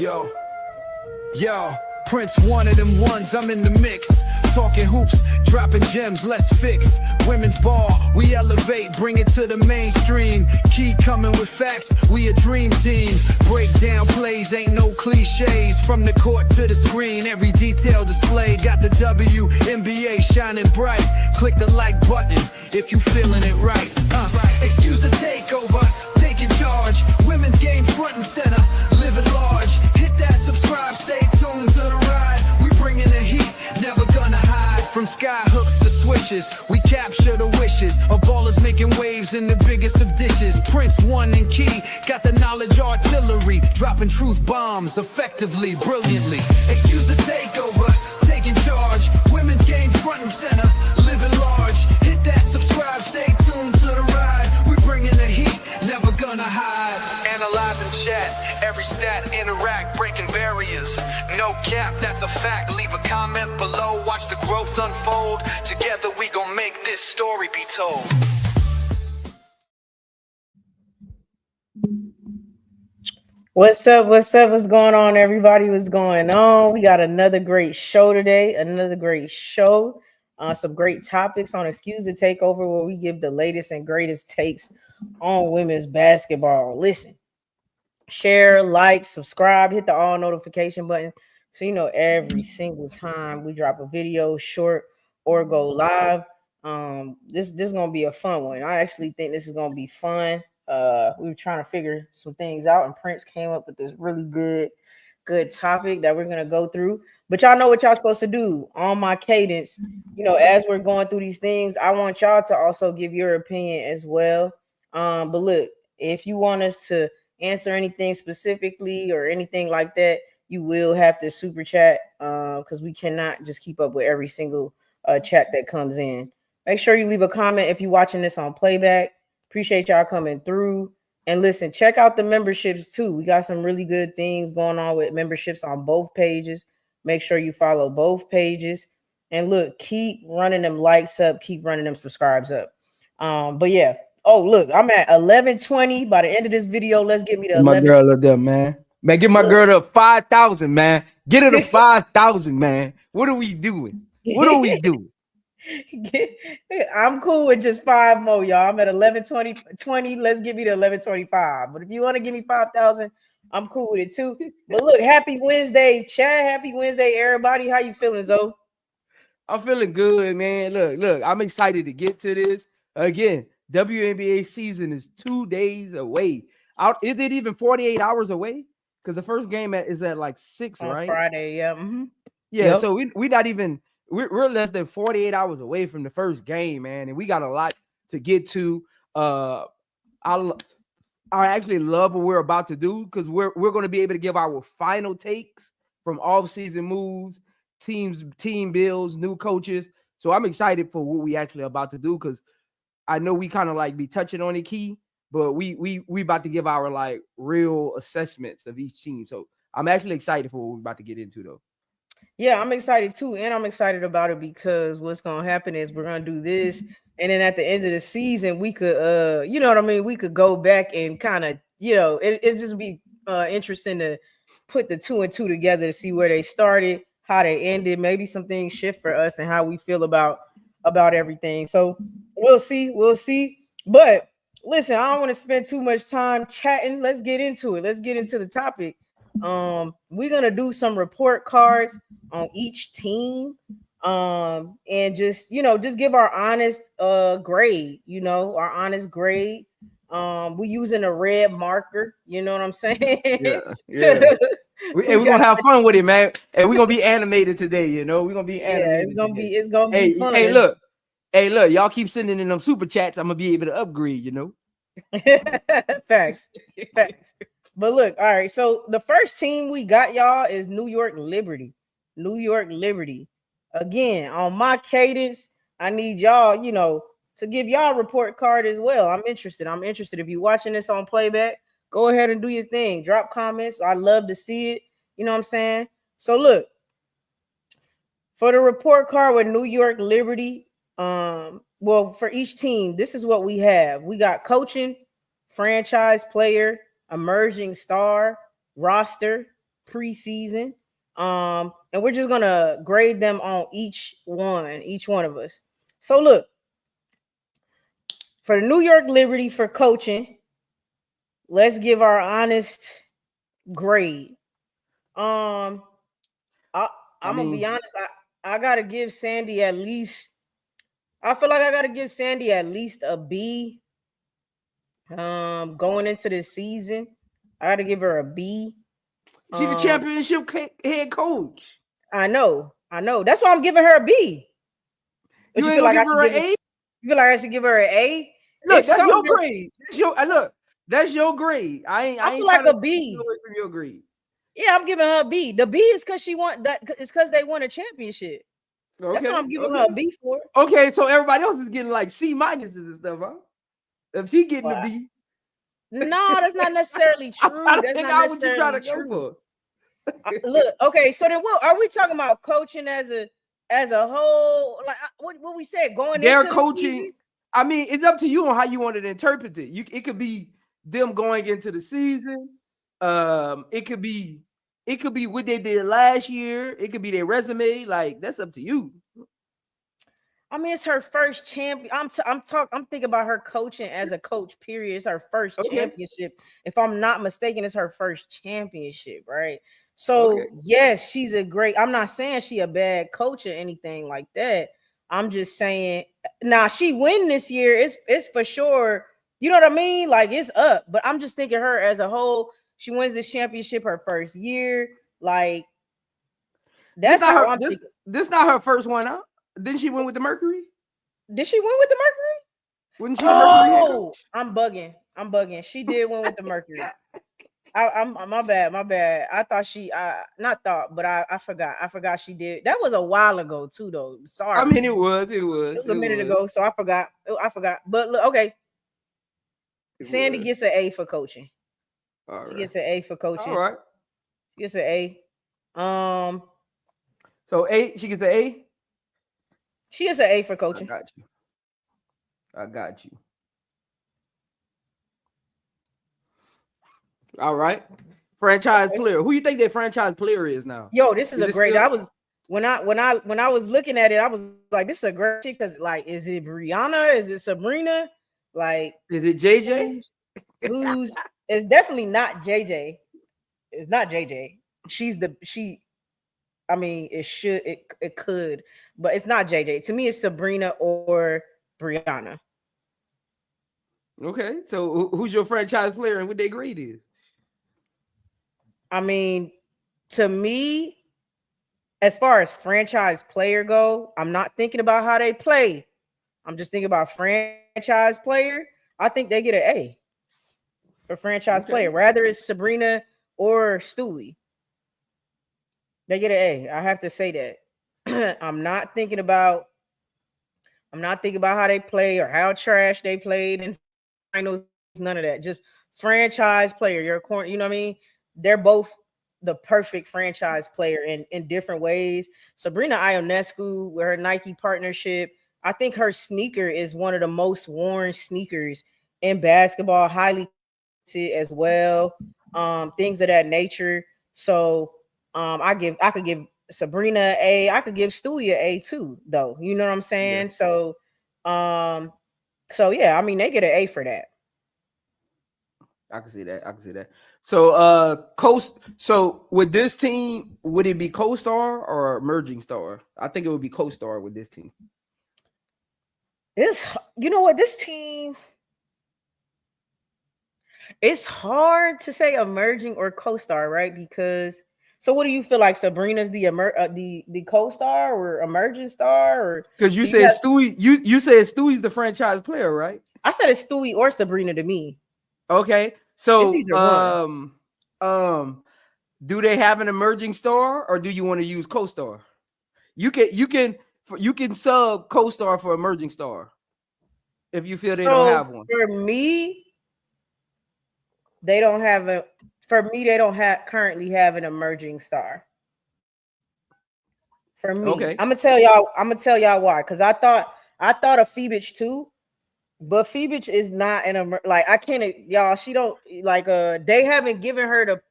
Yo, Prince one of them ones, I'm in the mix. Talking hoops, dropping gems, let's fix. Women's ball, we elevate, bring it to the mainstream. Key coming with facts, we a dream team. Break down plays, ain't no cliches. From the court to the screen, every detail displayed. Got the WNBA shining bright. Click the like button if you feeling it right. Excuse the takeover, taking charge. Women's game front and center, living large. Hit that subscribe, stay tuned to the ride. We bringing the heat, never gonna hide. From sky hooks to swishes, we capture the wishes of ballers making waves in the biggest of dishes. Prince one and Key got the knowledge artillery, dropping truth bombs effectively, brilliantly. Excuse the takeover, taking charge. Women's game front and center, living large. Hit that subscribe, stay tuned to the ride. We bringing the heat, never gonna hide. Analyzing chat, every stat interact, breaking barriers. No cap, that's a fact. Leave a comment below, watch the growth unfold. Together we gon' make this story be told. What's up? What's going on, everybody? What's going on? We got another great show today. Some great topics on Excuse the Takeover, where we give the latest and greatest takes on women's basketball. Listen, share, like, subscribe, hit the all notification button so you know every single time we drop a video, short or go live. This is gonna be a fun one. I actually think this is gonna be fun. We were trying to figure some things out, and Prince came up with this really good topic that we're gonna go through. But y'all know what y'all supposed to do on my cadence. You know, as we're going through these things, I want y'all to also give your opinion as well. But look, if you want us to answer anything specifically or anything like that, you will have to super chat because we cannot just keep up with every single chat that comes in. Make sure you leave a comment if you're watching this on playback. Appreciate y'all coming through. And listen, check out the memberships too. We got some really good things going on with memberships on both pages. Make sure you follow both pages. And look, keep running them likes up, keep running them subscribes up. But yeah. Oh, look, I'm at 1120 by the end of this video. Let's get me to 11. My girl up there, man. Man, get my girl to 5,000, man. Get her to 5,000, man. What are we doing? What are we doing? I'm cool with just 5 more, y'all. I'm at 1120. Let's get me to 1125. But if you want to give me 5,000, I'm cool with it too. But look, happy Wednesday, Chad. Happy Wednesday, everybody. How you feeling, Zoe? I'm feeling good, man. Look, I'm excited to get to this. Again, WNBA season is 2 days away. Is it even 48 hours away? Because the first game is at like 6, on right? Friday, yeah. Mm-hmm. Yeah, Yep. so we're not even we're less than 48 hours away from the first game, man, and we got a lot to get to. I actually love what we're about to do because we're going to be able to give our final takes from off-season moves, team builds, new coaches. So I'm excited for what we actually about to do because I know we kind of like be touching on the key, but we about to give our like real assessments of each team. So I'm actually excited for what we're about to get into, though. Yeah, I'm excited too, and I'm excited about it because what's gonna happen is we're gonna do this, and then at the end of the season, we could, you know what I mean? We could go back and kind of, you know, it's just be interesting to put the 2 and 2 together to see where they started, how they ended, maybe some things shift for us, and how we feel about everything. So we'll see. But listen, I don't want to spend too much time chatting. Let's get into it. Let's get into the topic. We're gonna do some report cards on each team, and just give our honest grade. Our honest grade. We're using a red marker. You know what I'm saying? Yeah. We're gonna have fun with it, man. And we're gonna be animated today. We're gonna be animated. Yeah, it's gonna be fun. Hey, look, y'all keep sending in them super chats. I'm gonna be able to upgrade. Facts. But look, all right. So the first team we got, y'all, is New York Liberty. Again, on my cadence, I need y'all, to give y'all a report card as well. I'm interested. If you're watching this on playback, go ahead and do your thing. Drop comments. I love to see it. You know what I'm saying? So look, for the report card with New York Liberty, well, for each team, this is what we have. We got coaching, franchise player, emerging star, roster, preseason. And we're just gonna grade them on each one of us. So look, for the New York Liberty for coaching, let's give our honest grade. I'm gonna be honest. I gotta give Sandy at least. I feel like I gotta give Sandy at least a B. Going into the season, I gotta give her a B. She's the championship head coach. I know. That's why I'm giving her a B. But you ain't gonna give her an A? You feel like I should give her an A? Look, that's your grade. That's your grade. I ain't feel like a B from your grade. Yeah, I'm giving her a B. The B is because she won that. It's because they won a championship. Okay, that's what I'm giving her a B for. Okay, so everybody else is getting like C minuses and stuff, huh? If she getting a B. No, that's not necessarily true. That's not necessarily true. Look, okay, so then what are we talking about? Coaching as a whole, like what we said, going they're into coaching. The season? I mean, it's up to you on how you want to interpret it. It could be them going into the season. It could be what they did last year. It could be their resume. Like, that's up to you. I mean, it's her first champion. I'm thinking about her coaching as a coach, period. It's her first championship. If I'm not mistaken, it's her first championship, right? So yes, she's a great. I'm not saying she a bad coach or anything like that. I'm just saying, now she win this year. It's for sure. You know what I mean? Like, it's up. But I'm just thinking her as a whole. She wins this championship her first year. Like, that's how I'm thinking. This not her first one out. Didn't she win with the Mercury? Did she win with the Mercury? Wouldn't she? Oh, I'm bugging. She did win with the Mercury. I'm my bad. I thought I forgot she did. That was a while ago too, though. Sorry. I mean, it was a minute ago, so I forgot. But look, okay. Sandy gets an A for coaching. She gets an A for coaching. All right. She gets an A. So she gets an A. She gets an A for coaching. I got you. All right. Franchise player. Who you think that franchise player is now? Yo, this is a great. I was when I was looking at it, I was like, this is a great chick, because like, is it Brianna? Is it Sabrina? Like, is it JJ? Who's it's definitely not JJ. It's not JJ. I mean, it could, but it's not JJ. To me, it's Sabrina or Brianna. Okay, so who's your franchise player and what their grade is? I mean, to me, as far as franchise player go, I'm not thinking about how they play. I'm just thinking about franchise player. I think they get an A for franchise player. Rather it's Sabrina or Stewie. They get an A. I have to say that. I'm not thinking about how they play or how trash they played and finals. None of that. Just franchise player. You're a corner. You know what I mean? They're both the perfect franchise player in different ways. Sabrina Ionescu with her Nike partnership. I think her sneaker is one of the most worn sneakers in basketball, highly as well. Things of that nature. So I could give Sabrina A. I could give Stewie an A too, though. You know what I'm saying? Yeah. So yeah, I mean, they get an A for that. I can see that. So so with this team, would it be co-star or emerging star? I think it would be co-star with this team. You know what, this team, it's hard to say emerging or co-star, right? Because so what do you feel like? Sabrina's the co-star or emerging star? Or because you said Stewie, you said Stewie's the franchise player, right? I said it's Stewie or Sabrina to me. Okay, so do they have an emerging star or do you want to use co-star? You can sub co-star for emerging star if you feel they don't have one. For me, they don't currently have an emerging star. For me, okay. I'm gonna tell y'all why. Because I thought of Phoebich too, but Phoebich is not I can't, y'all. She don't they haven't given her the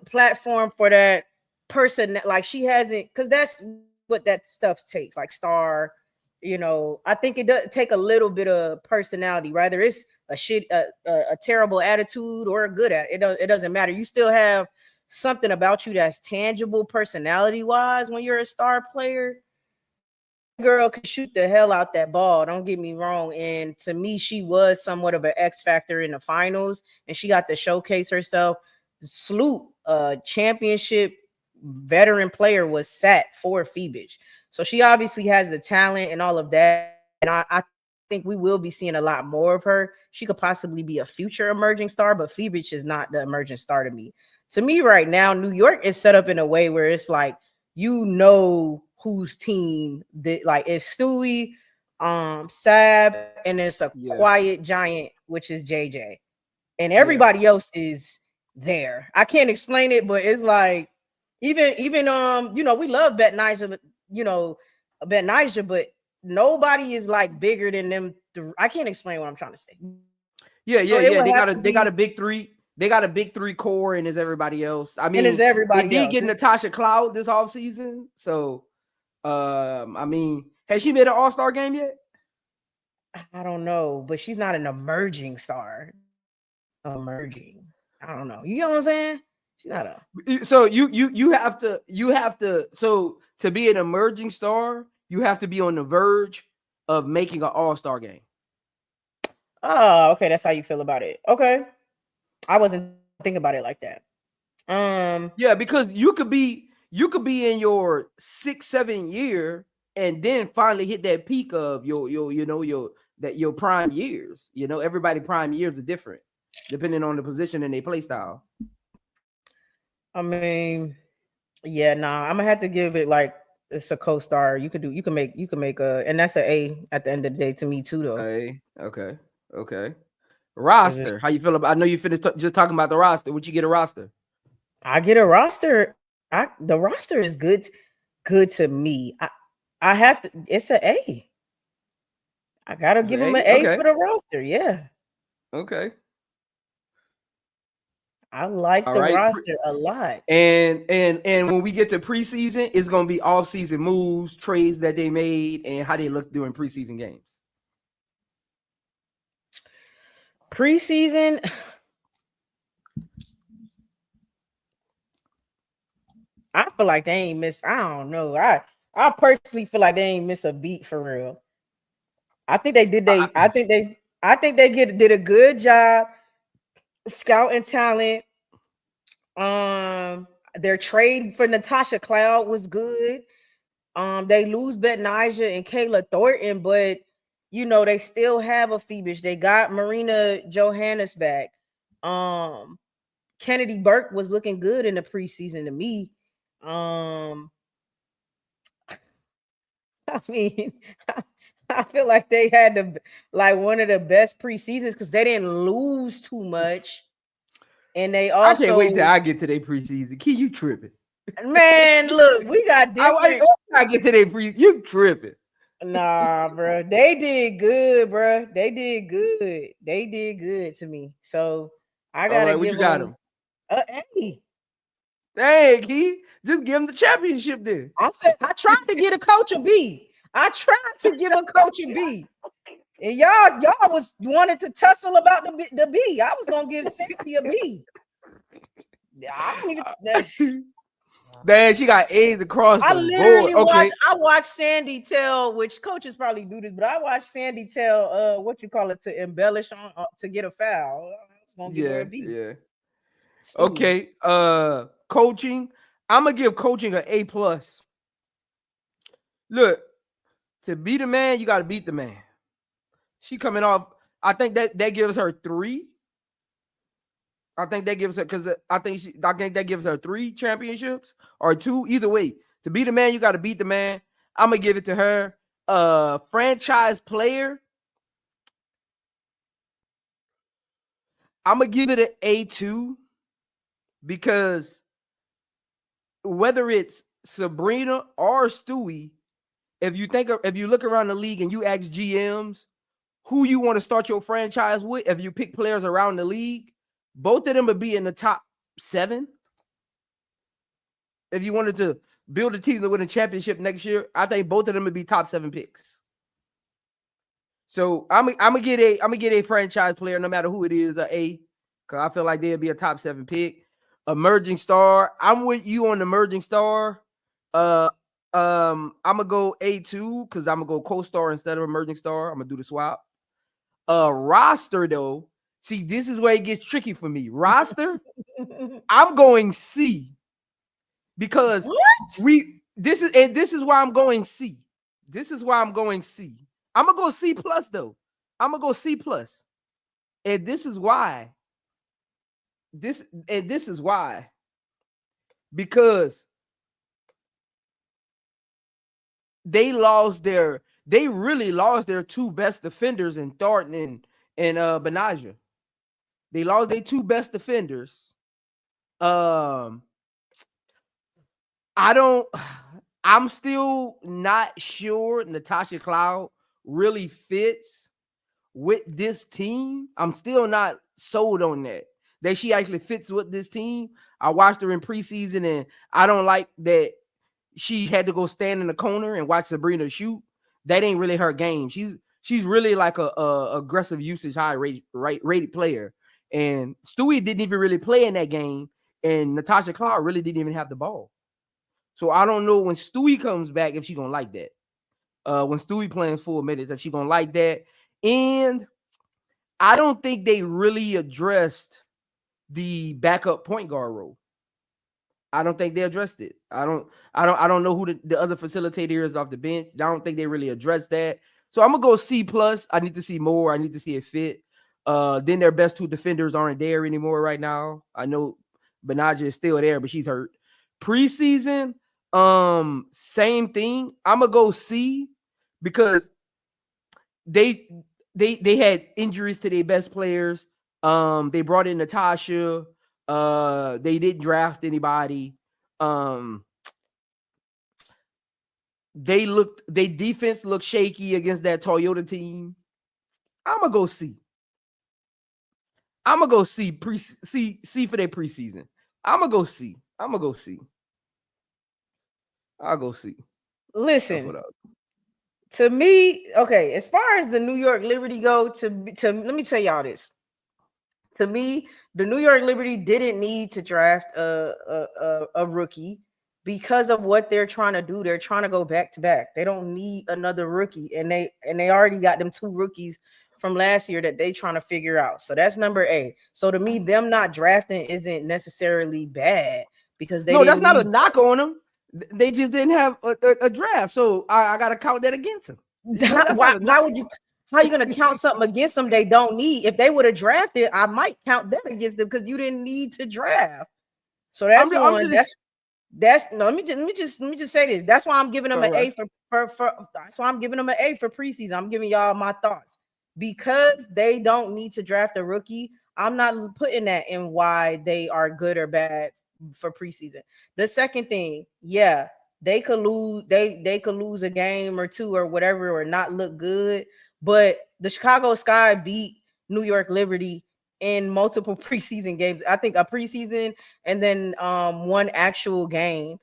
platform for that person. Like she hasn't, because that's what that stuff takes. Like star, I think it does take a little bit of personality. Rather it's a terrible attitude or a good it doesn't matter. You still have something about you that's tangible personality wise when you're a star player. Girl could shoot the hell out that ball, don't get me wrong, and to me she was somewhat of an X factor in the finals, and she got to showcase herself. Sloop, championship veteran player, was sat for Phoebus, so she obviously has the talent and all of that, and I think we will be seeing a lot more of her. She could possibly be a future emerging star, but Phoebus is not the emerging star to me. To me right now, New York is set up in a way where it's like, whose team that, like, it's Stewie, Sab, and it's a quiet giant, which is JJ, and everybody else is there. I can't explain it, but it's like even we love Bet Nigel, but nobody is like bigger than them. I can't explain what I'm trying to say. They got a big three. They got a big three core, and there's everybody else. I mean, they did get Natasha Cloud this offseason. So, I mean, has she made an all-star game yet? I don't know, but she's not an emerging star. Emerging. I don't know. You know what I'm saying? She's not a. So you have to. So to be an emerging star, you have to be on the verge of making an all-star game. Oh, okay. That's how you feel about it. Okay. I wasn't thinking about it like that. Yeah, because you could be in your 6-7 year and then finally hit that peak of your prime years. Everybody prime years are different depending on the position and their play style. I mean, I'm gonna have to give it like it's a co-star. You can make a, and that's an A at the end of the day to me too, though. A, okay. Roster. How you feel about? I know you finished just talking about the roster. Would you get a roster? I get a roster. The roster is good to me. I have to. It's an A. I gotta give him an A for the roster. Yeah. Okay. I like the roster a lot. And when we get to preseason, it's gonna be off-season moves, trades that they made, and how they look during preseason games. Preseason, I feel like they ain't miss. I don't know. I personally feel like they ain't miss a beat for real. I think they did. I think they did a good job scouting talent. Their trade for Natasha Cloud was good. They lose Betnijah and Kayla Thornton, but they still have a Phoebus. They got Marina Johannes back. Kennedy Burke was looking good in the preseason to me. I mean, I feel like they had one of the best preseasons because they didn't lose too much. And they also, I can't wait till I get to their preseason. Key, you tripping. Man, look, we got different. I get to their preseason. You tripping. Nah, bro. They did good, bro. They did good. They did good to me. So I gotta give what you got them. A. Dang, Key. Just give him the championship then. I tried to get a coach a B. I tried to give a coach a B. And y'all was wanted to tussle about the B. I was gonna give Sandy a B. I don't even. Man, she got A's across the board. Okay. I watched Sandy tell, which coaches probably do this, but I watched Sandy tell to embellish on to get a foul. I was gonna give her a B. Yeah. Okay. Coaching. I'm gonna give coaching an A+. Look, to be the man, you got to beat the man. She coming off. I think that gives her 3. I think that gives her that gives her 3 championships or 2. Either way, to be the man, you got to beat the man. I'm gonna give it to her. Franchise player. I'm gonna give it an A2 because whether it's Sabrina or Stewie, if you look around the league and you ask GMs who you want to start your franchise with, if you pick players around the league, both of them would be in the top 7. if you wanted to build a team to win a championship next year, I think both of them would be top 7 picks. So I'm gonna get a franchise player, no matter who it is, a because I feel like they'll be a top 7 pick. Emerging star. I'm with you on the emerging star. I'm gonna go A2 because I'm gonna go co-star instead of emerging star. I'm gonna do the swap. Roster though. See, this is where it gets tricky for me. Roster, I'm going C because this is why I'm going C. This is why I'm going C. I'm gonna go C plus though. I'm gonna go C plus, and this is why. This is why, because they really lost their 2 best defenders in Thornton and Benaja. They lost their 2 best defenders. I'm still not sure Natasha Cloud really fits with this team. I'm still not sold on that she actually fits with this team. I watched her in preseason, and I don't like that she had to go stand in the corner and watch Sabrina shoot. That ain't really her game. She's really like a aggressive usage, high rated player. And Stewie didn't even really play in that game, and Natasha Cloud really didn't even have the ball. So I don't know when Stewie comes back if she's gonna like that. When Stewie playing full minutes, if she's gonna like that. And I don't think they really addressed the backup point guard role. I don't think they addressed it. I don't know who the other facilitator is off the bench. I don't think they really addressed that. So I'm gonna go C plus. I need to see more. I need to see it fit. Then their best 2 defenders aren't there anymore right now. I know Benaja is still there, but she's hurt. Preseason, same thing. I'm gonna go C because they had injuries to their best players. They brought in Natasha. They didn't draft anybody. Their defense looked shaky against that Toyota team. I'm gonna go C. I'm gonna go C for their preseason. I'm gonna go C. I'll go C. Listen, to me, okay, as far as the New York Liberty go, to let me tell y'all this. To me, the New York Liberty didn't need to draft a rookie because of what they're trying to do. They're trying to go back to back. They don't need another rookie, and they already got them 2 rookies from last year that they trying to figure out. So that's number A. So to me, them not drafting isn't necessarily bad because that's not a knock on them. They just didn't have a draft, so I got to count that against them. Why would you? How are you going to count something against them they don't need? If they would have drafted, I might count that against them because you didn't need to draft. So that's one. That's no. Let me just say this. That's why I'm giving them an A for that's why I'm giving them an A for preseason. I'm giving y'all my thoughts because they don't need to draft a rookie. I'm not putting that in why they are good or bad for preseason. The second thing, yeah, they could lose. They could lose a game or 2 or whatever or not look good. But the Chicago Sky beat New York Liberty in multiple preseason games. I think a preseason and then 1 actual game.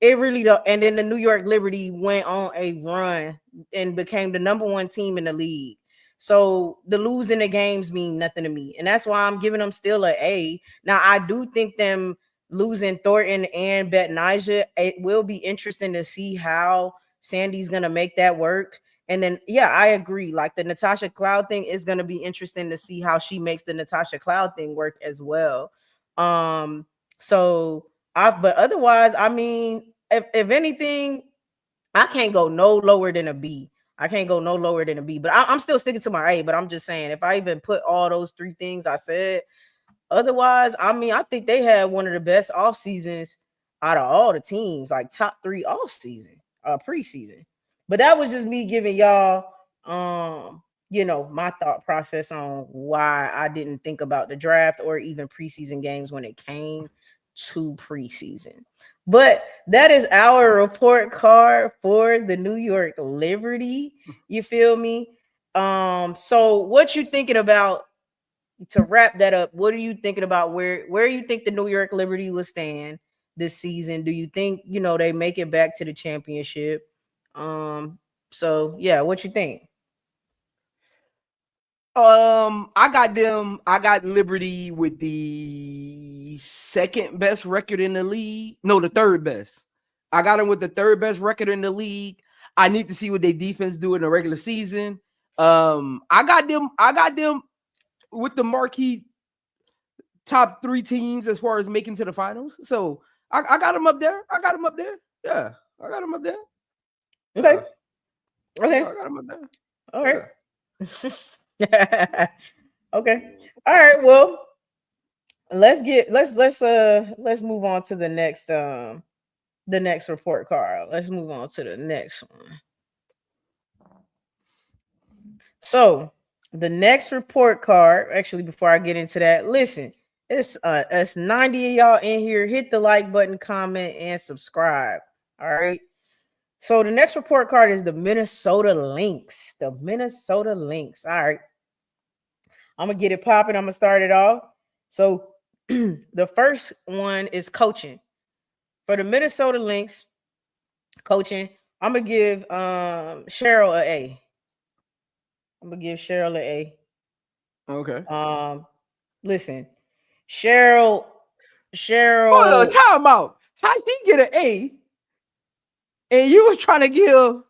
It really don't. And then the New York Liberty went on a run and became the number 1 team in the league. So the losing the games mean nothing to me. And that's why I'm giving them still an A. Now, I do think them losing Thornton and Betnaja, it will be interesting to see how Sandy's going to make that work. And then, yeah, I agree. Like the Natasha Cloud thing is going to be interesting to see how she makes the Natasha Cloud thing work as well. But otherwise, I mean, if anything, I can't go no lower than a B. But I'm still sticking to my A. But I'm just saying, if I even put all those 3 things I said, otherwise, I mean, I think they had one of the best off seasons out of all the teams, like top 3 off season, preseason. But that was just me giving y'all, my thought process on why I didn't think about the draft or even preseason games when it came to preseason. But that is our report card for the New York Liberty. You feel me? So what you thinking about to wrap that up? What are you thinking about where you think the New York Liberty will stand this season. Do you think, they make it back to the championship? So yeah, what you think? I got Liberty with the second best record in the league. No, the third best. I got them with the third best record in the league. I need to see what their defense do in the regular season. I got them with the marquee top 3 teams as far as making to the finals. So I got them up there. I got them up there. Yeah, I got them up there. Okay. Yeah. Okay. I got them up there. All right. Yeah. Okay. All right. Well, let's move on to the next report card. Let's move on to the next one. So the next report card, actually, before I get into that, listen, it's 90 of y'all in here. Hit the like button, comment, and subscribe. All right. So the next report card is the Minnesota Lynx. The Minnesota Lynx. All right. I'm gonna get it popping. I'm gonna start it off. So the first one is coaching. For the Minnesota Lynx, coaching, I'm gonna give Cheryl an A. I'm gonna give Cheryl an A. Okay. Listen, Cheryl. Hold on, time out. How he get an A? And you was trying to give her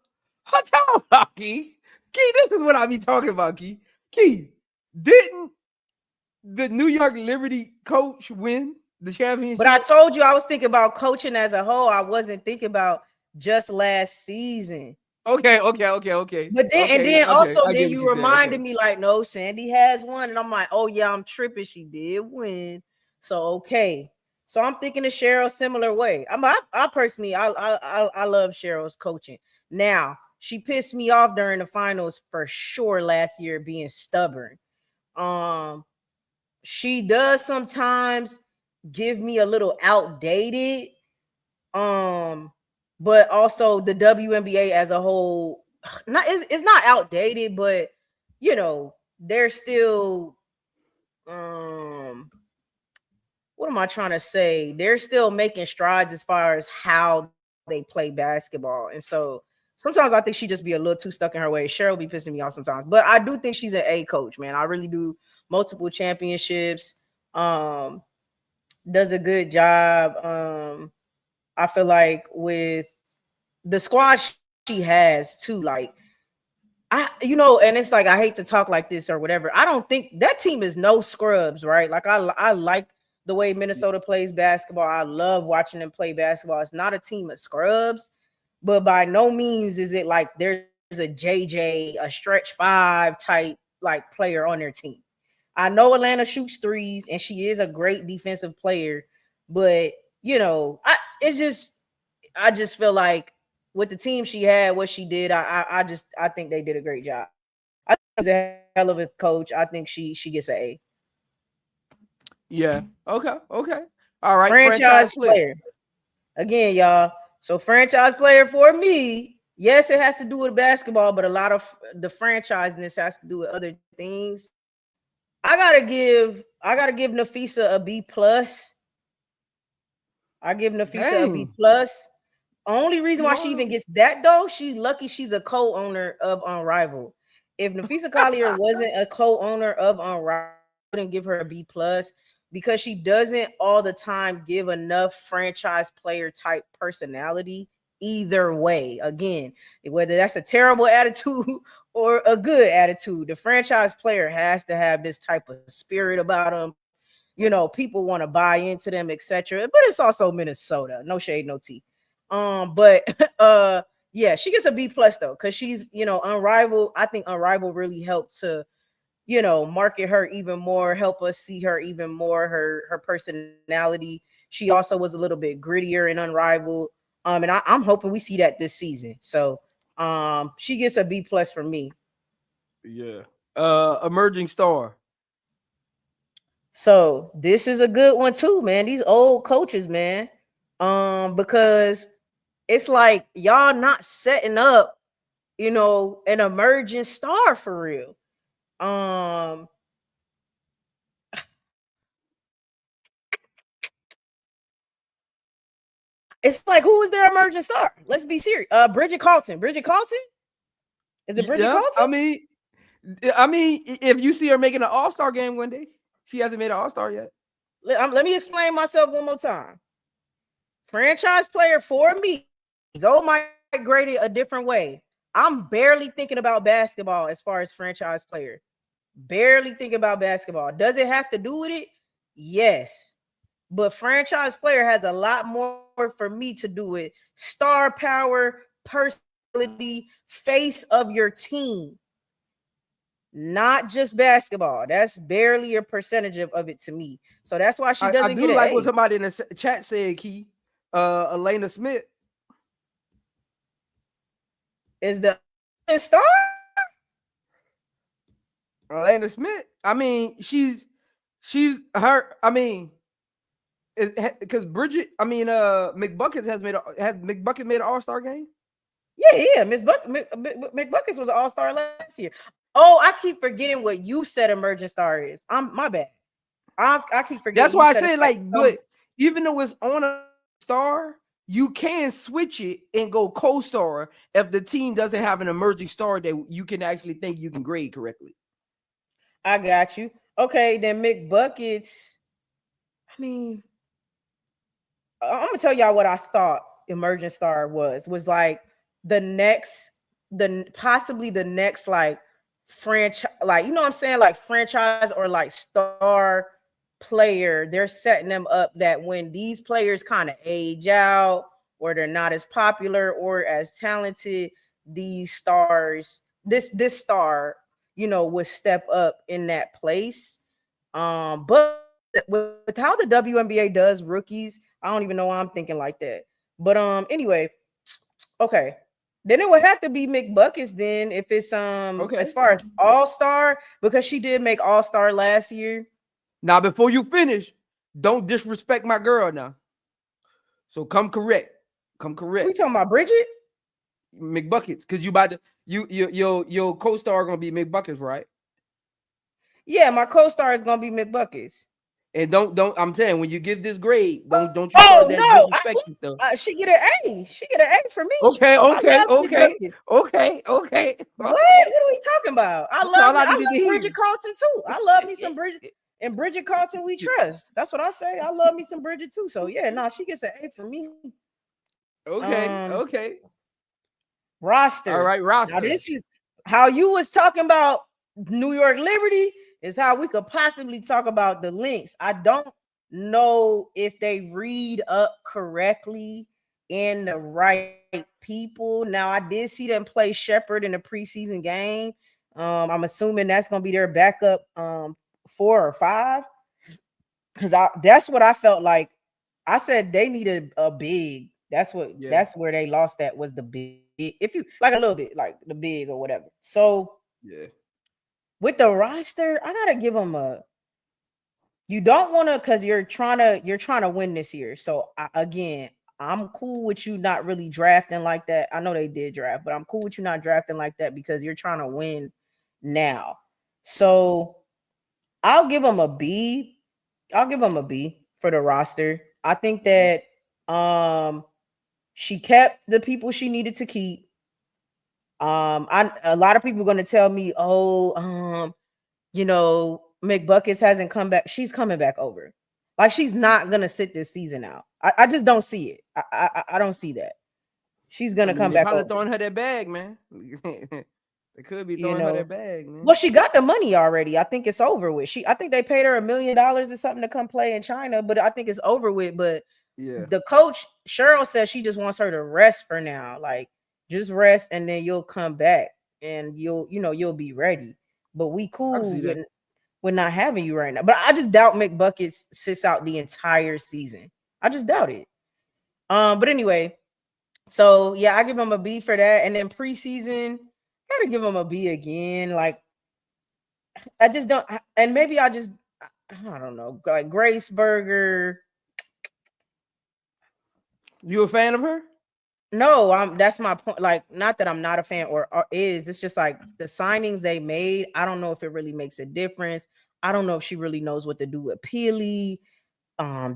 time out, Key. Key, this is what I be talking about, Key. Key, didn't the New York Liberty coach win the championship? But I told you I was thinking about coaching as a whole. I wasn't thinking about just last season. Okay. But then you reminded me like, no, Sandy has one, and I'm like, oh yeah, I'm tripping. She did win, so okay. So I'm thinking of Cheryl similar way. I personally, I love Cheryl's coaching. Now she pissed me off during the finals for sure last year, being stubborn. She does sometimes give me a little outdated. But also the WNBA as a whole, it's not outdated, but they're still what am I trying to say? They're still making strides as far as how they play basketball. And so sometimes I think she just be a little too stuck in her way. Cheryl be pissing me off sometimes, but I do think she's an A coach, man. I really do. Multiple championships, does a good job. I feel like with the squad she has too, like and it's like I hate to talk like this or whatever. I don't think that team is no scrubs, right? Like I like the way Minnesota plays basketball. I love watching them play basketball. It's not a team of scrubs, but by no means is it like there's a JJ, a stretch 5 type like player on their team. I know Atlanta shoots threes and she is a great defensive player, but I just feel like with the team she had, what she did, I think they did a great job. I think she's a hell of a coach. I think she gets an A. Yeah. Okay. All right. Franchise player. Again, y'all. So franchise player for me. Yes, it has to do with basketball, but a lot of the franchiseness has to do with other things. I gotta give Nafisa a B plus. I give Nafisa a B plus. Only reason why she even gets that though, she's lucky she's a co-owner of Unrivaled. If Nafisa Collier wasn't a co-owner of Unrivaled, I wouldn't give her a B plus because she doesn't all the time give enough franchise player type personality either way. Again, whether that's a terrible attitude or a good attitude, the franchise player has to have this type of spirit about them. People want to buy into them, etc. But it's also Minnesota. No shade, no tea. But yeah, she gets a B plus though, because she's Unrivaled. I think Unrivaled really helped to market her even more, help us see her even more, her personality. She also was a little bit grittier and Unrivaled. And I'm hoping we see that this season. So she gets a B plus from me. Yeah. Emerging star. So this is a good one too, man. These old coaches, man. Because it's like y'all not setting up, an emerging star for real. It's like, who is their emerging star? Let's be serious. Bridget Carlton. Bridget Carlton? Is it Bridget Carlton? I mean, if you see her making an All-Star game one day, she hasn't made an All-Star yet. Let me explain myself one more time. Franchise player for me. Zoe might grade it a different way. I'm barely thinking about basketball as far as franchise player. Barely think about basketball. Does it have to do with it? Yes. But franchise player has a lot more for me to do with star power, personality, face of your team. Not just basketball. That's barely a percentage of it to me. So that's why she doesn't get it. I do like what somebody in the chat said, Key. Elena Smith is the star. Elena Smith. I mean, she's her. I mean, because Bridget. I mean, McBuckets has McBucket made an All-Star game. Yeah. McBuckets was an All-Star last year. Oh, I keep forgetting what you said emerging star is. My bad. I keep forgetting. That's why I say but even though it's on a star, you can switch it and go co-star if the team doesn't have an emerging star that you can actually think you can grade correctly. I got you. Okay, then McBuckets. I mean, I'm gonna tell y'all what I thought emerging star was like possibly the next like franchise, like, you know what I'm saying, like franchise or like star player. They're setting them up that when these players kind of age out or they're not as popular or as talented, these stars, this star, you know, would step up in that place. But with how the WNBA does rookies, I don't even know why I'm thinking like that. But anyway, okay. Then it would have to be McBuckets then if it's as far as All-Star, because she did make All-Star last year. Now, before you finish, don't disrespect my girl now. So come correct. We talking about Bridget? McBuckets, because you about to your co-star gonna be McBuckets, right? Yeah, my co-star is gonna be McBuckets. And don't I'm saying, when you give this grade, don't you start that disrespecting stuff. She get an A. She get an A for me. Okay. What are we talking about? I love Bridget Carlton too. I love me some Bridget, and Bridget Carlton we trust. That's what I say. I love me some Bridget too. So yeah, no, she gets an A for me. Okay. Roster. All right, roster. Now this is how you was talking about New York Liberty, is how we could possibly talk about the Lynx. I don't know if they read up correctly in the right people. Now, I did see them play Shepherd in the preseason game. I'm assuming that's going to be their backup 4 or 5. Because that's what I felt like. I said they needed a big. That's where they lost that, was the big. If you like a little bit, like the big or whatever. So yeah. With the roster, I gotta give them a. You don't want to, because you're trying to win this year. So I'm cool with you not really drafting like that. I know they did draft, but I'm cool with you not drafting like that because you're trying to win now. So I'll give them a B. I'll give them a B for the roster. I think that she kept the people she needed to keep. A lot of people are going to tell me, you know, McBuckets hasn't come back. She's coming back over. Like, she's not going to sit this season out. I just don't see it. I don't see that. She's going to come back over. Throwing her that bag, man. They could be throwing her that bag, man. Well, she got the money already. I think it's over with. I think they paid her $1 million or something to come play in China, but I think it's over with. But yeah, the coach, Cheryl, says she just wants her to rest for now. Like, just rest, and then you'll come back and you'll be ready. But we cool with not having you right now. But I just doubt McBuckets sits out the entire season. I just doubt it. But anyway, so yeah, I give him a B for that. And then preseason, I gotta give him a B again. Like, I just don't, and maybe I don't know, like Grace Berger. You a fan of her? No, that's my point. Like, not that I'm not a fan or it's just like the signings they made. I don't know if it really makes a difference. I don't know if she really knows what to do with Peely.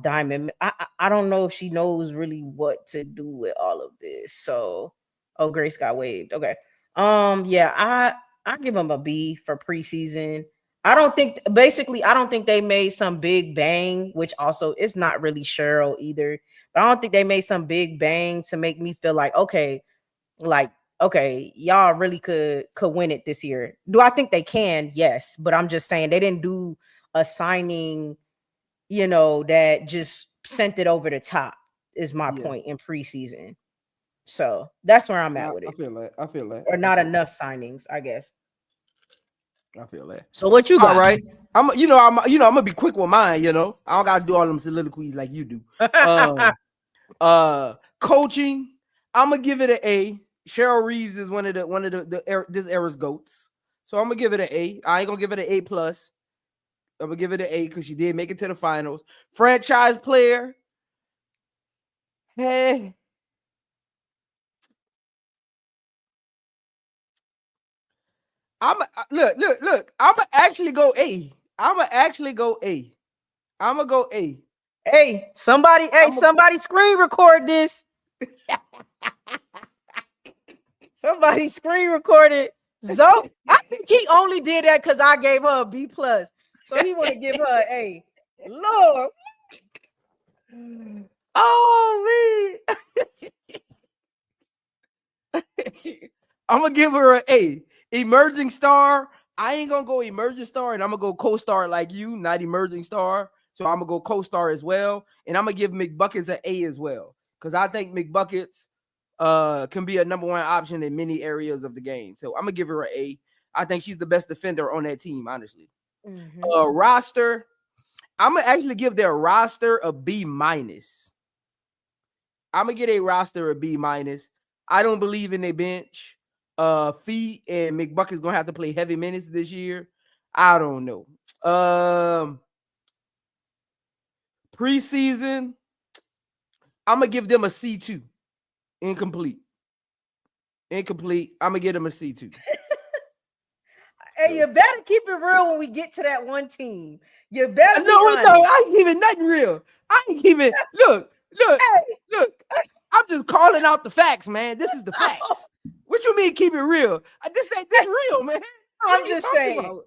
Diamond. I don't know if she knows really what to do with all of this. So, oh, Grace got waived. Okay. Yeah, I give them a B for preseason. I don't think they made some big bang, which also it's not really Cheryl either. But I don't think they made some big bang to make me feel like okay, y'all really could win it this year. Do I think they can? Yes, but I'm just saying they didn't do a signing, that just sent it over the top is my point in preseason. So that's where I'm at with it. I feel that. Or not enough signings, I guess. I feel that. So what you got? All right. I'm gonna be quick with mine, I don't gotta do all them soliloquies like you do. Coaching, I'm gonna give it an A. Cheryl Reeves is one of this era's goats. So I'm gonna give it an A. I ain't gonna give it an A plus. I'm gonna give it an A because she did make it to the finals. Franchise player. Hey. Look. I'm gonna actually go A. I'm gonna go A. Hey, somebody screen record this. Somebody screen recorded. Zoe, I think he only did that because I gave her a B plus. So he want to give her an A. Lord. Oh man. I'm gonna give her an A. Emerging star. I ain't gonna go emerging star, and I'm gonna go co-star like you, not emerging star. So I'm gonna go co-star as well, and I'm gonna give McBuckets an A as well because I think McBuckets can be a number one option in many areas of the game. So I'm gonna give her an A. I think she's the best defender on that team, honestly. Roster, I'm gonna actually give their roster a B minus. I'm gonna get a roster a B minus. I don't believe in their bench. Fee and McBucket's gonna have to play heavy minutes this year. I don't know. Preseason, I'm gonna give them a C2. Incomplete. I'm gonna give them a C2. Hey, you better keep it real when we get to that one team. You better No, I ain't even nothing real. I ain't even look. I'm just calling out the facts, man. This is the facts. What you mean keep it real? This real, man. I'm just saying.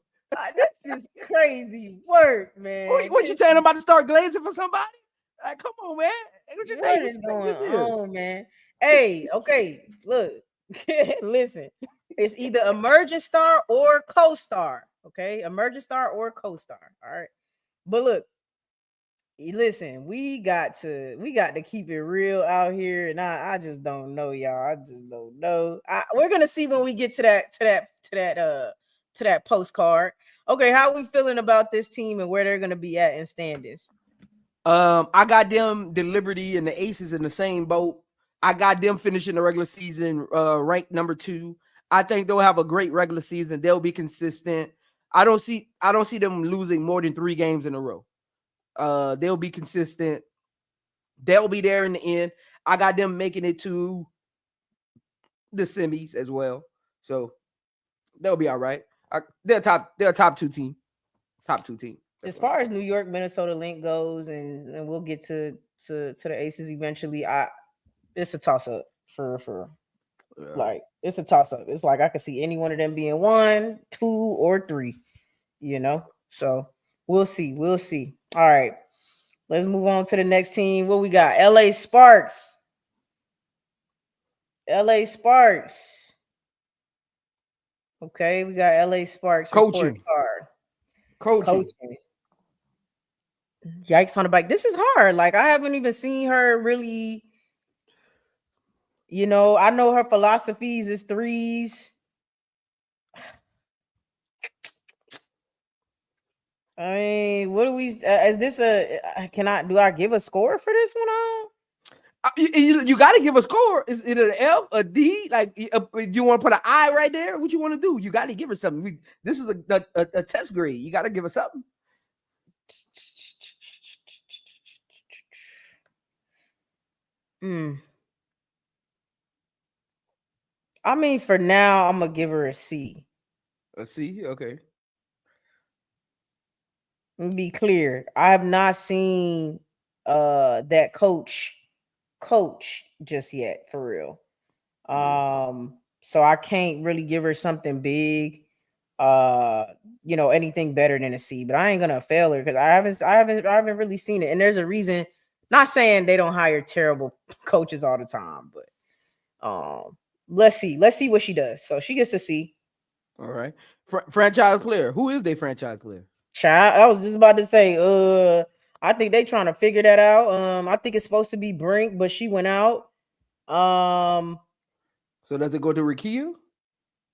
This is crazy work, man. What you saying? I'm about to start glazing for somebody? Like, come on, man. What you think? What is going on, man? Hey, okay, look. Listen, it's either emerging star or co-star. Okay, emerging star or co-star. All right, but look, listen, we got to keep it real out here, and I just don't know, y'all. I just don't know. We're gonna see when we get to that postcard. Okay, how are we feeling about this team and where they're gonna be at in standings? I got them, the Liberty and the Aces in the same boat. I got them finishing the regular season ranked number 2. I think they'll have a great regular season. They'll be consistent. I don't see them losing more than 3 games in a row. They'll be consistent. They'll be there in the end. I got them making it to the semis as well. So they'll be all right. They're a top 2 team. Top 2 team. As far as New York, Minnesota link goes, and we'll get to the Aces eventually. It's a toss up for like it's a toss up. It's like I could see any one of them being 1, 2, or 3. So we'll see. All right, let's move on to the next team. What we got? LA Sparks. Okay, we got LA Sparks. Coaching. Yikes on the bike. This is hard. Like I haven't even seen her really. I know her philosophies is 3s. I mean, what do we? Is this do I give a score for this one? You got to give a score. Is it an F, a D? Like you want to put an I right there? What you want to do? You got to give her something. This is a test grade. You got to give her something. I mean, for now, I'm gonna give her a C. A C, okay. Let me be clear. I have not seen that coach just yet, for real. So I can't really give her something big, anything better than a C, but I ain't gonna fail her because I haven't really seen it. And there's a reason, not saying they don't hire terrible coaches all the time, but let's see what she does. So she gets a C. All right. Franchise player. Who is their franchise player? Child, I was just about to say, I think they trying to figure that out. I think it's supposed to be Brink, but she went out. So does it go to Rikia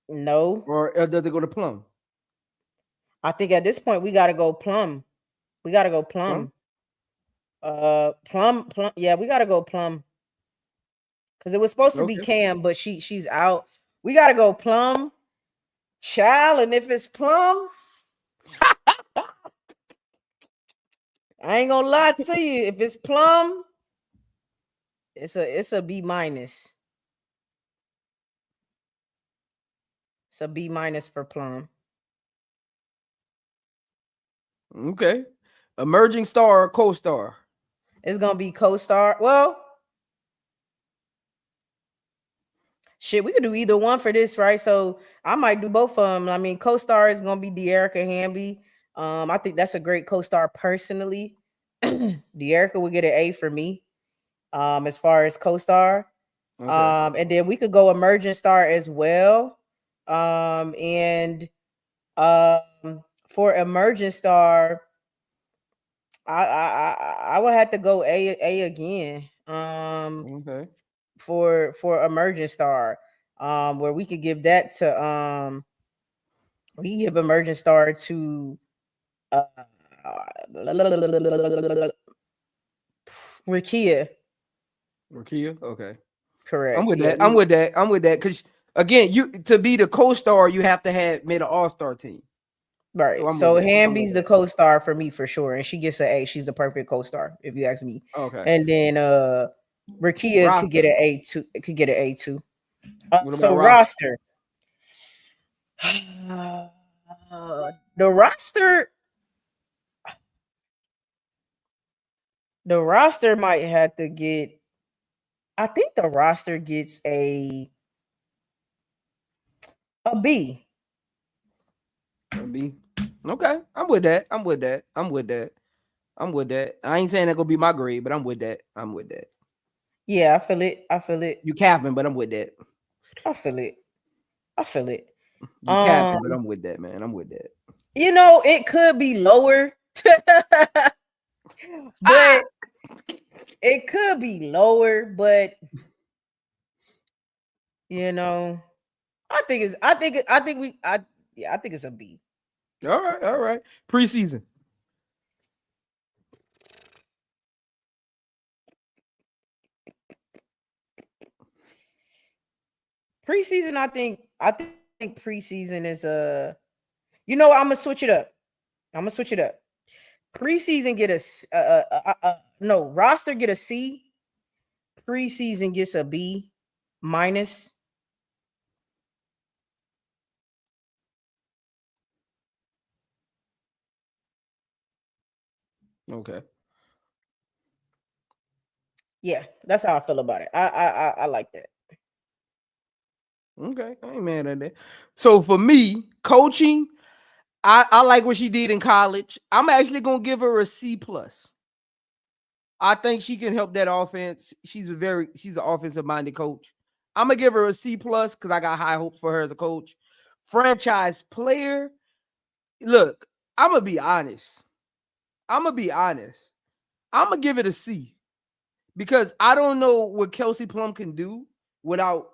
No. or does it go to Plum? I think at this point we gotta go Plum. We gotta go Plum. Plum. Yeah, we gotta go Plum. Because it was supposed to be Cam, but she's out. We gotta go Plum. Child, and if it's Plum, I ain't gonna lie to you. If it's Plum, it's a B minus. It's a B minus for Plum. Okay. Emerging star or co-star? It's gonna be co-star. Well, shit, we could do either one for this, right? So I might do both of them. I mean, co-star is gonna be De'Erica Hamby. I think that's a great co-star personally. De'Erica would get an A for me. As far as co-star. Okay. And then we could go emerging star as well. And for emerging star, I would have to go A again. Okay. For emerging star, where we could give that to we give emerging star to Rikia. Okay. Correct. I'm with that. I'm with that. Because again, you to be the co-star, you have to have made an all-star team. Right. So Hamby's the co-star for me for sure. And she gets an A. She's the perfect co-star, if you ask me. Okay. And then Rikia could get an A2. It could get an A2. So roster. The roster might have to get. I think the roster gets a B. A B. Okay, I'm with that. I ain't saying that gonna be my grade, but I'm with that. Yeah, I feel it. You capping, but I'm with that. I feel it. You capping, but I'm with that, man. I'm with that. You know, it could be lower, but it could be lower, but you know, I think it's a B. All right. Preseason. Preseason, I think preseason is you know what, I'm gonna switch it up. Preseason get a no, roster get a C. Preseason gets a B minus. Okay. Yeah, that's how I feel about it. I like that. Okay, I ain't mad at that. So for me, coaching, I like what she did in college. I'm actually gonna give her a C plus. I think she can help that offense. She's an offensive minded coach. I'm gonna give her a C plus because I got high hopes for her as a coach. Franchise player. Look, I'm gonna be honest. I'm gonna give it a C because I don't know what Kelsey Plum can do without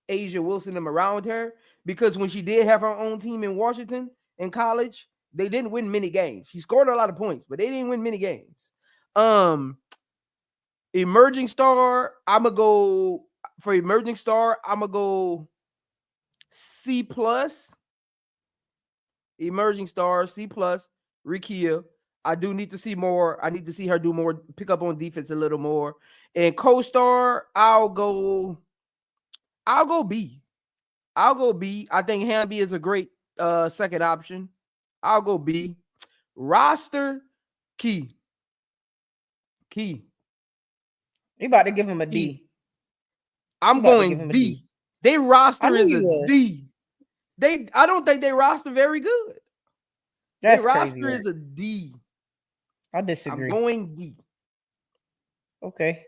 Ajawilson them around her. Because when she did have her own team in Washington in college, they didn't win many games. She scored a lot of points, but they didn't win many games. Emerging star, I'm gonna go C plus. Emerging star, C plus. Rikia. I do need to see more. I need to see her do more, pick up on defense a little more. And co-star, I'll go B. I think Hamby is a great second option. I'll go B. Roster, Key. Key. You about to give him a D. E. I'm about to give going him a D. D. They I roster knew is you a was. D. I don't think they roster very good. That's Their crazy. roster is a D. I I'm disagree. going D. Okay.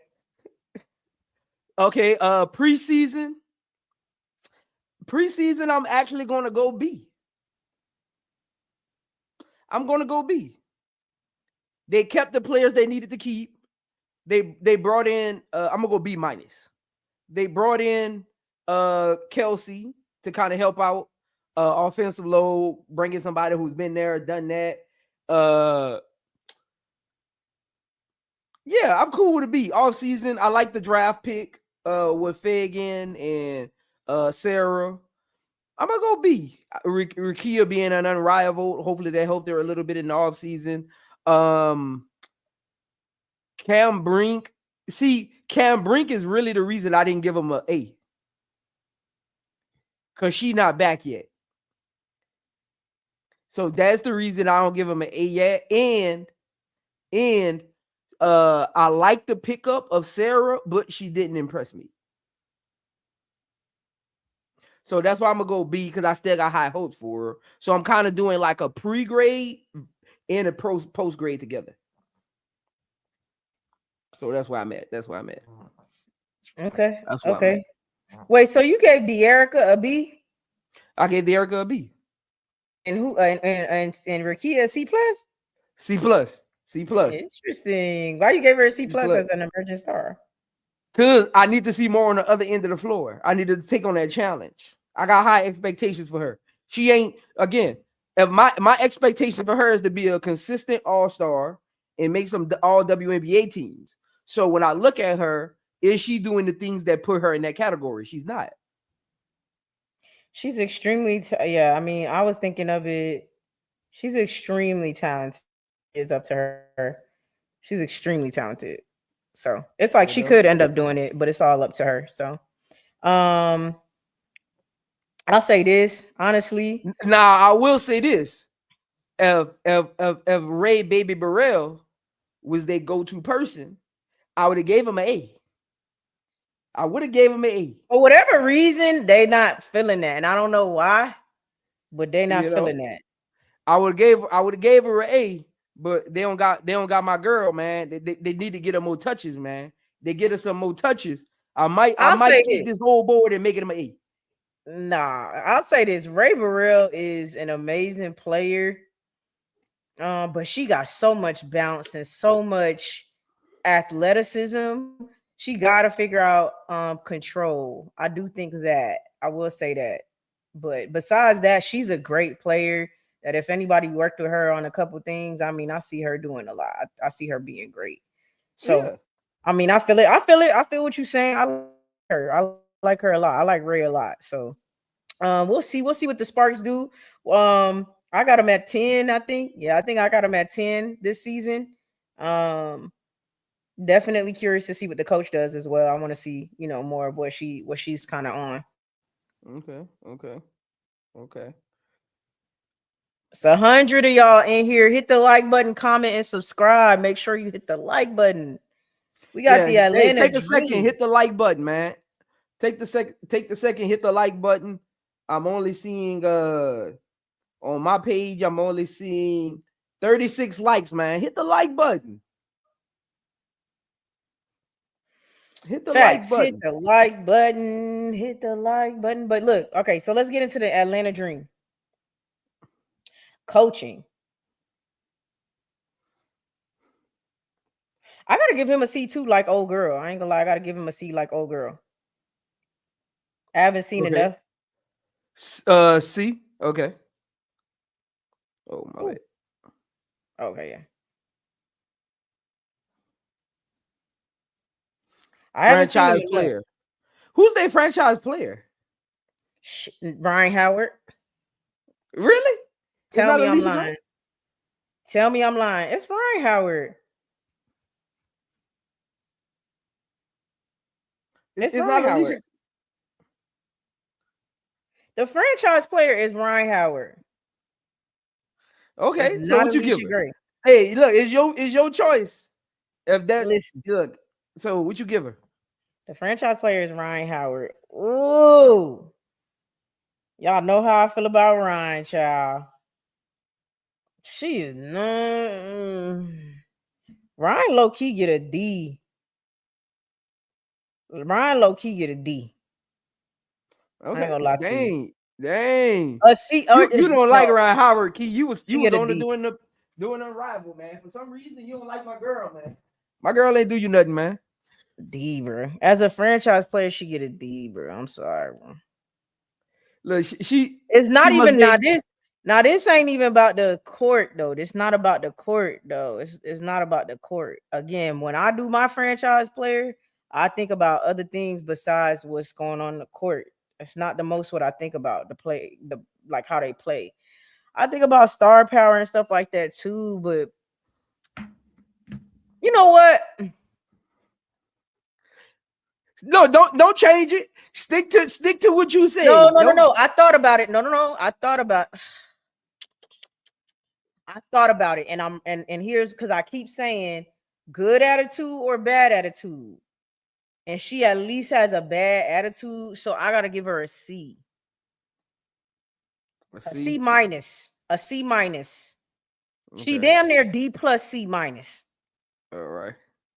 Okay, preseason. Preseason, I'm actually going to go B. I'm going to go B. They kept the players they needed to keep. They brought in, I'm going to go B minus. They brought in Kelsey to kind of help out offensive load, bringing somebody who's been there, done that. Yeah, I'm cool with a B. Off season, I like the draft pick with Fagan and Sarah. I'm gonna go B. Rikia being an unrivaled. Hopefully that helped her a little bit in the offseason. Cam Brink. See, Cam Brink is really the reason I didn't give him an A. Because she's not back yet. So that's the reason I don't give him an A yet. And I like the pickup of Sarah, but she didn't impress me. So that's why I'm gonna go B, because I still got high hopes for her. So I'm kind of doing like a pre-grade and a post-grade together. So that's where I'm at. That's where I'm at. Okay. That's where okay. Wait, so you gave De'Erica a B? I gave De'Erica a B. And who and Rikia a C plus? C plus. C plus. Interesting. Why you gave her a C plus plus. as an emerging star? Because I need to see more on the other end of the floor. I need to take on that challenge. I got high expectations for her. She ain't, again, if my expectation for her is to be a consistent all-star and make some all WNBA teams. So when I look at her, is she doing the things that put her in that category? She's not. She's extremely, yeah. I mean, I was thinking of it. She's extremely talented. It's up to her. She's extremely talented. So it's like she could end up doing it, but it's all up to her. So, I'll say this honestly. Now I will say this: if Ray Baby Burrell was their go-to person, I would have gave him an A. I would have gave him an A. For whatever reason, they not feeling that, and I don't know why, but they not feeling that. I would have gave her an A, but they don't got my girl, man. They need to get her more touches, man. They get her some more touches. I might take this whole board and make it an A. Nah, I'll say this: Ray Burrell is an amazing player, but she got so much bounce and so much athleticism. She got to figure out control. I do think that. I will say that. But besides that, she's a great player. That if anybody worked with her on a couple things, I mean, I see her doing a lot. I see her being great. So, yeah. I mean, I feel it. I feel what you're saying. I like her. I like her a lot. I like Ray a lot. So, we'll see. We'll see what the Sparks do. I got them at 10. I think. Yeah, I think I got them at 10 this season. Definitely curious to see what the coach does as well. I want to see, more of what she's kind of on. Okay. So 100 of y'all in here. Hit the like button, comment, and subscribe. Make sure you hit the like button. We got the Atlanta. Take a second, hit the like button, man. Take the second, hit the like button. I'm only seeing on my page, I'm only seeing 36 likes, man. Hit the like button. Hit the like button. Hit the like button. Hit the like button. But look, okay, so let's get into the Atlanta Dream. Coaching. I gotta give him a C too, like old girl. I ain't gonna lie, I gotta give him a C like old girl. I haven't seen enough. C. Okay. Oh my bad. Okay, yeah. Franchise player. Who's their franchise player? Ryan Howard. Really? Tell me I'm lying. Tell me I'm lying. It's Ryan Howard. It's not Alicia. The franchise player is Ryan Howard. Okay, so what you give it? Hey, look, it's your choice. If that's Listen, look, so what you give her? the franchise player is Ryan Howard. Ooh. Y'all know how I feel about Ryan, child. She is no. Ryan low key get a D. Ryan low key get a D. I ain't Okay, gonna lie to you. dang. A C. You don't like No, Ryan Howard, Key. You was she get a on the D. doing Unrival, man. For some reason, you don't like my girl, man. My girl ain't do you nothing, man. D, bro. As a franchise player, she get a D, bro. I'm sorry, bro. Look, she It's not must even get. now this ain't even about the court though. This not about the court though. It's not about the court. Again, when I do my franchise player, I think about other things besides what's going on in the court. It's not the most what I think about the play, the like how they play. I think about star power and stuff like that too, but you know what? No, don't change it. Stick to what you said. No. I thought about it. No. I thought about it, and here's because I keep saying good attitude or bad attitude, and she at least has a bad attitude, so I gotta give her a C, Let's a see. C minus, a C minus. She Okay. damn near D plus C minus All right.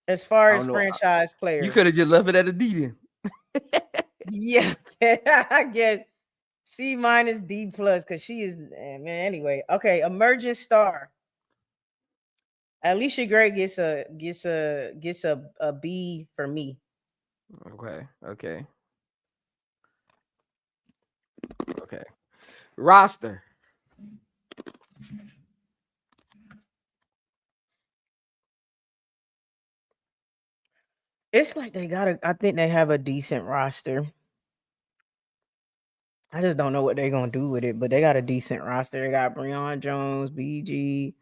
as far I as don't know. franchise player. You could have just left it at a D then. Yeah, I guess C minus D plus because she is man. Anyway, okay, emerging star. Alicia Gray gets a B for me. Okay. Roster. It's like I think they have a decent roster. I just don't know what they're gonna do with it, but they got a decent roster. They got Breon Jones, BG,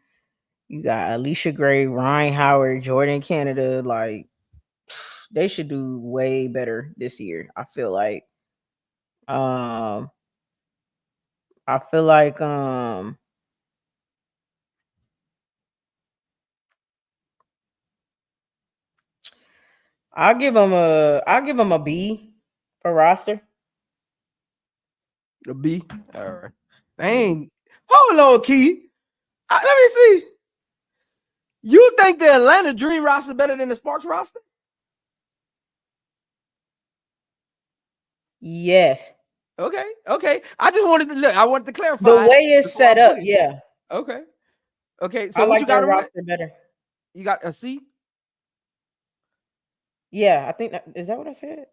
you got Alicia Gray, Ryan Howard, Jordan Canada. Like they should do way better this year. I feel like um I'll give them a B for roster. A B. All right. Dang. Hold on, Key. Let me see. You think the Atlanta Dream roster better than the Sparks roster? Yes. Okay. I just wanted to look. I wanted to The clarify way it's before I set up, put it. yeah. Okay. I So what you like got their them with? roster better. You got a C? Yeah, I think is that what I said?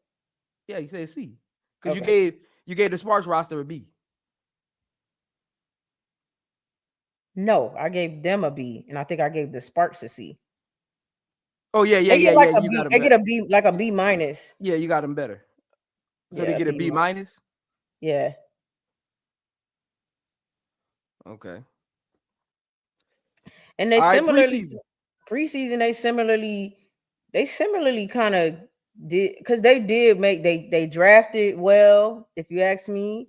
Yeah, you said C. Because Okay. you gave the Sparks roster a B. No, I gave them a B, and I think I gave the Sparks a C. Oh yeah. They get like a You got B. them They get better. a B, like a B minus. Yeah, you got them better. So they Yeah, get a B B minus. Yeah. Okay. And they All right. similarly Preseason. preseason. They similarly kind of did because they did make they drafted well. If you ask me,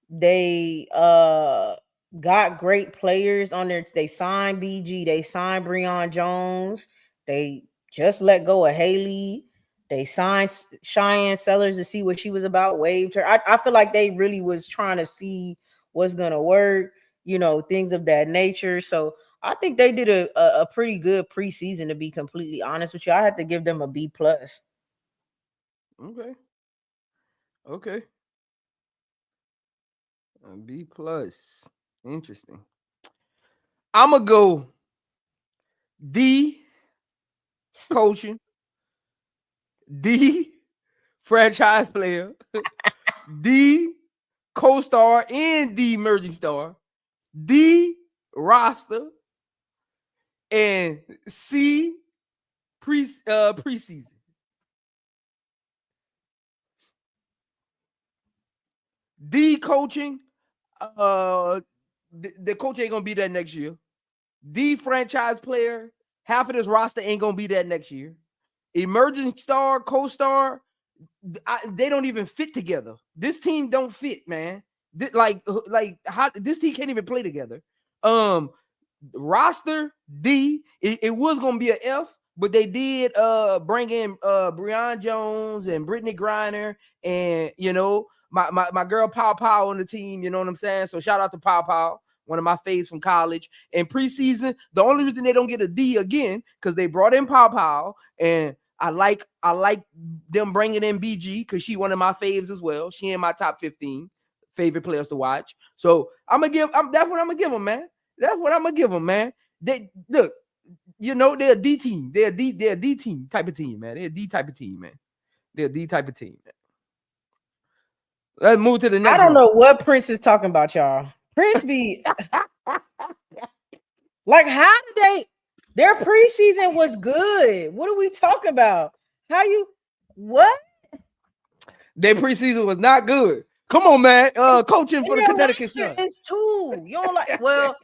they got great players on there. They signed BG. They signed Breon Jones. They just let go of Haley. They signed Cheyenne Sellers to see what she was about. Waived her. I feel like they really was trying to see what's gonna work. Things of that nature. So I think they did a pretty good preseason. To be completely honest with you, I had to give them a B plus. Okay. A B plus. Interesting. I'm gonna go D coaching, D franchise player, D co-star and D emerging star, D roster, and C preseason. D coaching, the coach ain't gonna be there next year. D franchise player, half of this roster ain't gonna be there next year. Emerging star, co-star, they don't even fit together. This team don't fit, man. Like how this team can't even play together. roster D. It was gonna be an F, but they did bring in Breon Jones and Brittany Griner, and my girl Pow Pow on the team. You know what I'm saying? So shout out to Pow Pow, one of my faves from college. And preseason, the only reason they don't get a D again because they brought in Pow Pow, and I like them bringing in BG because she one of my faves as well. She in my top 15 favorite players to watch. So that's what I'm gonna give them, man. That's what I'm gonna give them, man. They look, they're a D team. They're a D team type of team, man. They're a D type of team, man. They're a D type of team, man. Let's move to the next. I don't know what Prince is talking about, y'all. Prince be like, how did they? Their preseason was good. What are we talking about? What? Their preseason was not good. Come on, man. Coaching for the Connecticut Sun. It's too. You don't like. Well,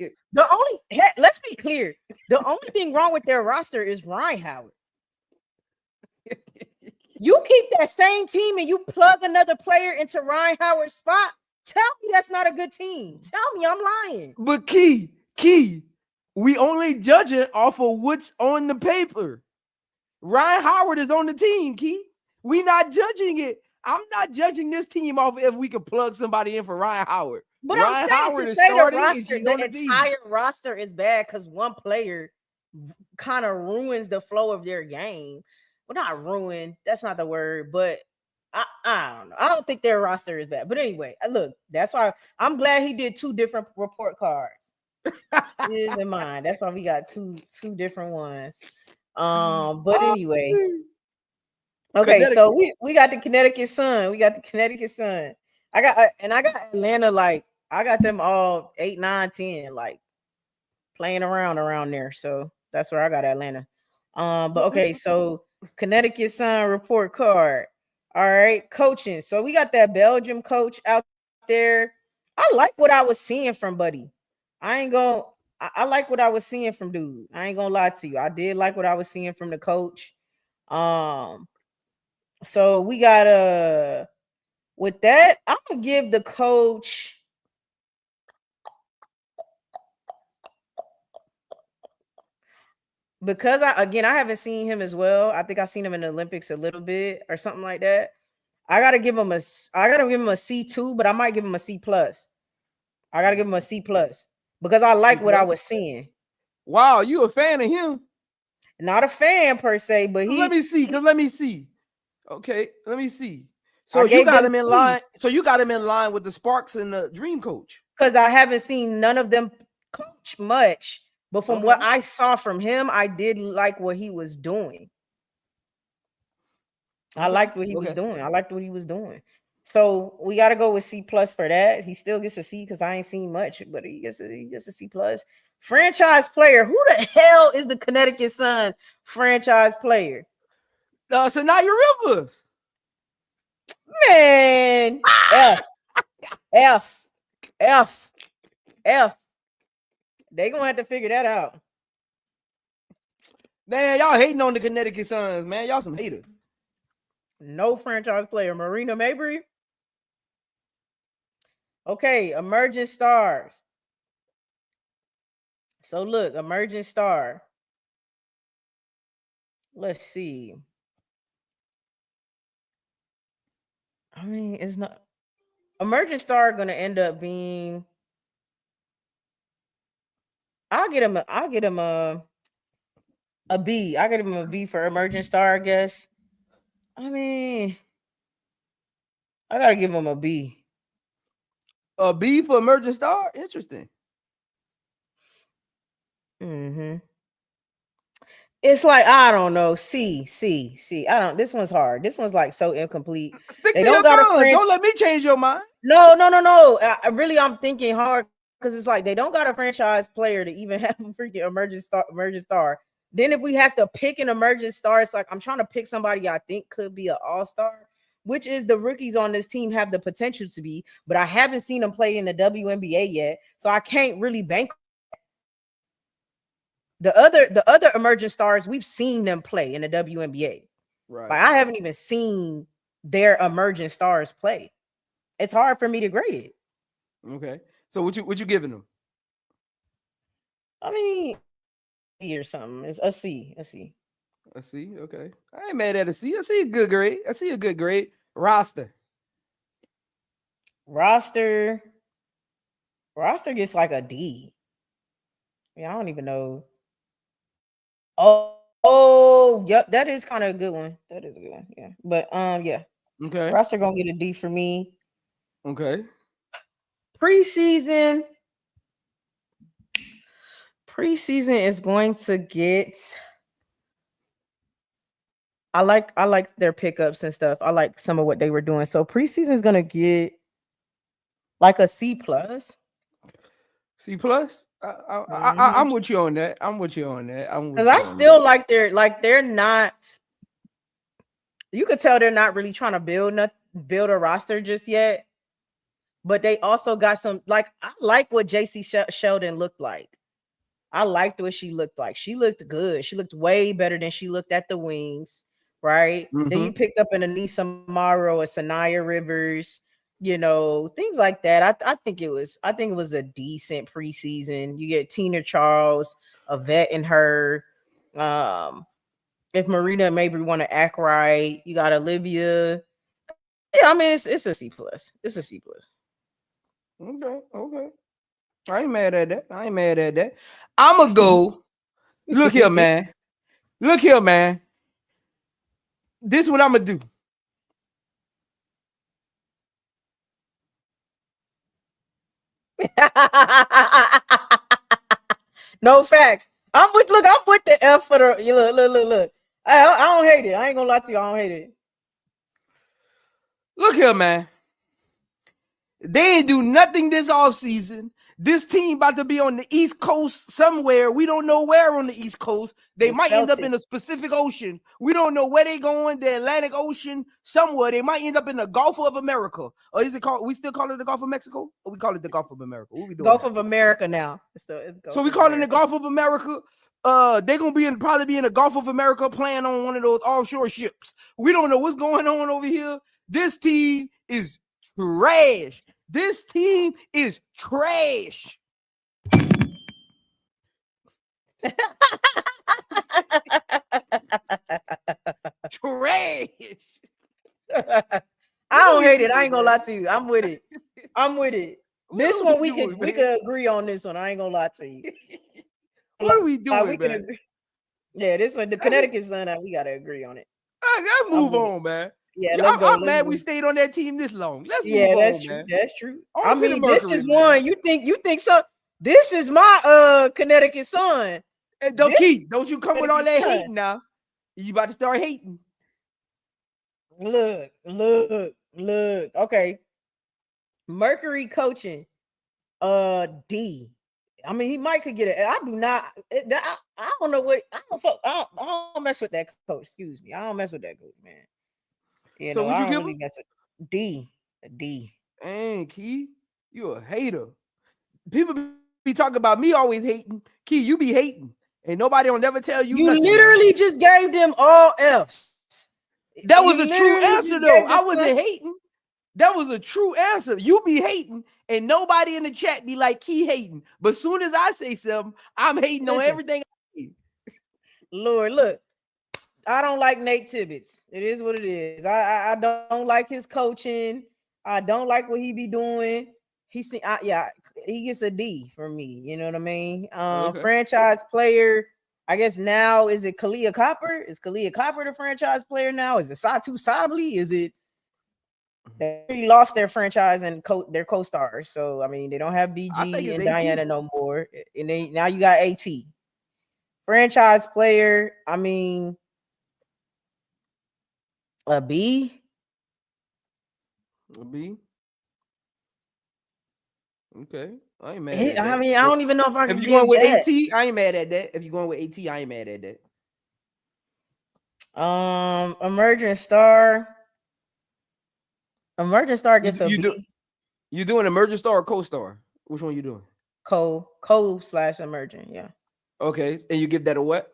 let's be clear. The only thing wrong with their roster is Ryan Howard. You keep that same team and you plug another player into Ryan Howard's spot. Tell me that's not a good team. Tell me I'm lying. But Key, we only judge it off of what's on the paper. Ryan Howard is on the team, Key. We not judging it. I'm not judging this team off if we can plug somebody in for Ryan Howard. But Ryan I'm saying Howard to is say starting, the entire roster is bad because one player kind of ruins the flow of their game. Well, not ruin. That's not the word, but I don't know. I don't think their roster is bad. But anyway, look, that's why I'm glad he did 2 different report cards. His and mine. That's why we got two different ones. But anyway. Okay, so we got the Connecticut Sun. I got Atlanta, like I got them all 8, 9, 10, like playing around there. So that's where I got Atlanta. But okay, so Connecticut Sun report card. All right, coaching. So we got that Belgium coach out there. I like what I was seeing from Buddy. I like what I was seeing from dude. I ain't gonna lie to you. I did like what I was seeing from the coach. So we got with that, I'm gonna give the coach because I haven't seen him as well. I think I've seen him in the Olympics a little bit or something like that. I gotta give him a C2, but I might give him a C plus. I gotta give him a C plus because I like what I was seeing. Wow, you a fan of him? Not a fan per se, but let me see. Okay, let me see. So you got him in line. So you got him in line with the Sparks and the Dream coach. Because I haven't seen none of them coach much, but from what I saw from him, I did like what he was doing. I liked what he was doing. So we got to go with C plus for that. He still gets a C because I ain't seen much, but he gets a C plus. Franchise player. Who the hell is the Connecticut Sun franchise player? Sanaya Rivers. Man, F. They gonna have to figure that out. Man, y'all hating on the Connecticut Suns, man. Y'all some haters. No franchise player. Marina Mabry. Okay, emerging stars. So look, emerging star. Let's see. I mean, it's not emerging star going to end up being. I'll get him a B. I get him a B for emerging star, I guess. I mean, I gotta give him a B. A B for emerging star? Interesting. It's like, I don't know. C. I don't. This one's hard. This one's like so incomplete. Stick to your guns. Don't let me change your mind. No. I'm thinking hard because it's like they don't got a franchise player to even have a freaking emerging star. Then if we have to pick an emerging star, it's like I'm trying to pick somebody I think could be an all-star, which is the rookies on this team have the potential to be, but I haven't seen them play in the WNBA yet, so I can't really bank. The other emerging stars, we've seen them play in the WNBA. Right. Like, I haven't even seen their emerging stars play. It's hard for me to grade it. Okay. So what you giving them? I mean, C or something. It's a C. A C. A C. Okay. I ain't mad at a C. I see a good grade. I see a good grade. Roster. Roster. Roster gets like a D. Yeah, I don't even know. Oh, yep, that is kind of a good one. That is a good one. Yeah. But yeah. Okay. Roster gonna get a D for me. Okay. Preseason is going to get I like their pickups and stuff. I like some of what they were doing. So preseason is gonna get like a C plus. C plus. I'm with you on that. I'm with you on that. I'm with Because you I on still that. like they're not. You could tell they're not really trying to build a roster just yet. But they also got some like I like what JC Sheldon looked like. I liked what she looked like. She looked good. She looked way better than she looked at the Wings, right? Then you picked up an Anissa Morrow, a Sanaya Rivers, you know, things like that. I think it was a decent preseason. You get Tina Charles, a vet in her. If Marina and Mabry want to act right, you got Olivia. Yeah, I mean it's a C plus. It's a C plus. Okay. Okay. I ain't mad at that. I ain't mad at that. I'ma go. Look here, man. Look here, man. This is what I'm gonna do. No facts. I'm with the F for the look. I don't hate it. I ain't gonna lie to you. I don't hate it. Look here, man. They ain't do nothing this offseason. This team about to be on the East Coast somewhere. We don't know where on the East Coast. They might end up in the Pacific Ocean. We don't know where they going. The Atlantic Ocean, somewhere. They might end up in the Gulf of America. Or is it called? We still call it the Gulf of Mexico? Or we call it the Gulf of America? What we doing? Gulf now? of America now. So we calling it the Gulf of America. They're gonna probably be in the Gulf of America playing on one of those offshore ships. We don't know what's going on over here. This team is trash. This team is trash. Trash. I don't hate it. I ain't gonna lie to you. I'm with it. This one we could agree on this one. I ain't gonna lie to you. What are we doing, man? Yeah, this one, the Connecticut Sun, we gotta agree on it. Let's move on, man. Yeah, let's go. I'm mad we stayed on that team this long. Let's move on, that's true. man. That's true. I mean, this is one. You think so? This is my Connecticut Sun. And don't you come with all that hating now. You about to start hating. Look. Okay. Mercury coaching. D. I mean, he might could get it. I do not. I don't know what. I don't mess with that coach. Excuse me. I don't mess with that coach, man. You so know, what you I give really him? mess with D. A D. Dang, Key, you a hater. People be talking about me always hating. Key, you be hating, and nobody will never tell you. You nothing, literally man. just gave them all F's. That was a true answer, though. I wasn't hating. That was a true answer. You be hating, and nobody in the chat be like, Key hating. But as soon as I say something, I'm hating on everything I see. Lord, look, I don't like Nate Tibbetts. It is what it is. I don't like his coaching. I don't like what he be doing. He gets a D from me. You know what I mean? Okay. Franchise player. I guess now is it Kalia Copper? Is Kalia Copper the franchise player now? Is it Satu Sabli? Is it? They lost their franchise and their co-stars. So I mean, they don't have BG and Diana no more. And now you got AT. Franchise player. I mean, a B. A B. Okay. I ain't mad at that. I mean, I don't even know if I can. If you're going with AT, I ain't mad at that. If you're going with AT, I ain't mad at that. Emerging star. Emerging star gets a B. You doing emerging star or co-star? Which one you doing? Co/emerging, yeah. Okay, and you give that a what?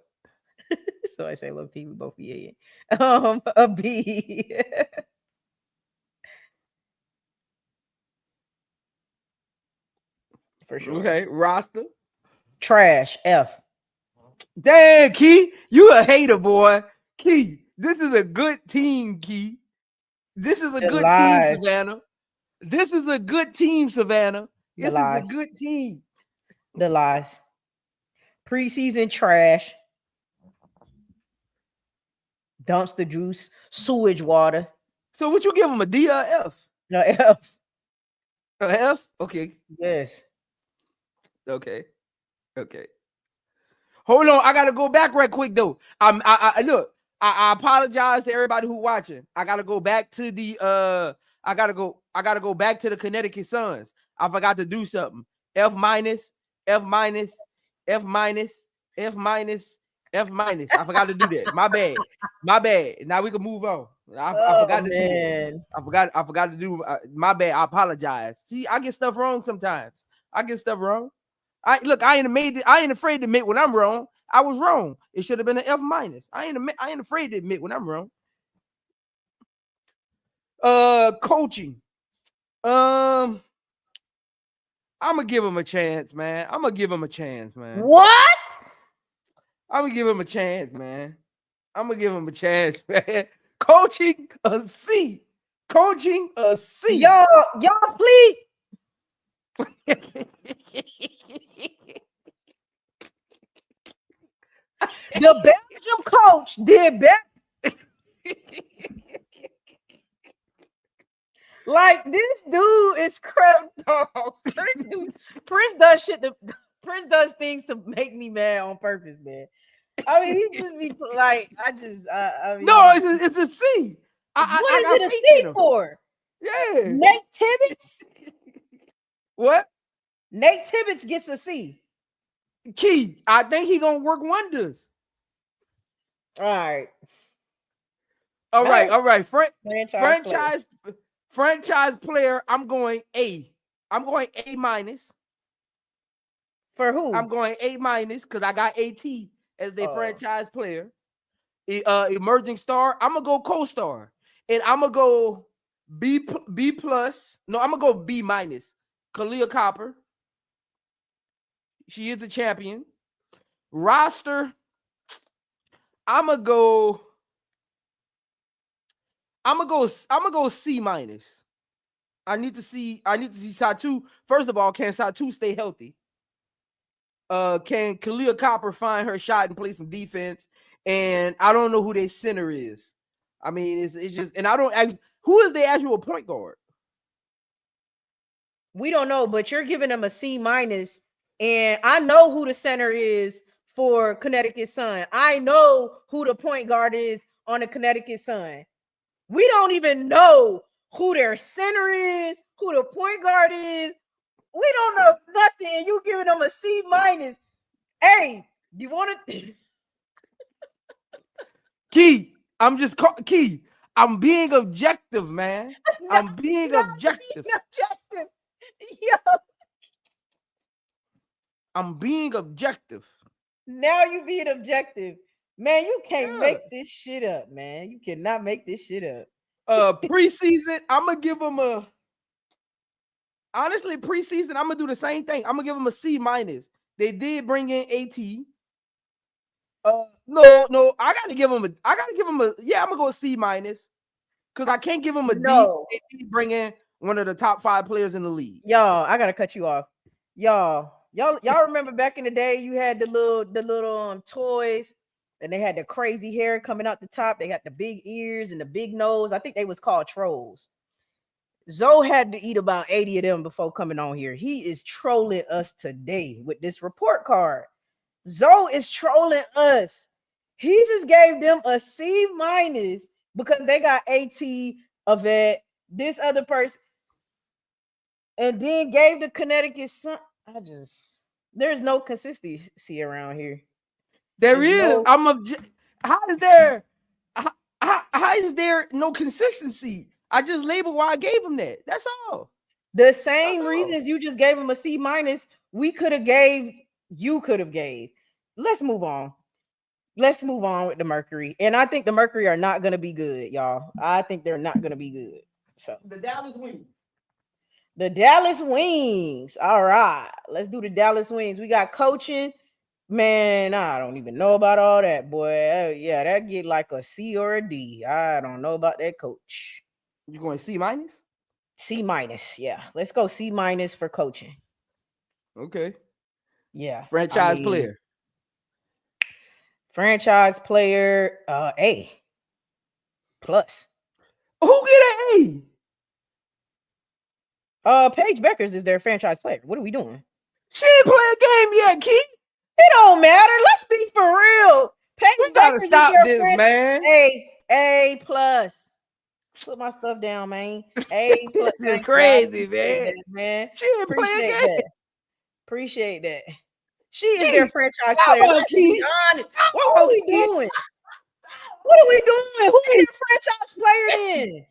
So I say, look, P, we both be a B. For sure. Okay, roster. Trash. F. Damn, Key, you a hater, boy. Key, this is a good team, Key. This is a The good team, lies. Savannah. This is a good team, Savannah. The This is a lies. good team. The lies. Preseason trash. Dumpster juice. Sewage water. So what you give them, a D or a F? No, F. A F? Okay. Yes. Okay. Okay. Hold on. I gotta go back right quick though. I look, I apologize to everybody who watching. I gotta go back to the I gotta go back to the Connecticut Suns. I forgot to do something. F minus, F minus, F minus, F minus, F minus. I forgot to do that. My bad. My bad. Now we can move on. I forgot to do that. I forgot to do my bad. I apologize. See, I get stuff wrong sometimes. I get stuff wrong. I ain't afraid to admit when I'm wrong. I was wrong. It should have been an F minus. I ain't afraid to admit when I'm wrong. Coaching. I'm gonna give him a chance, man. I'm gonna give him a chance, man. What? I'm gonna give him a chance, man. I'm gonna give him a chance, man. Coaching a C. Coaching a C. Y'all, please. The Belgium coach did better. Like, this dude is crap dog. Prince does shit. Prince does things to make me mad on purpose, man. I mean, he just be like, I mean, no, it's a C. What is it a C for? Yeah. Nate Tibbetts? What? Nate Tibbetts gets a C. Key, I think he gonna work wonders. All right. All right. Franchise player. I'm going A. I'm going A minus. For who? I'm going A minus because I got AT as their franchise player. Emerging star. I'm gonna go co-star, and I'm gonna go B plus. No, I'm gonna go B minus. Kalia Copper. She is the champion. Roster. I'm gonna go C minus. I need to see Satu. First of all, can Satu stay healthy? Can Kalia Copper find her shot and play some defense? And I don't know who their center is. I mean, it's just, and I don't. Who is the actual point guard? We don't know, but you're giving them a C minus, and I know who the center is for Connecticut Sun. I know who the point guard is on the Connecticut Sun. We don't even know who their center is, who the point guard is. We don't know nothing, and you giving them a C minus. Hey, you want to? Key, Key. I'm being objective, man. I'm being objective. Yo. I'm being objective. Now you being objective. Man, you can't make this shit up, man. You cannot make this shit up. Preseason, I'm gonna give them a. Honestly, preseason, I'm gonna do the same thing. I'm gonna give them a C minus. They did bring in AT. No, I gotta give them a. Yeah, I'm gonna go a C minus because I can't give them a D. They did bring in one of the top 5 players in the league. Y'all, I gotta cut you off. Y'all remember back in the day, you had the little toys, and they had the crazy hair coming out the top. They got the big ears and the big nose. I think they was called trolls. Zoe had to eat about 80 of them before coming on here. He is trolling us today with this report card. Zoe is trolling us. He just gave them a C minus because they got AT, a vet, this other person, and then gave the Connecticut Sun. There's no consistency around here. There is. How is there no consistency? I just labeled why I gave him that. That's all. The same reasons you just gave him a C minus, you could have gave. Let's move on. Let's move on with the Mercury. And I think the Mercury are not going to be good, y'all. I think they're not going to be good. So the Dallas Wings. The Dallas Wings. All right, let's do the Dallas Wings. We got coaching. Man, I don't even know about all that, boy. Yeah, that get like a C or a D. I don't know about that coach. You going C minus? C minus. Yeah, let's go C minus for coaching. Okay. Yeah, Franchise player. Franchise player. A plus. Who get an A? Paigebueckers is their franchise player. What are we doing? She ain't play a game yet, Keith. It don't matter. Let's be for real. We gotta stop this, man. A plus. Put my stuff down, man. A plus. This is crazy, man. She ain't play a game. Appreciate that. She is their franchise player. Let's be honest. What are we doing? What are we doing? Who is their franchise player then?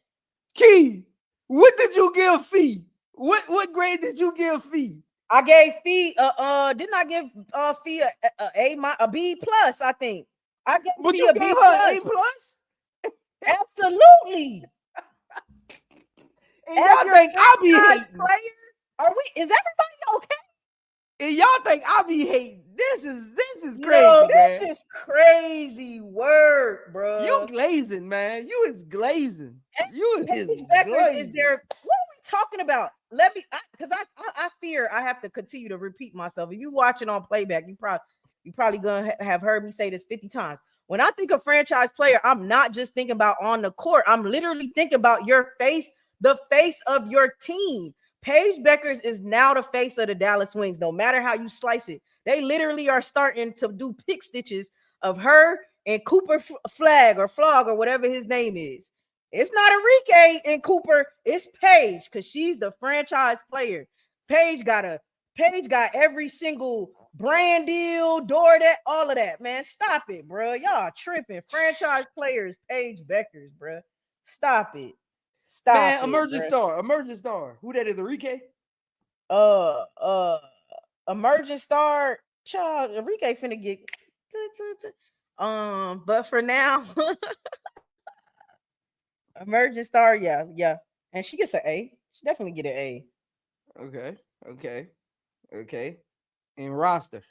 Key, what did you give Fee? What grade did you give Fee? I gave Fee didn't I give Fee a B plus, I think. I gave But Fee you a gave B her A plus? Absolutely. And y'all think I be hating? Is everybody okay? And y'all think I be hating? This is crazy, Yo, man. this is crazy work, bro. You glazing, man. You is glazing. You is glazing. Is there? What are we talking about? Let me, because I fear I have to continue to repeat myself. If you watching on playback, you probably gonna have heard me say this 50 times. When I think of franchise player, I'm not just thinking about on the court. I'm literally thinking about your face, the face of your team. Paigebueckers is now the face of the Dallas Wings. No matter how you slice it, they literally are starting to do pick stitches of her and Cooper Flagg or whatever his name is. It's not Enrique and Cooper, it's Paige, because she's the franchise player. Paige got every single brand deal, door that, all of that, man. Stop it, bro. Y'all tripping. Franchise players, Paigebueckers, bro. Stop it. Stop man, it. Emerging star. Who that is, Enrique? Emerging star, child, Enrique finna get but for now, emerging star, yeah. And she gets an A. She definitely get an A. Okay. And roster.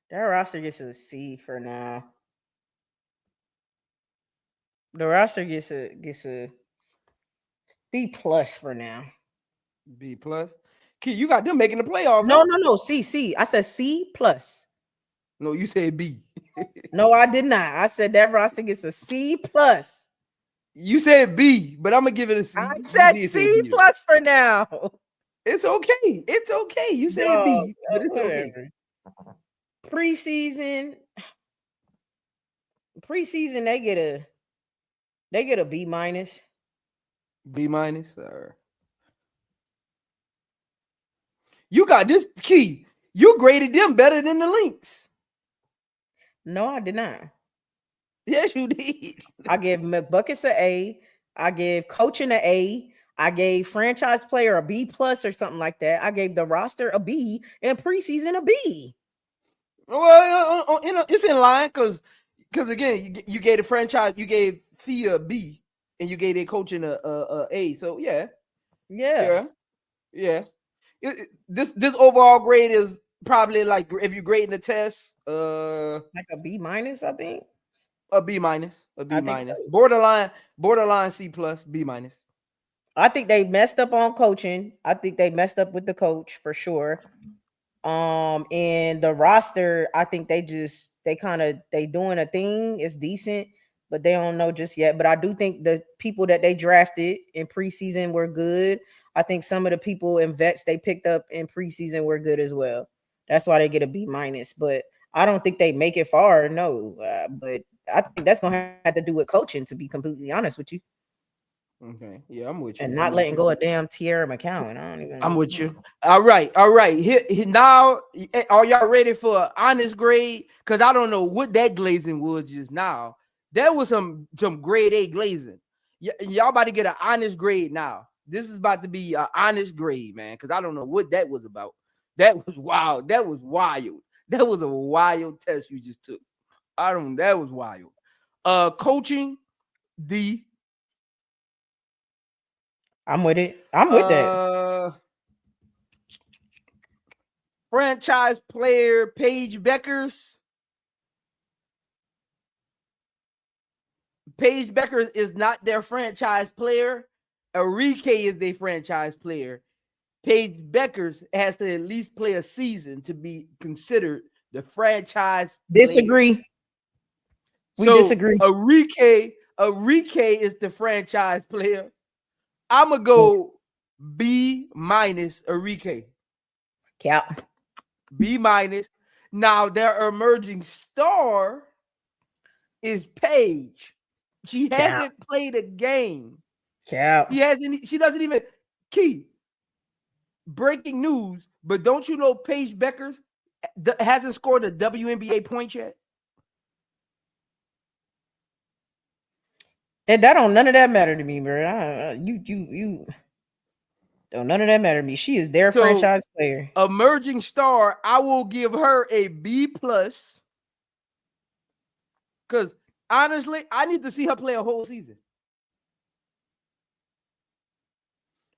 That roster gets a C for now. The roster gets a B plus for now. B plus. Key, you got them making the playoffs. No. C. I said C plus. No, you said B. No, I did not. I said that roster gets a C plus. You said B, but I'm gonna give it a C. I said C plus for now. It's okay. You said B, but it's okay. Preseason, they get a B minus. B minus. You got this, Key. You graded them better than the Lynx. No, I did not. Yes, you did. I gave McBuckets an A. I gave coaching an A. I gave franchise player a B plus or something like that. I gave the roster a B and preseason a B. Well, it's in line because again, you gave the franchise, you gave Thea a B, and you gave their coaching a A. So yeah. This overall grade is probably like, if you're grading the test, like a B minus, I think. A B minus. So. Borderline C plus, B minus. I think they messed up on coaching. I think they messed up with the coach for sure. And the roster, I think they doing a thing. It's decent, but they don't know just yet. But I do think the people that they drafted in preseason were good. I think some of the people and vets they picked up in preseason were good as well. That's why they get a B minus. But I don't think they make it far. No, but I think that's gonna have to do with coaching. To be completely honest with you. Okay, yeah, I'm with you. And not letting go of damn Tierra McCowan. I'm with you. All right. Here now, are y'all ready for an honest grade? Because I don't know what that glazing was just now. That was some grade A glazing. Y'all about to get an honest grade now. This is about to be an honest grade, man. Because I don't know what that was about. That was wild. That was wild. That was a wild test you just took. That was wild. Coaching, D. I'm with it. I'm with that. Franchise player, Paigebueckers. Paigebueckers is not their franchise player. Enrique is their franchise player. Paigebueckers has to at least play a season to be considered the franchise Disagree. player. We disagree. Enrique is the franchise player. I'm gonna go B- Enrique. Cap. B-. Now their emerging star is Paige. She hasn't played a game. Cap. She doesn't even key. Breaking news, but don't you know Paigebueckers hasn't scored a WNBA point yet? And that don't none of that matter to me, bro. You don't none of that matter to me. She is their franchise player. Emerging star, I will give her a B+. Because honestly, I need to see her play a whole season.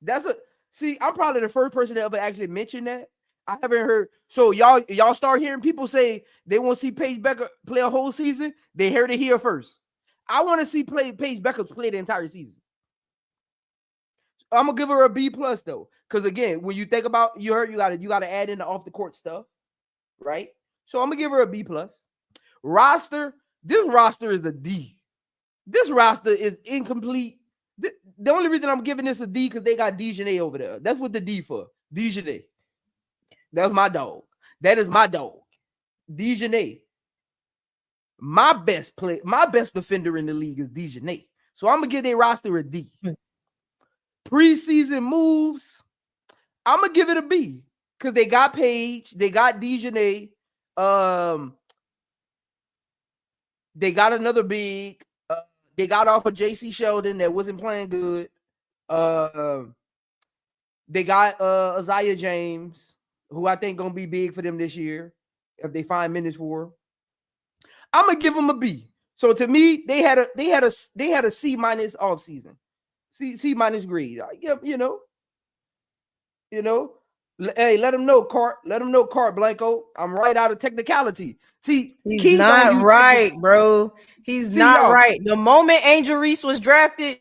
I'm probably the first person to ever actually mention that. I haven't heard. So y'all start hearing people say they want to see Paigebueckers play a whole season. They heard it here first. I want to see Paigebueckers play the entire season. I'm gonna give her a B+ though, because again, when you think about you gotta add in the off the court stuff, right? So I'm gonna give her a B+. Roster. This roster is a D. This roster is incomplete. The only reason I'm giving this a D because they got Dejanay over there. That's what the D for. Dejanay. That's my dog. That is my dog. Dejanay. My best defender in the league is Dejanay. So I'm gonna give their roster a D. Preseason moves, I'm gonna give it a B because they got Paige, they got Dejanay, they got another big. They got off of JC Sheldon that wasn't playing good. They got Isaiah James, who I think gonna be big for them this year if they find minutes for. I'm gonna give them a B. So to me, they had a C- off season, C- grade. Yeah, you know. Hey, let them know, Cart. Let them know, Cart Blanco. I'm right out of technicality. See, he's not right, bro. He's not right. The moment Angelreese was drafted,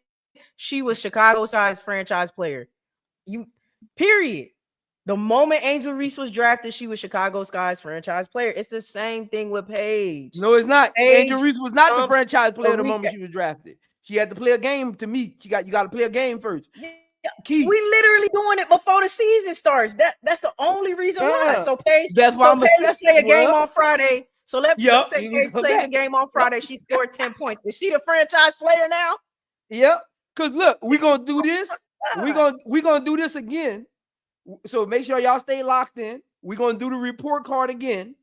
she was Chicago-sized franchise player. Period. The moment Angelreese was drafted, she was Chicago-sized franchise player. It's the same thing with Paige. No, it's not. Angelreese was not the franchise player the moment she was drafted. She had to play a game to meet. You got to play a game first. We literally doing it before the season starts. That's the only reason why. So Paige, that's why Paige play a game on Friday. So let's say Paige plays a game on Friday. She scored 10 points. Is she the franchise player now? Yep. Because look, we're gonna do this. We're gonna do this again. So make sure y'all stay locked in. We're gonna do the report card again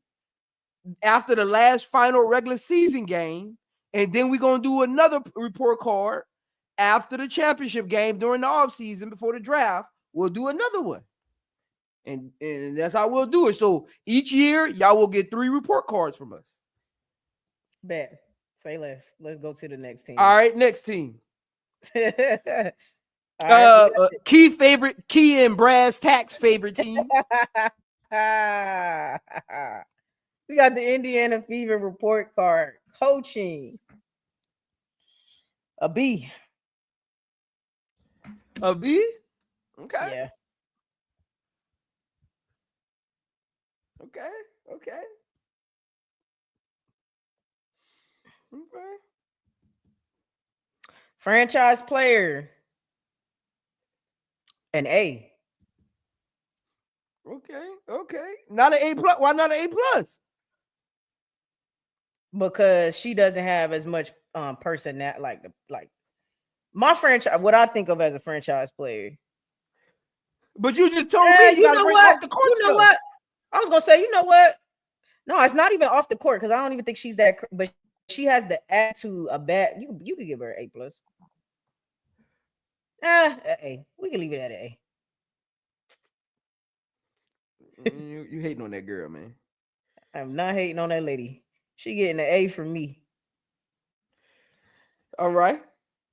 after the last final regular season game, and then we're gonna do another report card after the championship game during the offseason before the draft. We'll do another one. And that's how we'll do it. So each year, y'all will get 3 report cards from us. Bet. Say less. Let's go to the next team. All right, next team. Key and Brad's tax favorite team. We got the Indiana Fever report card. Coaching. A B. A B? Okay. Yeah. Okay. Franchise player. An A. Okay. Not an A+. Why not an A+? Because she doesn't have as much personality, like my franchise. What I think of as a franchise player. But you just told me you gotta bring off the court. You know what? I was gonna say, you know what? No, it's not even off the court because I don't even think she's that. But she has the attitude of bad. You could give her an A+. A. We can leave it at an A. You hating on that girl, man. I'm not hating on that lady. She getting an A from me. All right.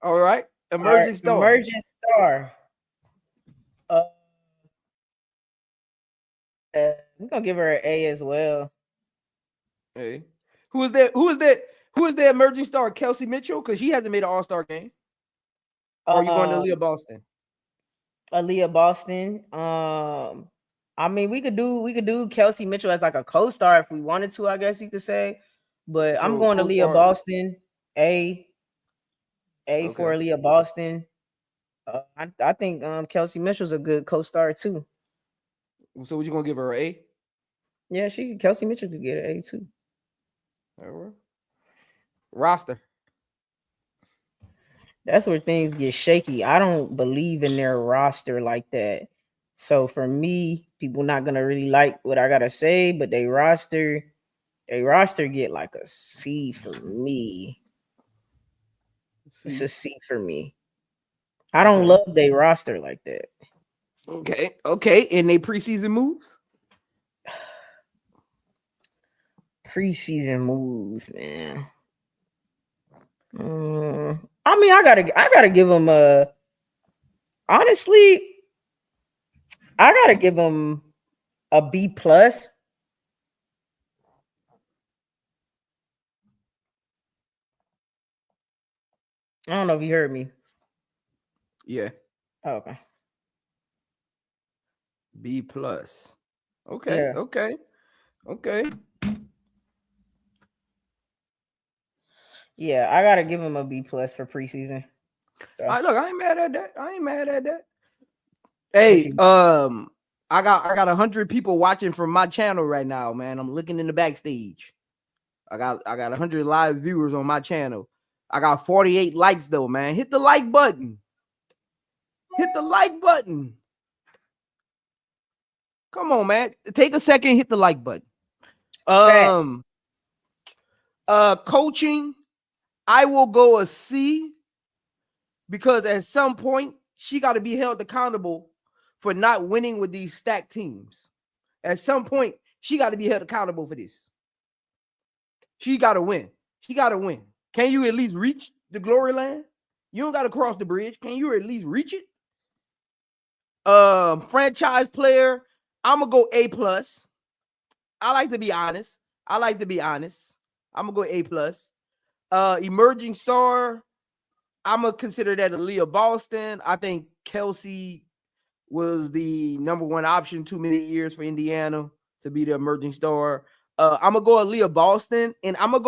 All right. All right, Emerging star. emerging star. We're gonna give her an A as well. Hey. Who is that? Who is that? Who is the emerging star? Kelsey Mitchell? Because she hasn't made an all-star game. Or are you going to Leah Boston? Aaliyah Boston. I mean, we could do Kelsey Mitchell as like a co-star if we wanted to, I guess you could say. But I'm So, going to Aaliyah co-star. Boston. A Okay. for Aaliyah Boston. I think Kelsey Mitchell's a good co-star too. So what you gonna give her, an A? Yeah, Kelsey Mitchell could get an A too. All right. Roster. That's where things get shaky. I don't believe in their roster like that. So for me, people not gonna really like what I gotta say, but they roster get like a C for me. It's a C for me. I don't love they roster like that. Okay. And they preseason moves? Preseason moves, man. I mean, I gotta give them honestly, I gotta give them a B plus. I don't know if you heard me. Yeah. Oh, okay. B plus. Okay. Yeah. Okay. Yeah, I gotta give him a B plus for preseason. So. Look, I ain't mad at that. Hey, I got 100 people watching from my channel right now, man. I'm looking in the backstage. I got 100 live viewers on my channel. I got 48 likes though, man. Hit the like button. Hit the like button. Come on, man. Take a second, hit the like button. Coaching, I will go a C because at some point she got to be held accountable for not winning with these stacked teams. At some point, she got to be held accountable for this. She got to win. Can you at least reach the glory land? You don't got to cross the bridge. Can you at least reach it? Franchise player, I'm gonna go A plus. I like to be honest. I'm gonna go A plus. Emerging star, I'm gonna consider that Aaliyah Boston. I think Kelsey was the number one option too many years for Indiana to be the emerging star. I'm gonna go Aaliyah Boston, and I'm gonna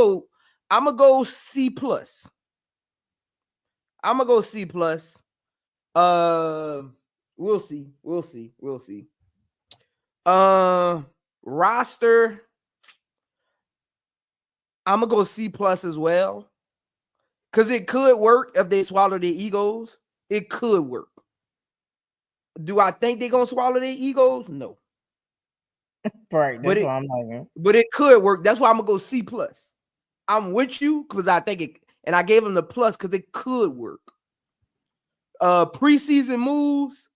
go C plus. We'll see. Roster, I'm gonna go C plus as well. Because it could work if they swallow their egos. It could work. Do I think they're gonna swallow their egos? No. Right. That's why I'm like, but it could work. That's why I'm gonna go C plus. I'm with you because I think it, and I gave them the plus because it could work. Preseason moves,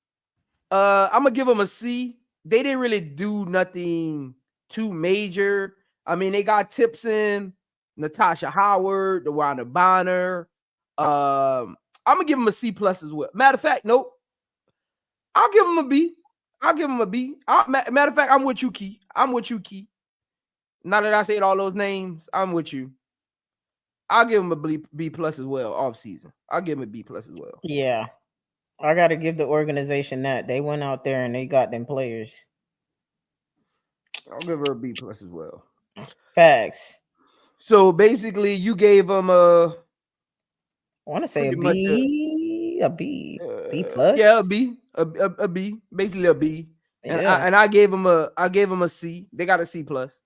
I'm gonna give them a C. They didn't really do nothing too major. I mean, they got tips in Natasha Howard, DeWanda Bonner. I'm gonna give them a C plus as well. Matter of fact, nope. I'll give them a B. Matter of fact, I'm with you, Key. Now that I said all those names, I'm with you. I'll give them a B plus as well off season. I'll give them a B plus as well. Yeah. I got to give the organization that. They went out there and they got them players. I'll give her a B plus as well. Facts. So basically, you gave them a. I want to say a B plus. Yeah, a B, a B, basically a B. And yeah. I gave them a C. They got a C plus.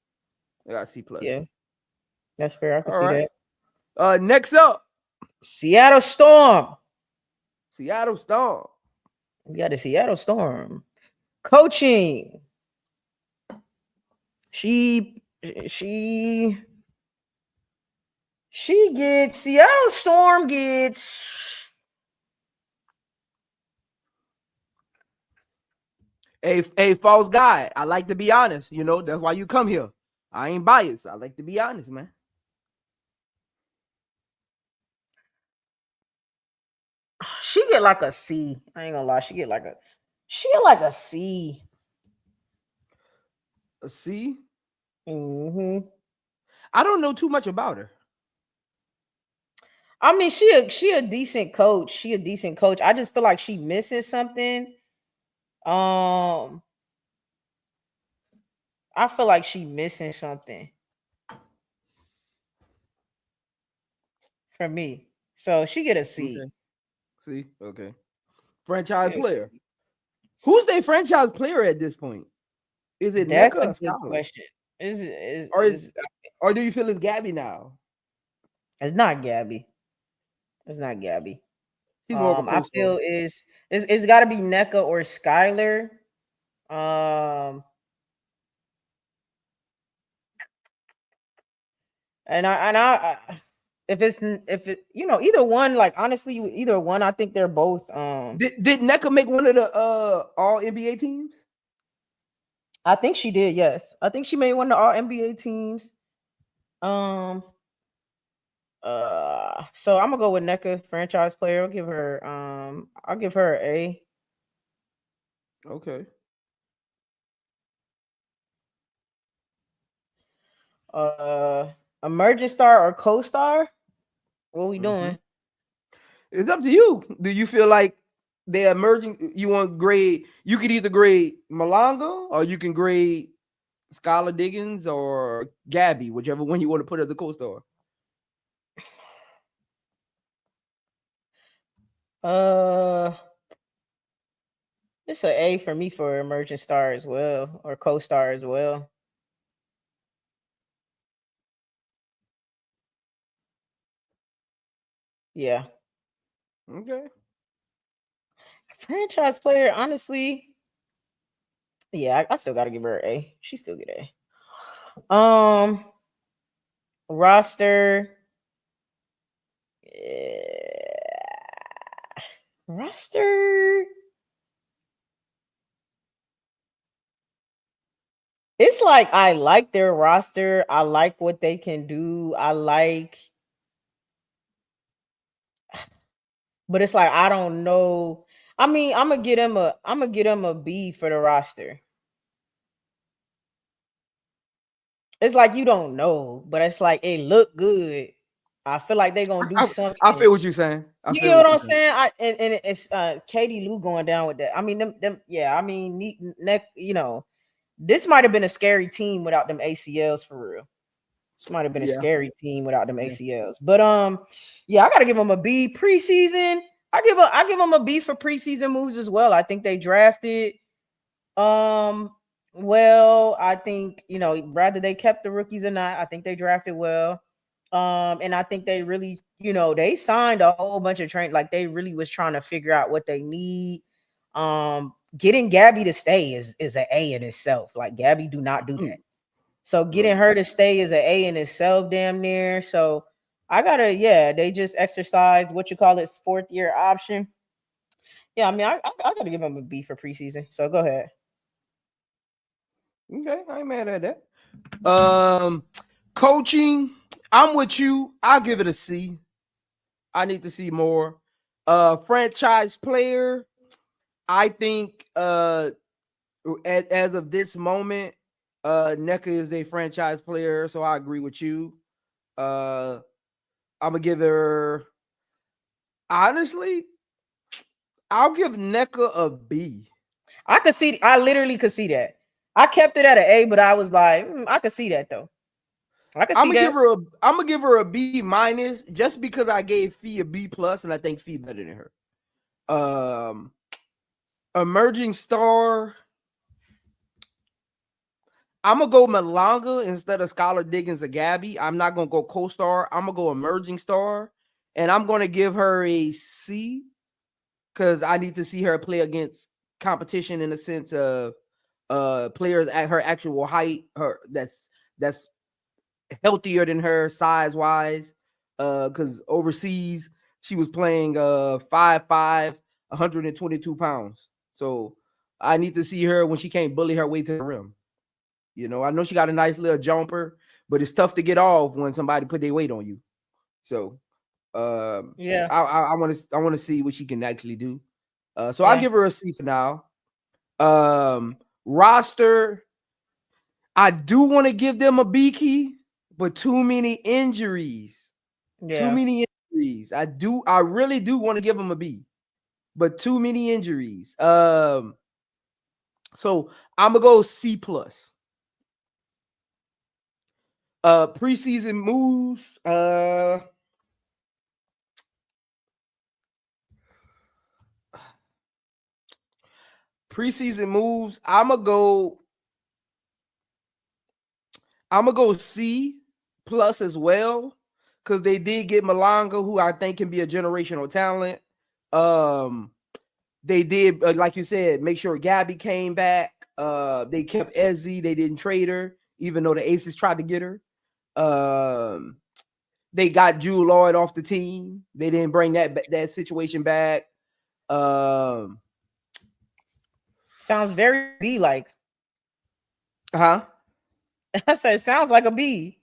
Yeah, that's fair. I can see that. Next up, Seattle Storm. We got the Seattle Storm. Coaching. She gets Seattle Storm gets a false guy. I like to be honest. You know, that's why you come here. I ain't biased. I like to be honest, man. She get like a C. I ain't gonna lie. She get like a C. A C. Mm-hmm. I don't know too much about her. I mean, she a decent coach. She a decent coach. I just feel like she missing something. I feel like she missing something for me. So she get a C. Okay. C. Okay. Franchise Yeah. player. Who's their franchise player at this point? Is it That's NECA a or good Scholar? question. Is Or is or do you feel it's Gabby now? it's not Gabby. It's not Gabby. He's more of a I co-star. feel it's got to be NECA or Skylar. Um, if either one, like honestly, either one, I think they're both. Did NECA make one of the all NBA teams? I think she did. Yes, I think she made one of the All NBA teams. So I'm gonna go with NECA, franchise player. I'll give her an A. Okay. Emerging star or co-star? What we Mm-hmm. doing? It's up to you. Do you feel like they're emerging? You want grade? You could either grade Malanga or you can grade Skylar Diggins or Gabby, whichever one you want to put as a co-star. It's an A for me for emerging star as well, or co-star as well. Yeah. Okay. Franchise player, honestly. Yeah, I still gotta give her an A. She still get A. Roster. Roster. It's like I like their roster. I like what they can do. But it's like I don't know. I mean, I'm gonna get him a B for the roster. It's like you don't know, but it's like it look good. I feel like they're gonna do I something. feel what you're saying. You get what I'm saying? And it's Katie Lou going down with that. I mean, them yeah. I mean, this might have been a scary team without them ACLs for real. This might have been a Yeah. scary team without them ACLs. But yeah, I gotta give them a B preseason. I give them a B for preseason moves as well. I think they drafted well. I think rather they kept the rookies or not. I think they drafted well. And I think they really, they signed a whole bunch of like they really was trying to figure out what they need. Getting Gabby to stay is an A in itself. Like Gabby do not do that. So getting her to stay is an A in itself, damn near. So they just exercised fourth year option. Yeah, I mean, I gotta give them a B for preseason. So go ahead. Okay, I ain't mad at that. Coaching, I'm with you. I'll give it a C. I need to see more. Franchise player, I think as of this moment, NECA is a franchise player, so I agree with you. I'm gonna give her, honestly, I'll give NECA a B. I literally could see that. I kept it at an A, but I was like, I could see that though. I could see that. I'm gonna give her a B minus just because I gave Fee a B plus, and I think Fee better than her. Emerging star, I'm gonna go Malanga instead of Skylar Diggins or Gabby. I'm not gonna go co-star. I'm gonna go emerging star, and I'm gonna give her a C because I need to see her play against competition in the sense of players at her actual height, her that's healthier than her size wise. Because overseas she was playing 5'5", 122 pounds. So I need to see her when she can't bully her way to the rim. I know she got a nice little jumper, but it's tough to get off when somebody put their weight on you. So Yeah. I want to see what she can actually do. So Yeah. I'll give her a C for now. Roster, I do want to give them a B key, but too many injuries. Yeah. Too many injuries. I really do want to give them a B, but too many injuries. So I'm gonna go C plus. Preseason moves. Preseason moves. I'm gonna go C plus as well, because they did get Malanga, who I think can be a generational talent. They did, like you said, make sure Gabby came back. They kept Ezzy. They didn't trade her, even though the Aces tried to get her. They got Jewel Lloyd off the team. They didn't bring that situation back. Sounds very B like. Huh? I said it sounds like a B.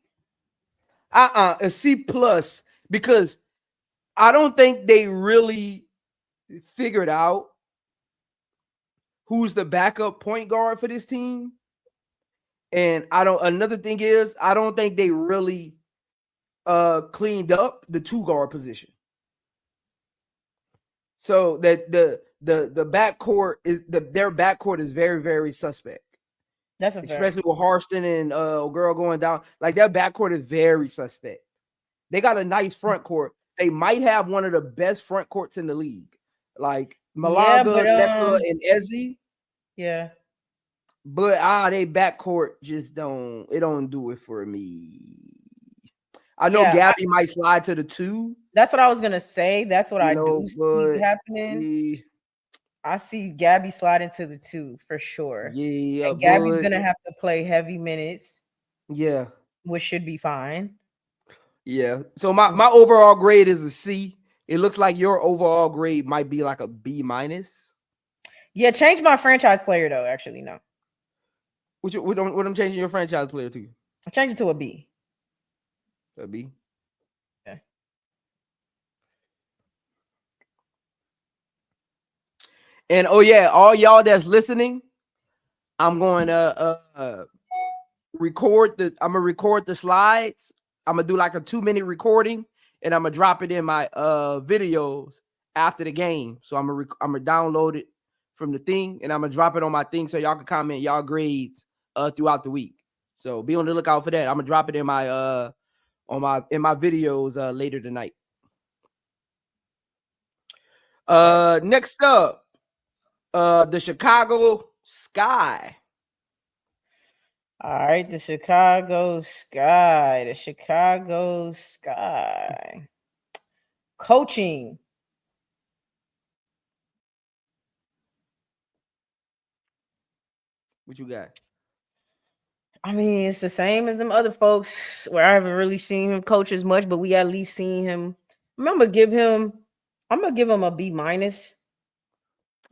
A C plus, because I don't think they really figured out who's the backup point guard for this team. And another thing is, I don't think they really cleaned up the 2 guard position. So that the backcourt their backcourt is very, very suspect. That's a fact. Especially with Harston and girl going down. Like, their backcourt is very suspect. They got a nice front court. They might have one of the best front courts in the league. Like Malanga, Lepka, and Ezzy. Yeah. But they backcourt just don't do it for me. I know Gabby might slide to the 2. That's what I was gonna say. That's what I do see happening. I see Gabby sliding to the 2 for sure. Yeah, and Gabby's gonna have to play heavy minutes. Yeah, which should be fine. Yeah. So my overall grade is a C. It looks like your overall grade might be like a B minus. Yeah, change my franchise player though. Actually, no. What I'm changing your franchise player to? I changed it to a B. A B. Yeah. And all y'all that's listening, I'm going to record the slides. I'm gonna do like a 2-minute recording, and I'm gonna drop it in my videos after the game. So I'm gonna download it from the thing, and I'm gonna drop it on my thing so y'all can comment y'all grades throughout the week. So be on the lookout for that. I'm gonna drop it in my videos later tonight. Next up, the Chicago Sky. All right, the Chicago Sky. The Chicago Sky. Coaching. What you got? I mean, it's the same as them other folks where I haven't really seen him coach as much, but we at least seen him. I'm gonna give him a B minus.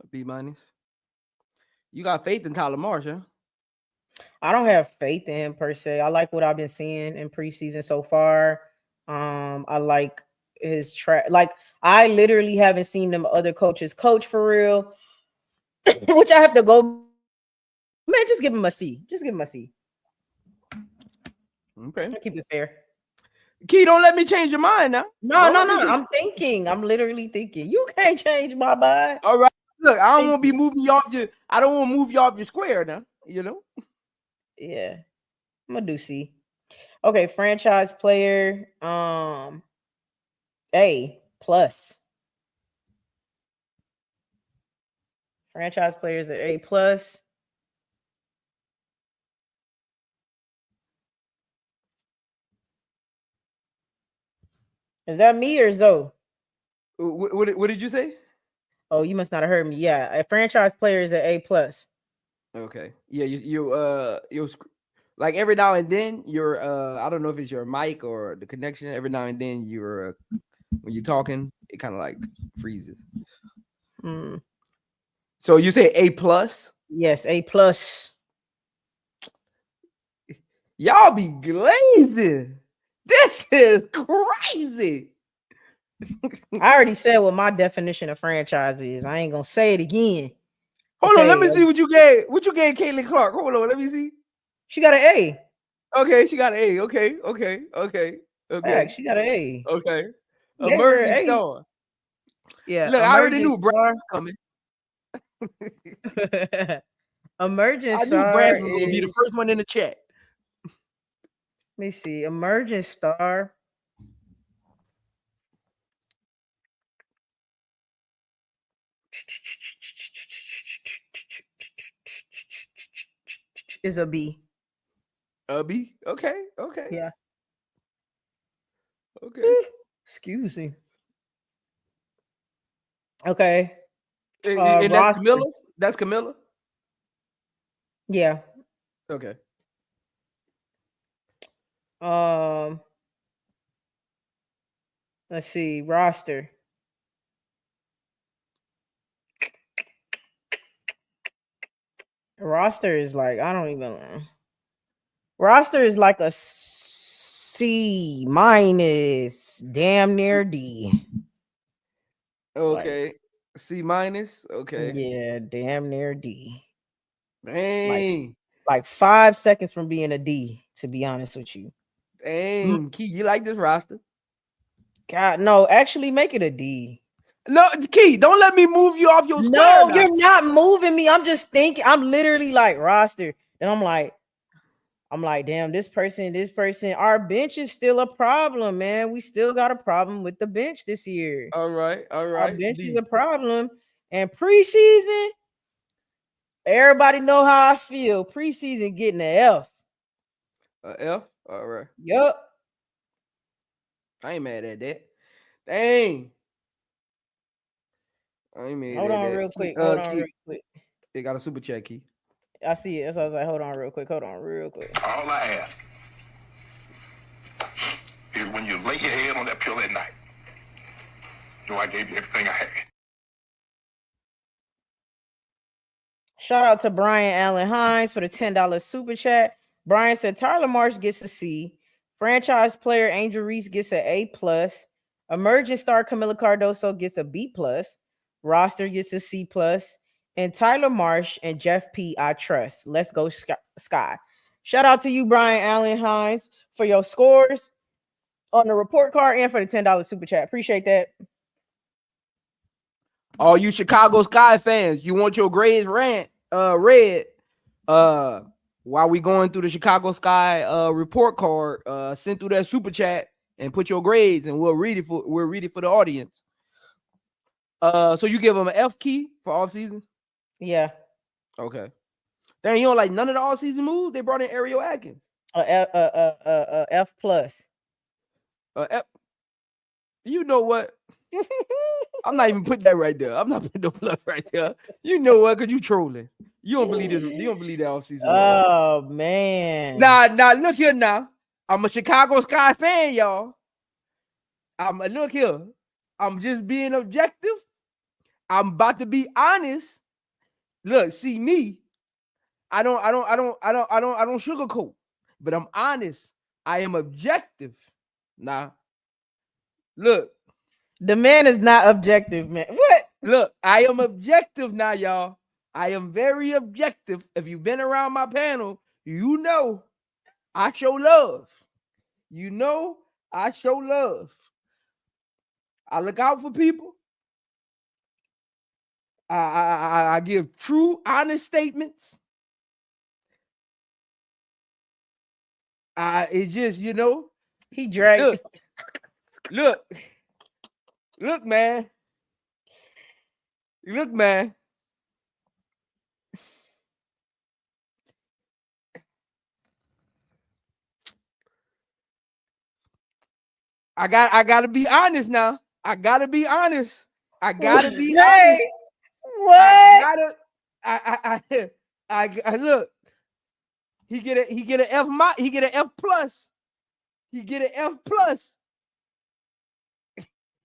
A B minus. You got faith in Tyler Marsh, huh? I don't have faith in him per se. I like what I've been seeing in preseason so far. I like his track. Like, I literally haven't seen them other coaches coach for real, which I have to go. Man, just give him a C. Just give him a C. Okay. I'll keep it fair. Key, don't let me change your mind now. No. I'm thinking. I'm literally thinking. You can't change my mind. All right. Look, I don't want to be moving you off your. I don't want to move you off your square now. You know. Yeah, I'm gonna do C. Okay, franchise player. A plus. Franchise players are A plus. Is that me or Zoe? What did you say? Oh, you must not have heard me. Yeah, a franchise player is an A plus. Okay. Yeah, you like every now and then you're I don't know if it's your mic or the connection. Every now and then you're when you're talking, it kind of like freezes. So you say A plus? Yes, A plus. Y'all be glazing. This is crazy. I already said what my definition of franchise is. I ain't gonna say it again. Hold on, let me Okay, see what you gave. What you gave Caitlinclark? Hold on, let me see. she got an A. Okay, she got an A. Okay. Fact, she got an A. Okay. Gave her Emerging an A. star. Yeah, Look, I already emerging knew Brad star. was coming. Emerging I knew star Brad was going to be the is. first one in the chat. Let me see. Emerging star. Is a B. B. Okay. Yeah. Okay. Excuse me. Okay. And that's Roster. Camilla? That's Camilla? Yeah. Okay. Let's see. Roster. Roster is like, I don't even know. Roster is like a C minus, damn near D. Okay. Like, C minus. Okay. yeah, damn near D. Dang. Like 5 seconds from being a D, to be honest with you. Dang. Key, you like this roster? God, no, actually make it a D. No, Key, don't let me move you off your square. No, now. you're not moving me. I'm just thinking. I'm literally like roster. And I'm like, damn, this person, our bench is still a problem, man. We still got a problem with the bench this year. All right. Our bench is a problem. And preseason, everybody know how I feel. Preseason getting an F. F. All right. Yup. I ain't mad at that. Dang. I ain't mad Hold at on that. real quick. Key, they got a super chat, Key. I see it. That's why I was like, hold on real quick. All I ask is when you lay your head on that pillow at night, know I gave you everything I had. Shout out to Brian Allen Hines for the $10 super chat. Brian said Tyler Marsh gets a C. Franchise player Angel Reese gets an A+. Emerging star Camilla Cardoso gets a B+. Roster gets a C+. And Tyler Marsh and Jeff P. I trust. Let's go Sky. Shout out to you, Brian Allen Hines, for your scores on the report card and for the $10 super chat. Appreciate that. All you Chicago Sky fans, you want your grades read while we going through the Chicago Sky report card, send through that super chat and put your grades and we'll read it for the audience. So you give them an F key for all season? Yeah. Okay. Then you don't like none of the all season moves? They brought in Ariel Atkins. F+. F. You know what? I'm not even putting that right there. I'm not putting no plus right there. You know what? Because you trolling. You don't believe this. You don't believe that all season. Oh, man. Nah, look here now. I'm a Chicago Sky fan, y'all. Look here. I'm just being objective. I'm about to be honest. Look, see me. I don't sugarcoat, but I'm honest. I am objective. Nah. Look. The man is not objective, man. What? Look, I am objective now, y'all. I am very objective. If you've been around my panel, you know I show love. You know I show love. I look out for people. I give true, honest statements. It's just, you know. He dragged. Look, man. Look, man. I gotta be honest now. I gotta be honest. Hey, what? I look. He get an F. He get an F plus. He get an F plus.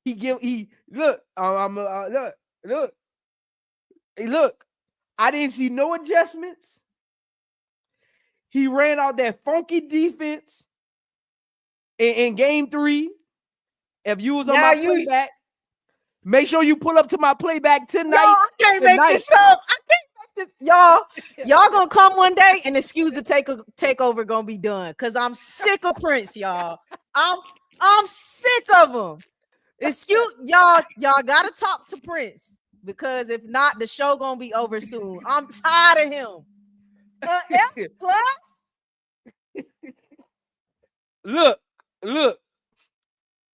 Look. Look. Hey, look. I didn't see no adjustments. He ran out that funky defense in game 3. If you was on Now my you- playback, make sure you pull up to my playback tonight. Y'all, I can't make this up. I can't make this. Y'all gonna come one day and excuse the takeover gonna be done. Cause I'm sick of Prince, y'all. I'm sick of him. Excuse y'all gotta talk to Prince, because if not, the show gonna be over soon. I'm tired of him. F plus. Look.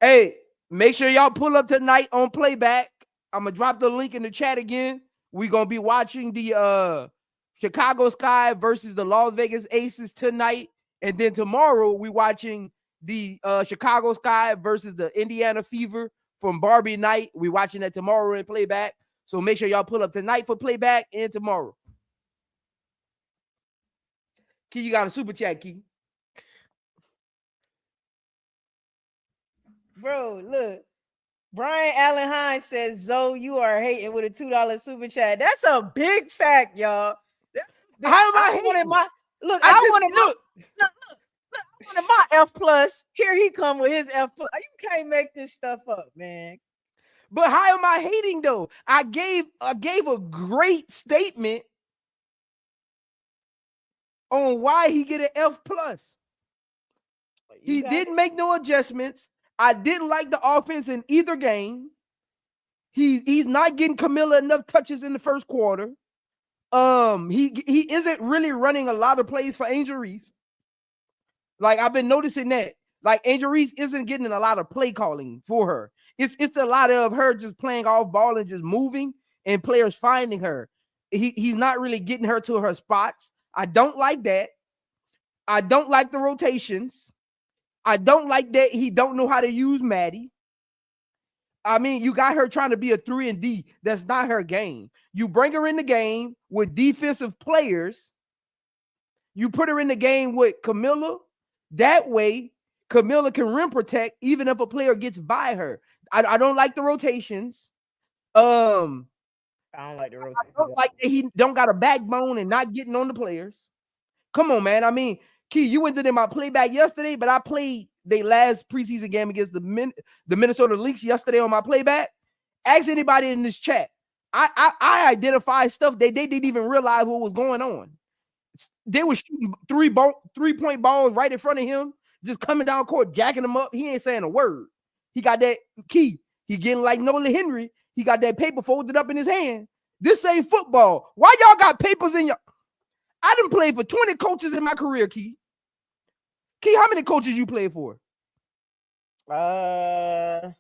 Hey, make sure y'all pull up tonight on playback. I'm gonna drop the link in the chat again. We're gonna be watching the Chicago Sky versus the Las Vegas Aces tonight, and then tomorrow we watching the Chicago Sky versus the Indiana Fever from Barbie night. We're watching that tomorrow in playback. So make sure y'all pull up tonight for playback and tomorrow. Key, you got a super chat, Key. Bro, look. Brian Allen Hines says, Zoe, you are hating with a $2 super chat. That's a big fact, y'all. How am I hating? I wanted my F plus. Here he come with his F plus. You can't make this stuff up, man. But how am I hating though? I gave a great statement on why he get an F plus. He didn't make no adjustments. I didn't like the offense in either game. He's not getting Camilla enough touches in the first quarter. He isn't really running a lot of plays for Angelreese. Like, I've been noticing that. Like, Angelreese isn't getting a lot of play calling for her. It's a lot of her just playing off ball and just moving and players finding her. He's not really getting her to her spots. I don't like that. I don't like the rotations. I don't like that he don't know how to use Maddie. I mean, you got her trying to be a 3-and-D. That's not her game. You bring her in the game with defensive players. You put her in the game with Camilla. That way, Camilla can rim protect even if a player gets by her. I don't like the rotations. I don't like the rotations. I don't like that he don't got a backbone and not getting on the players. Come on, man. I mean, Key, you went to my playback yesterday, but I played their last preseason game against the Minnesota Lynx yesterday on my playback. Ask anybody in this chat. I identified stuff they didn't even realize what was going on. They were shooting three-point balls right in front of him, just coming down court, jacking them up. He ain't saying a word. He got that Key. He getting like Nolan Henry. He got that paper folded up in his hand. This ain't football. Why y'all got papers in your... I done played for 20 coaches in my career, Key. Key, how many coaches you played for? A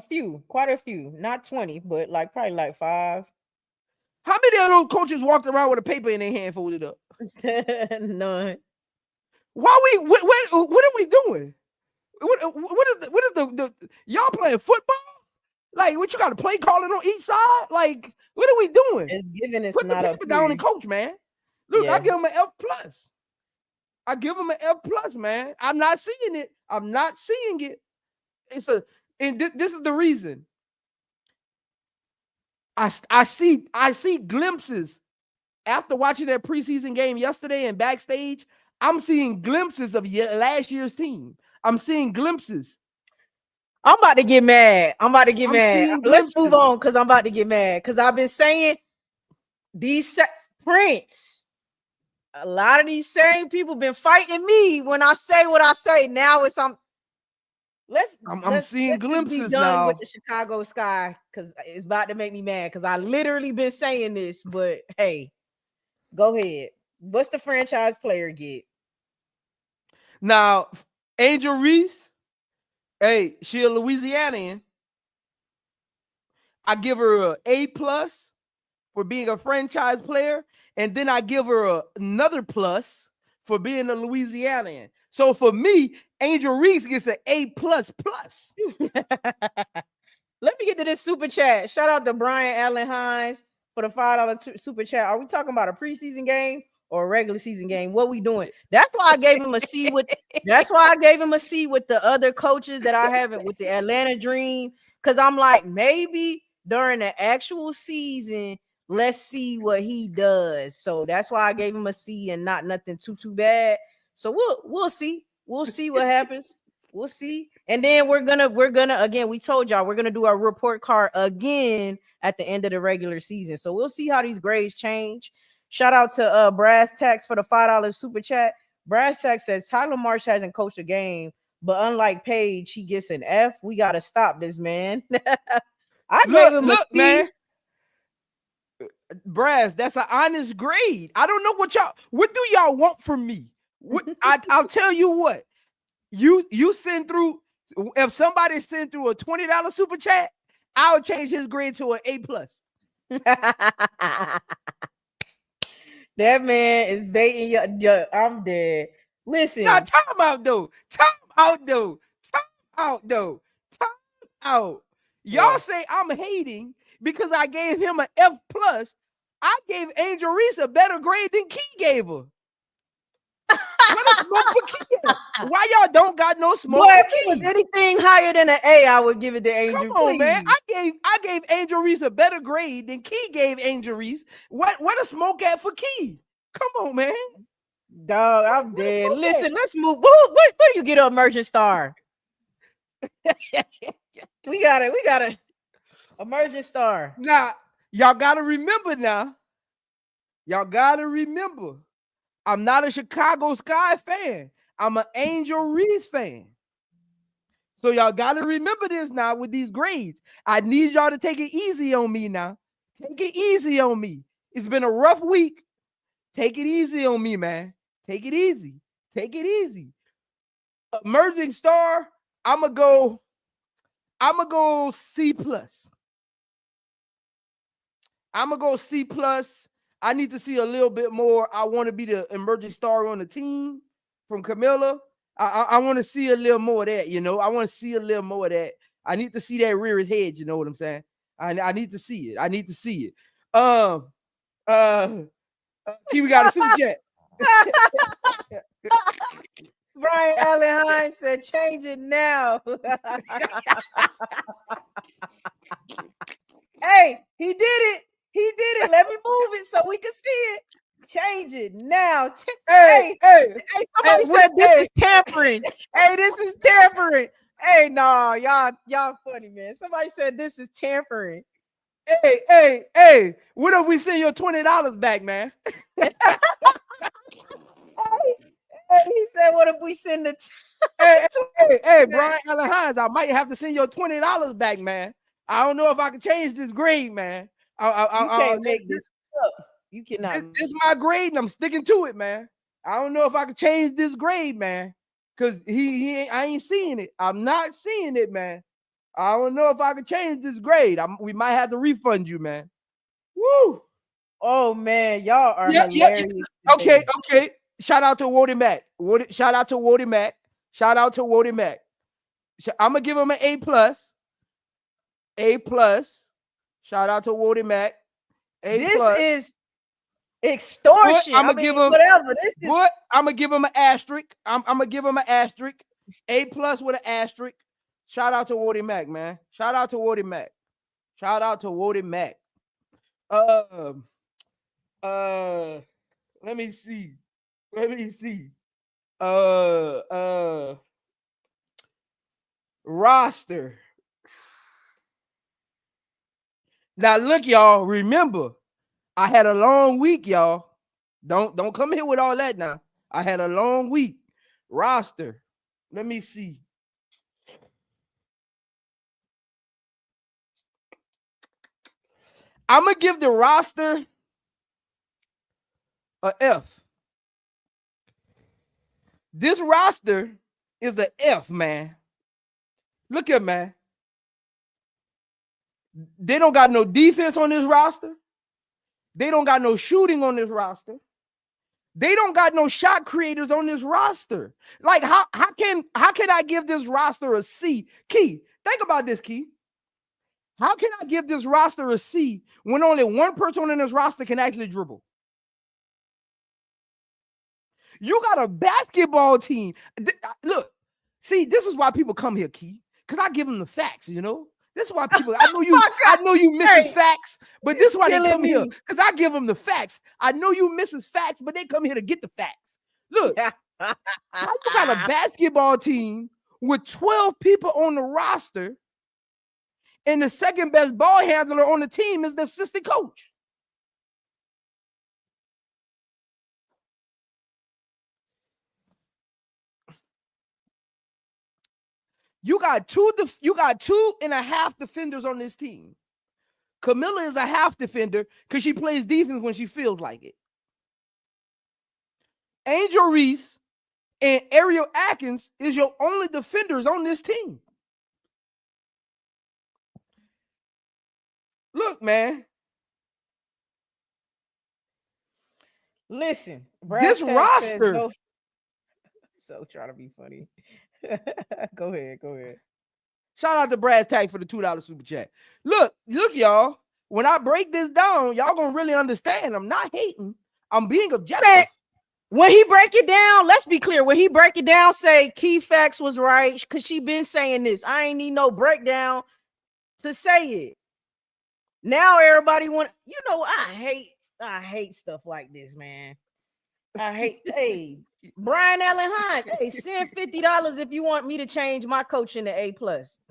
few, quite a few. Not 20, but probably 5. How many of those coaches walked around with a paper in their hand folded up? None. Why what are we doing? What is the y'all playing football? Like, what, you got to play calling on each side? Like, what are we doing? It's giving us Put the not paper down and coach, man. Look, yeah. I give him an F plus. I give him an F plus, man. I'm not seeing it. I'm not seeing it. And this is the reason. I see glimpses after watching that preseason game yesterday and backstage. I'm seeing glimpses of last year's team. I'm seeing glimpses. I'm about to get mad. Let's move on because I'm about to get mad. Because I've been saying Prince. A lot of these same people been fighting me when I say what I say. Now I'm seeing glimpses be done now with the Chicago Sky because it's about to make me mad. Because I literally been saying this, but hey, go ahead. What's the franchise player get? Now, Angelreese. Hey, she a Louisianian. I give her an A plus for being a franchise player, and then I give her another plus for being a Louisianian. So for me, Angelreese gets an A plus plus. Let me get to this super chat. Shout out to Brian Allen Hines for the $5 super chat. Are we talking about a preseason game or a regular season game? What we doing? That's why I gave him a C with. That's why I gave him a C with the other coaches that I haven't with the Atlanta Dream. Because I'm like, maybe during the actual season, let's see what he does. So that's why I gave him a C and not nothing too bad. So we'll see. We'll see what happens. We'll see. And then we're gonna again, we told y'all we're gonna do our report card again at the end of the regular season. So we'll see how these grades change. Shout out to Brass Tax for the $5 super chat. Brass Tax says Tyler Marsh hasn't coached a game, but unlike Paige, he gets an F. We gotta stop this, man. I gave him a C. Man. Brass, that's an honest grade. I don't know what do y'all want from me? I'll tell you what. You send through, if somebody send through a $20 super chat, I'll change his grade to an A+. That man is baiting you. I'm dead. Listen. Now, time out though. Y'all say I'm hating because I gave him an F+. I gave Angel Reese a better grade than Key gave her. What a smoke for Key. Why y'all don't got no smoke Boy, for if Key? it was anything higher than an A, I would give it to Angel. Come on, please. man. I gave Angel Reese a better grade than Key gave Angel Reese. What a smoke at for Key? Come on, man. Dog, I'm dead. Listen, let's move. Where do you get an emergent star? we got it. Emergent star. Now, y'all gotta remember now. I'm not a Chicago Sky fan. I'm an Angel Reese fan. So y'all gotta remember this now with these grades. I need y'all to take it easy on me now. Take it easy on me. It's been a rough week. Take it easy on me, man. Take it easy. Emerging star, I'ma go C+. I'ma go C+. I need to see a little bit more. I want to be the emerging star on the team from Camilla. I want to see a little more of that, I want to see a little more of that. I need to see that rear his head, you know what I'm saying? I need to see it. We got a super chat. Brian Allen Hines said, change it now. Hey, he did it. Let me move it so we can see it. Change it now. Hey, somebody said this is tampering. Hey, this is tampering. Hey, no, y'all funny, man. Somebody said this is tampering. Hey, what if we send your $20 back, man? Hey, he said, what if we send it? Hey, Brian Allen Hines, I might have to send your $20 back, man. I don't know if I can change this grade, man. You can't make this up. You cannot. This is my grade, and I'm sticking to it, man. I don't know if I can change this grade, man, because I ain't seeing it. I'm not seeing it, man. I don't know if I can change this grade. We might have to refund you, man. Woo! Oh man, y'all are hilarious. Okay. Shout out to Woody Mac. Shout out to Woody Mac. I'm gonna give him an A+. Shout out to Woody Mac. This is extortion. I'm gonna give him whatever. This is. What? I'm gonna give him an asterisk. I'm gonna give him an asterisk. A+ with an asterisk. Shout out to Woody Mac, man. Shout out to Woody Mac. Let me see. Roster. Now look, y'all. Remember, I had a long week, y'all. Don't come here with all that now. I had a long week. Roster. Let me see. I'm gonna give the roster a F. This roster is an F, man. Look at, man. They don't got no defense on this roster. They don't got no shooting on this roster. They don't got no shot creators on this roster. Like, how can I give this roster a C? Key, think about this, Key. How can I give this roster a C when only one person in this roster can actually dribble? You got a basketball team. Look, see, this is why people come here, Key, because I give them the facts, This is why people, I know you misses facts, but this is why they come here, because I give them the facts. I know you misses facts, but they come here to get the facts. Look, how you got a basketball team with 12 people on the roster, and the second best ball handler on the team is the assistant coach. You got 2.5 defenders on this team. Camilla is a half defender because she plays defense when she feels like it. Angelreese and Ariel Atkins is your only defenders on this team. Look, man. Listen, This roster. So trying to be funny. Go ahead. Shout out to Brass Tag for the $2 super chat. Look, y'all. When I break this down, y'all gonna really understand. I'm not hating. I'm being objective. Man, when he break it down, let's be clear. When he break it down, say key facts was right because she been saying this. I ain't need no breakdown to say it. Now everybody want. I hate stuff like this, man. Hey, Brian Allen Hines. Hey, send $50 if you want me to change my coaching to A+.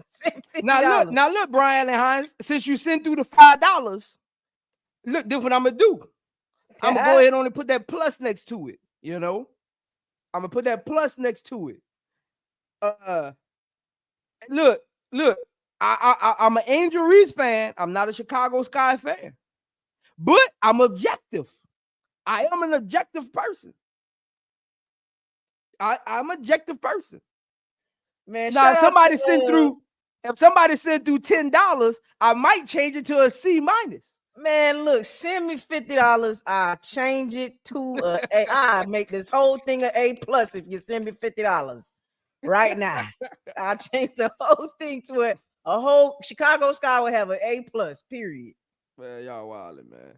Send $50. Now look, Brian Allen Hines. Since you sent through the $5, look, this what I'm gonna do. I'm gonna go ahead on and put that plus next to it. You know, I'm gonna put that plus next to it. Look. I'm an Angel Reese fan. I'm not a Chicago Sky fan, but I'm objective. I am an objective person. I'm an objective person. Man, now if somebody sent through $10, I might change it to a C-. Man, look, send me $50. I'll change it to a. I make this whole thing an A+ if you send me $50 right now. I'll change the whole thing to a whole Chicago Sky will have an A+. Period. Man, y'all wildin', man.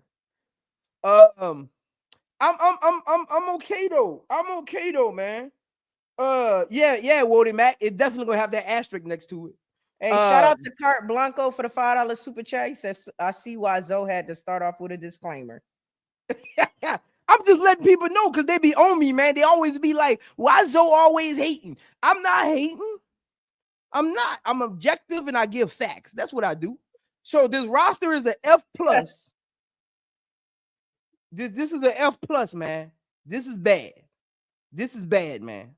I'm okay though. I'm okay though, man. Yeah, Woody Mac. It's definitely gonna have that asterisk next to it. Hey, shout out to Cart Blanco for the $5 super chat. He says, I see why Zoe had to start off with a disclaimer. I'm just letting people know because they be on me, man. They always be like, why Zoe always hating? I'm not hating. I'm not. I'm objective and I give facts. That's what I do. So this roster is an F+. This is an F+, man. This is bad. This is bad, man.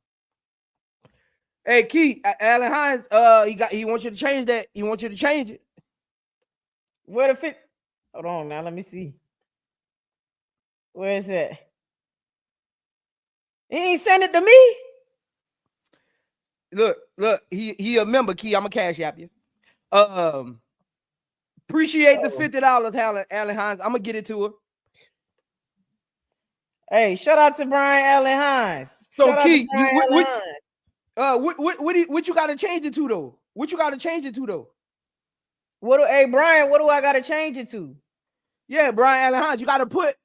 Hey, Key, Allen Hines, he wants you to change that. He wants you to change it. Where the fit? Hold on now. Let me see. Where is it? He ain't send it to me. Look, he a member, Key. I'm a cash app you. Appreciate the $50, Allen Hines. I'm gonna get it to her. Hey, shout out to Brian Allen Hines. So Key, what you gotta change it to though? What you gotta change it to though? Brian, what do I gotta change it to? Yeah, Brian Allen Hines, you gotta put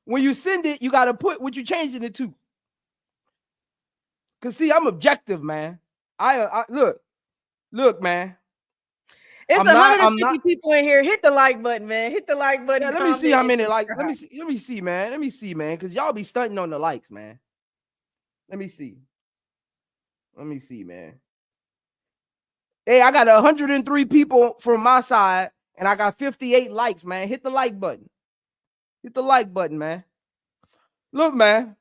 when you send it, you gotta put what you changing it to. Cause see, I'm objective, man. I look, man. It's 150 people in here. Hit the like button, man. Hit the like button. Yeah, let me see how many likes. Let me see, man. Cause y'all be stunting on the likes, man. Let me see, man. Hey, I got 103 people from my side, and I got 58 likes, man. Hit the like button. Hit the like button, man. Look, man.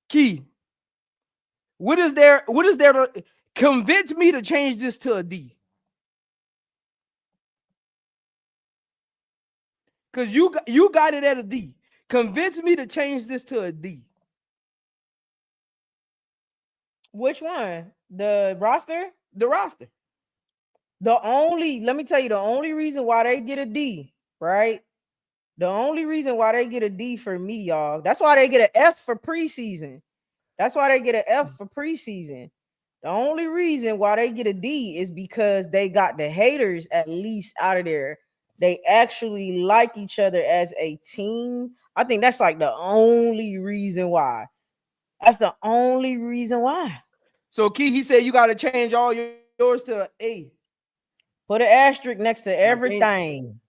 Key. What is there to convince me to change this to a D? Because you got it at a D. Convince me to change this to a D. Which one? The roster? The roster. Let me tell you, the only reason why they get a D, right? The only reason why they get a D for me, y'all. That's why they get an F for preseason. That's why they get an F for preseason. The only reason why they get a D is because they got the haters at least out of there. They actually like each other as a team. I think that's like the only reason why. That's the only reason why. So, Key, he said you got to change all yours to A. Put an asterisk next to everything.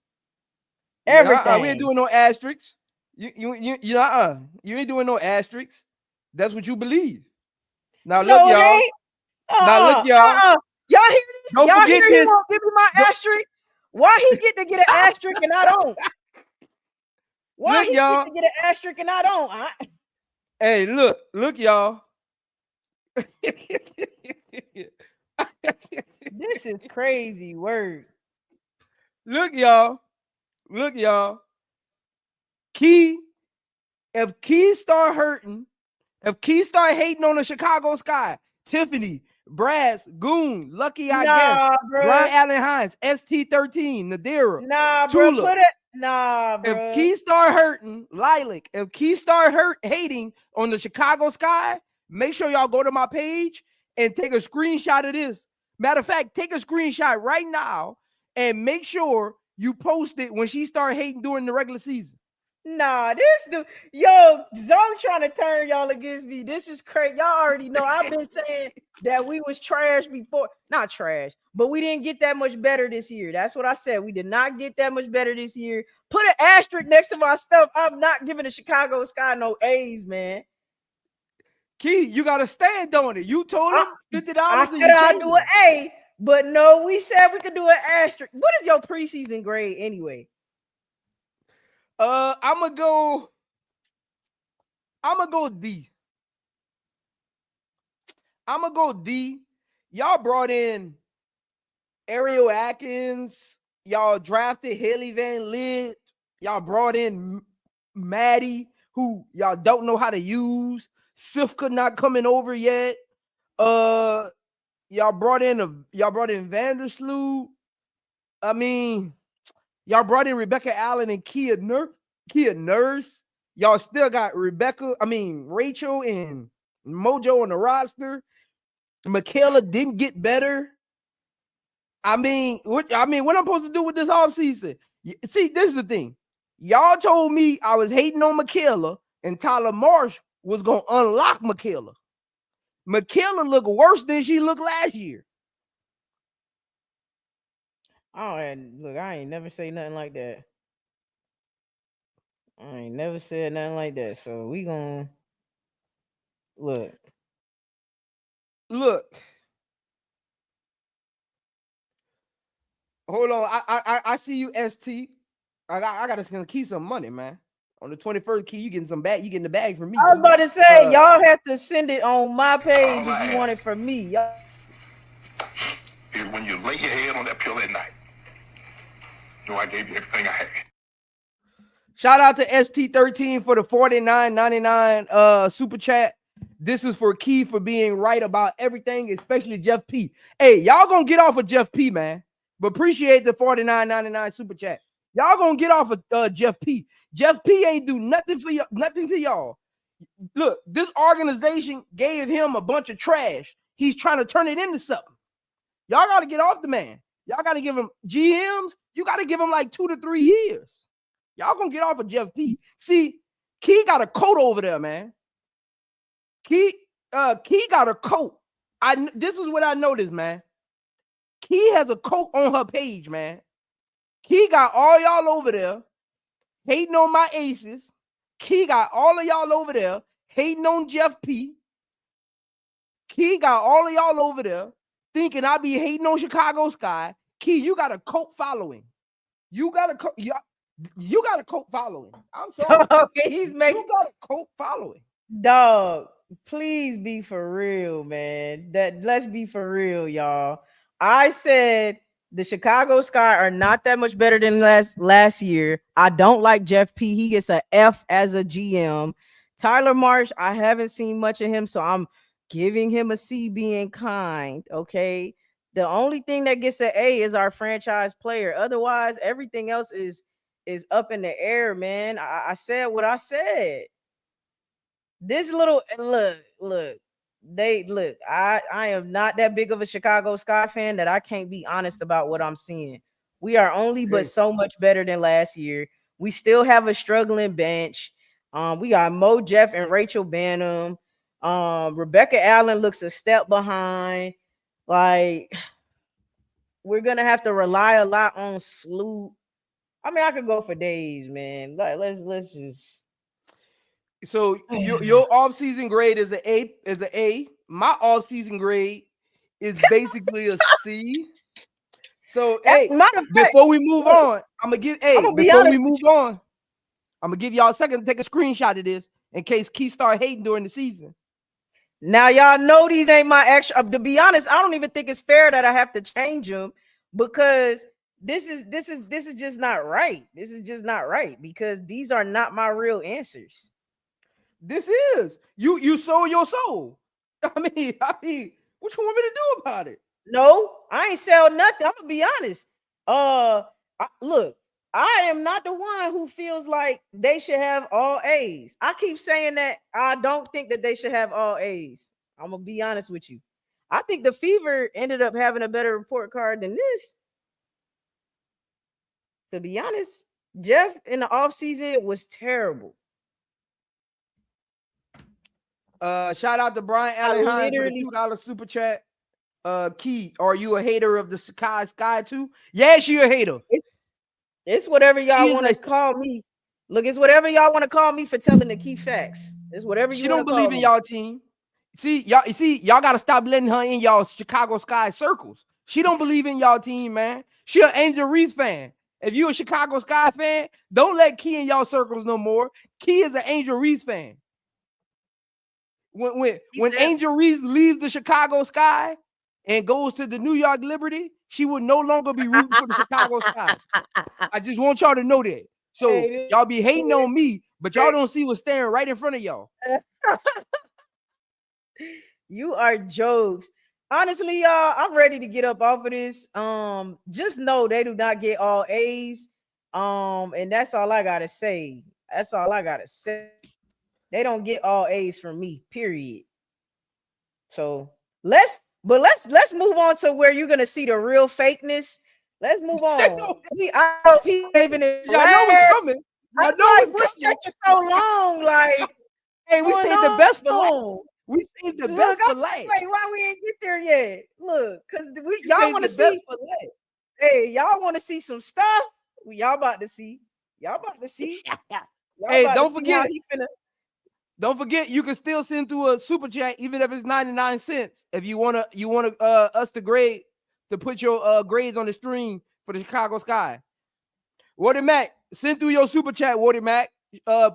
Everything. We ain't doing no asterisks. You ain't doing no asterisks. That's what you believe. Now, look, y'all. Now look, y'all. Y'all hear this? Don't Y'all forget hear this. him on Give Me My Asterisk? Why he get to get an asterisk and I don't? Why Look, he y'all. get to get an asterisk and I don't? Hey, look, y'all. This is crazy word. Look, y'all. Key, if Key start hurting, if Key start hating on the Chicago Sky, Tiffany, Brass, Goon, Lucky, I guess, bro. Brian Allen Hines, ST13, Nadira, Bro, Tula. bro. If Key start hurting, Lilac, if Key start hating on the Chicago Sky, make sure y'all go to my page and take a screenshot of this. Matter of fact, take a screenshot right now and make sure you post it when she start hating during the regular season. This dude, yo, Zone trying to turn y'all against me. This is crazy. Y'all already know I've been saying that we was trash before. Not trash, but we didn't get that much better this year. That's what I said. We did not get that much better this year. Put an asterisk next to my stuff. I'm not giving the Chicago Sky no A's, man. Key, you gotta stand on it. You told him $50. I said I'd do an A, but no, we said we could do an asterisk. What is your preseason grade anyway? I'm gonna go D. I'm gonna go D. Y'all brought in Ariel Atkins. Y'all drafted Haley Van Lith. Y'all brought in Maddie, who y'all don't know how to use. Sifka not coming over yet. Y'all brought in Vandersloot. I mean, y'all brought in Rebecca Allen and Kia Nurse. Y'all still got Rachel and Mojo on the roster. Michaela didn't get better. I mean, what I'm supposed to do with this offseason? See, this is the thing. Y'all told me I was hating on Michaela and Tyler Marsh was going to unlock Michaela. Michaela looked worse than she looked last year. Oh, and look, I ain't never say nothing like that. I ain't never said nothing like that. So we gonna look. Hold on. I see you, ST. I gotta keep some money, man. On the 21st, Key, you getting some bag. You getting the bag from me. I was about to say, y'all have to send it on my page if you want it from me. Y'all. Is when you lay your head on that pillow at night, you know I gave you everything I had. Shout out to ST13 for the $49.99 super chat. This is for Key for being right about everything, especially Jeff P. Hey, y'all gonna get off of Jeff P, man. But appreciate the $49.99 super chat. Y'all gonna get off of Jeff P. Jeff P ain't do nothing for you, nothing to y'all. Look, this organization gave him a bunch of trash. He's trying to turn it into something. Y'all got to get off the man. Y'all got to give him GMs. You got to give him like 2 to 3 years. Y'all gonna get off of Jeff P. See, Key got a coat over there, man. Key got a coat. This is what I noticed, man. Key has a coat on her page, man. Key got all y'all over there hating on my aces. Key got all of y'all over there hating on Jeff P. Key got all of y'all over there thinking I be hating on Chicago Sky. Key, you got a cult following. You got a cult following. I'm sorry. Okay, you got a cult following. Dog, please be for real, man. Let's be for real, y'all. I said the Chicago Sky are not that much better than last year. I don't like Jeff P. He gets a F as a GM. Tyler Marsh, I haven't seen much of him, so I'm giving him a C being kind. Okay. The only thing that gets an A is our franchise player. Otherwise, everything else is up in the air, man. I said what I said. This little look. I am not that big of a Chicago Sky fan that I can't be honest about what I'm seeing. We are only but so much better than last year. We still have a struggling bench. We got Mo Jeff and Rachel Banham. Rebecca Allen looks a step behind. Like, we're gonna have to rely a lot on Sloot. I mean, I could go for days, man. Like, let's just. So your off-season grade is an A. My off-season grade is basically a C. So hey, Matter of fact, before we move on, I'm gonna give before we move on, I'm gonna give y'all a second to take a screenshot of this in case Key start hating during the season. Now y'all know these ain't my extra. To be honest, I don't even think it's fair that I have to change them because this is just not right. This is just not right because these are not my real answers. This is you sold your soul. I mean, what you want me to do about it? No, I ain't sell nothing. I'm gonna be honest. Look, I am not the one who feels like they should have all A's. I keep saying that I don't think that they should have all A's. I'm gonna be honest with you. I think the Fever ended up having a better report card than this. To be honest, Jeff in the offseason was terrible. Shout out to Brian Allen Hines for the $2 super chat. Key, are you a hater of the sky too? Yes, you a hater. It's whatever y'all want to call me. Look, it's whatever y'all want to call me for telling the key facts. It's whatever you want to call me. She don't believe in y'all team. Y'all gotta stop letting her in y'all Chicago Sky circles. She don't believe in y'all team, man. She an Angel Reese fan. If you a Chicago Sky fan, don't let Key in y'all circles no more. Key is an Angel Reese fan. When Angel Reese leaves the Chicago Sky and goes to the New York Liberty, she will no longer be rooting for the Chicago Sky. I just want y'all to know that. So y'all be hating on me, but y'all don't see what's staring right in front of y'all. You are jokes. Honestly, y'all, I'm ready to get up off of this. Just know they do not get all A's. And that's all I gotta say. That's all I gotta say. They don't get all A's from me, period. So let's move on to where you're gonna see the real fakeness. Let's move on. See, I don't know if he's even in y'all know what's coming. I know we're taking so long. Like, hey, we saved the best for last. We saved the best for last. Wait, why we ain't get there yet? Look, because y'all want to see. Hey, y'all want to see some stuff? Y'all about to see. Y'all about to see. Hey, don't forget. Don't forget, you can still send through a super chat, even if it's 99 cents. If you wanna us to put your grades on the stream for the Chicago Sky. Wardy Mac, send through your super chat, Wardy Mac.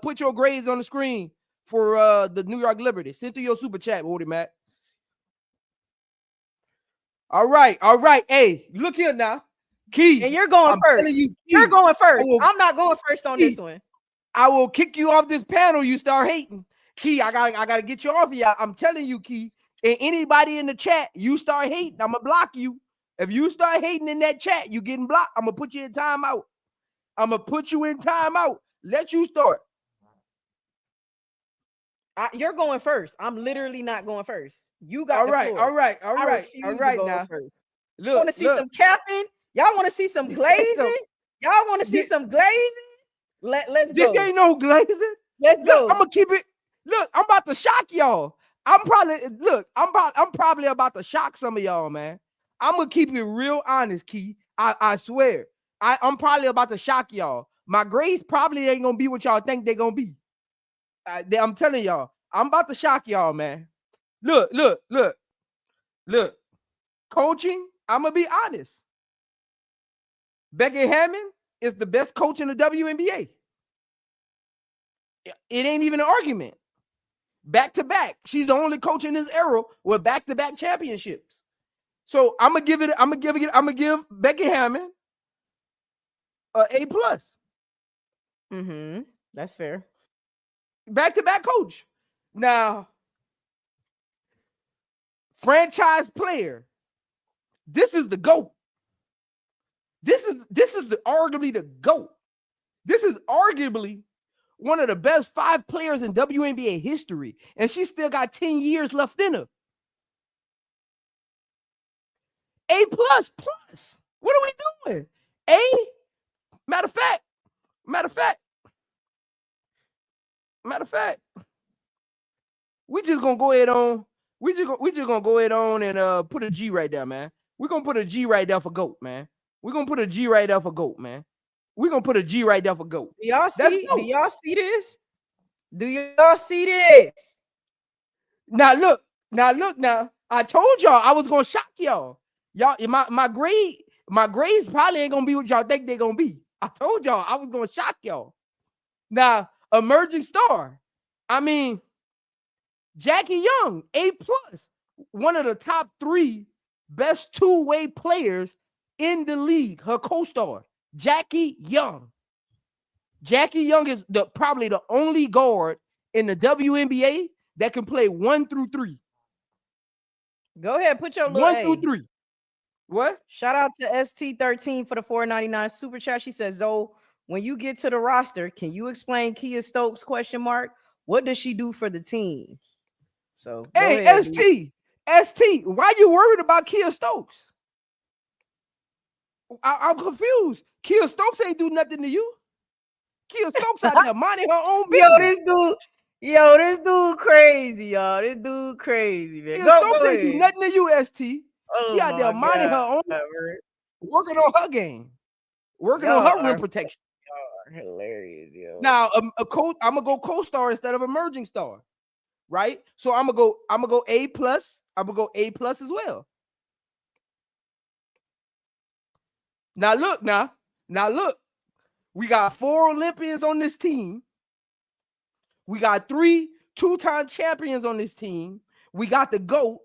Put your grades on the screen for the New York Liberty. Send through your super chat, Wardy Mac. All right. Hey, look here now. Key. And you're going first. You're going first. I'm not going first on this one. I will kick you off this panel. You start hating. Key, I gotta get you off of y'all. I'm telling you, Key. And anybody in the chat, you start hating, I'm gonna block you. If you start hating in that chat, you getting blocked. I'm gonna put you in timeout. Let you start. You're going first. I'm literally not going first. You got all right. Now, look, want to see some capping? Y'all want to see some glazing? Y'all want to see some glazing? Let's go. This ain't no glazing. Let's go. I'm gonna keep it. Look, I'm about to shock y'all. I'm probably about to shock some of y'all, man. I'm gonna keep it real honest, Key. I swear. I'm probably about to shock y'all. My grades probably ain't gonna be what y'all think they're gonna be. I'm telling y'all, I'm about to shock y'all, man. Look. Coaching, I'm gonna be honest. Becky Hammond is the best coach in the WNBA. It ain't even an argument. Back to back. She's the only coach in this era with back-to-back championships. So I'm gonna give Becky Hammond an A+. That's fair. Back-to-back coach. Now, franchise player. This is the GOAT. This is arguably the GOAT. This is arguably one of the best 5 players in WNBA history, and she still got 10 years left in her. A++. What are we doing? A. Matter of fact, we just gonna go ahead on. We just gonna go ahead on and put a G right there, man. We're gonna put a G right there for GOAT, man. We're gonna put a G right there for GOAT, man. We're gonna put a G right there for GOAT. Do y'all see this? Do y'all see this? Now look. I told y'all I was gonna shock y'all. Y'all, my grades probably ain't gonna be what y'all think they're gonna be. I told y'all I was gonna shock y'all. Now, emerging star. I mean, Jackie Young, A+, one of the top 3 best two-way players in the league. Her co-star, Jackie Young. Jackie Young is probably the only guard in the WNBA that can play 1 through 3. Go ahead, put your little 1 A. through 3. What? Shout out to ST13 for the $4.99 super chat. She says, Zoe, when you get to the roster, can you explain Kia Stokes ? What does she do for the team? So Hey, ahead, ST, why you worried about Kia Stokes? I'm confused. Kia Stokes ain't do nothing to you. Kia Stokes out there minding her own business. This dude crazy, y'all. This dude crazy, man. Kia Stokes ain't do nothing to you, ST. Oh, she out there minding her own, working on her game, working on her rim protection. Y'all are hilarious, yo. Now, I'm gonna go co-star instead of emerging star, right? So I'm gonna go A+. I'm gonna go A+ as well. Now look. We got 4 Olympians on this team. We got 3 two-time champions on this team. We got the GOAT.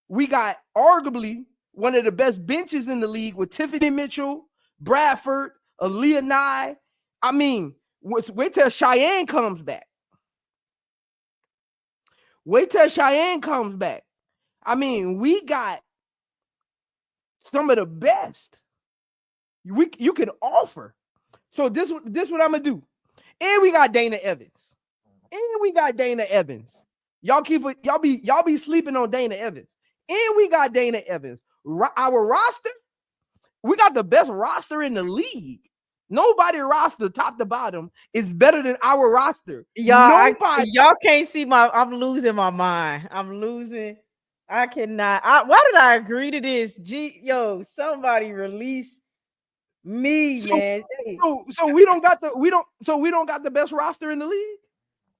We got arguably one of the best benches in the league with Tiffany Mitchell, Bradford, Aaliyah Nye. I mean, wait till Cheyenne comes back. I mean, we got some of the best you can offer. So this what I'm gonna do. And we got Dana Evans. Y'all be sleeping on Dana Evans. And we got Dana Evans. Our roster, we got the best roster in the league. Nobody roster top to bottom is better than our roster. Y'all can't see I'm losing my mind. I cannot. Why did I agree to this? Somebody release me, man. So we don't got the best roster in the league.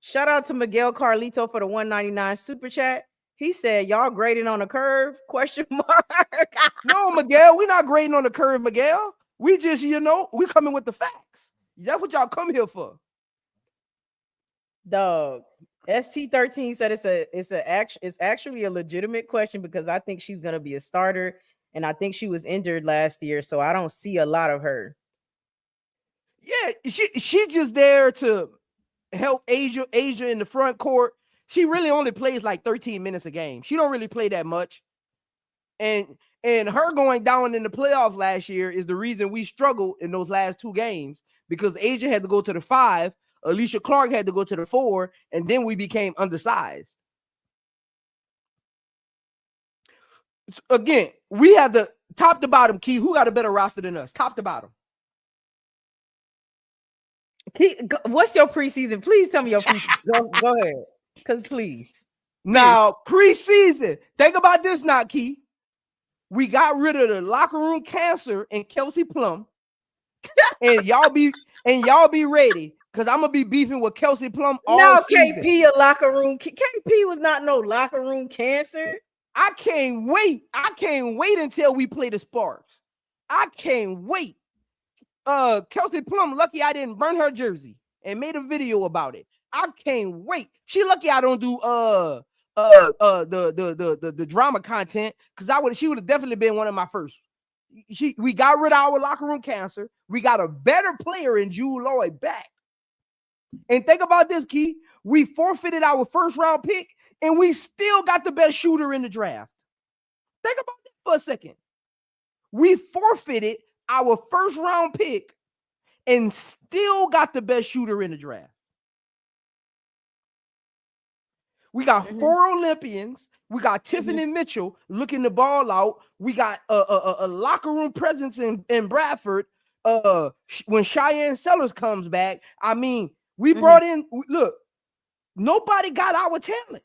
Shout out to Miguel Carlito for the $1.99 super chat. He said, y'all grading on a curve? ? No, Miguel, we're not grading on the curve, Miguel. We just, we coming with the facts. That's what y'all come here for. Dog. ST13 said it's actually a legitimate question because I think she's gonna be a starter, and I think she was injured last year, so I don't see a lot of her. Yeah, she just there to help Asia in the front court. She really only plays like 13 minutes a game. She don't really play that much. And her going down in the playoffs last year is the reason we struggled in those last 2 games, because Asia had to go to the 5, Alicia Clark had to go to the 4, and then we became undersized. Again, we have the top to bottom key. Who got a better roster than us? Top to bottom. What's your preseason? Please tell me your preseason. Go ahead. Because please. Now, preseason. Think about this now, Key. We got rid of the locker room cancer and Kelsey Plum. And y'all be ready, because I'm gonna be beefing with Kelsey Plum all season. KP a locker room. KP was not no locker room cancer. I can't wait until we play the Sparks. I can't wait. Kelsey Plum, lucky I didn't burn her jersey and made a video about it. I can't wait. She lucky I don't do the drama content, because she would have definitely been one of my first. We got rid of our locker room cancer. We got a better player in Jewel Lloyd back. And think about this, Key. We forfeited our first round pick, and we still got the best shooter in the draft. Think about that for a second. We forfeited our first round pick and still got the best shooter in the draft. We got 4 Olympians. We got Tiffany Mitchell looking the ball out. We got a locker room presence in Bradford. When Cheyenne Sellers comes back, I mean, we brought in, look, nobody got our talent.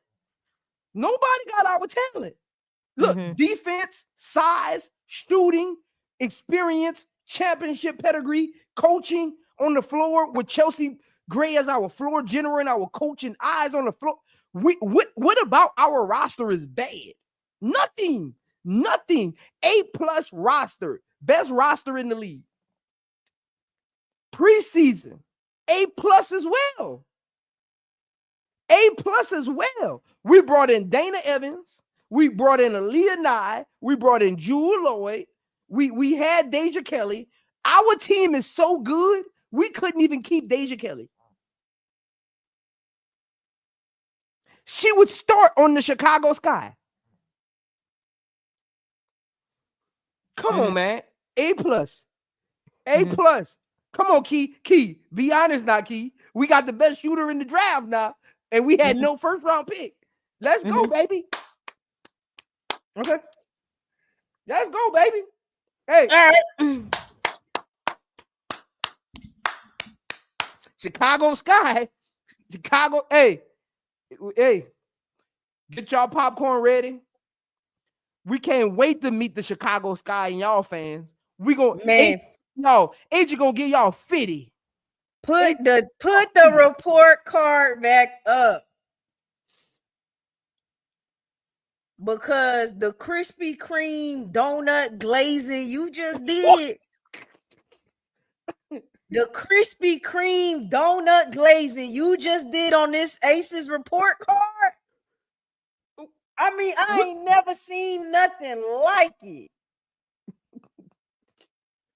Look, defense, size, shooting, experience, championship pedigree, coaching on the floor with Chelsea Gray as our floor general and our coaching eyes on the floor. What about our roster is bad? Nothing. A+ roster. Best roster in the league. Preseason. A+ as well. A+ as well. We brought in Dana Evans. We brought in Aaliyah Nye. We brought in Jewel Lloyd. We had Deja Kelly. Our team is so good, we couldn't even keep Deja Kelly. She would start on the Chicago Sky. Come on, man. A+. A+. Come on, Key. Be honest now, Key. We got the best shooter in the draft now, and we had no first-round pick. Let's go, baby. Okay. Let's go, baby. Hey. All right. Chicago Sky. Chicago. Hey. Get y'all popcorn ready. We can't wait to meet the Chicago Sky and y'all fans. We gonna AJ gonna give y'all 50. Put the report card back up. Because the Krispy Kreme donut glazing you just did. The Krispy Kreme donut glazing you just did on this Aces report card. I mean, I ain't never seen nothing like it.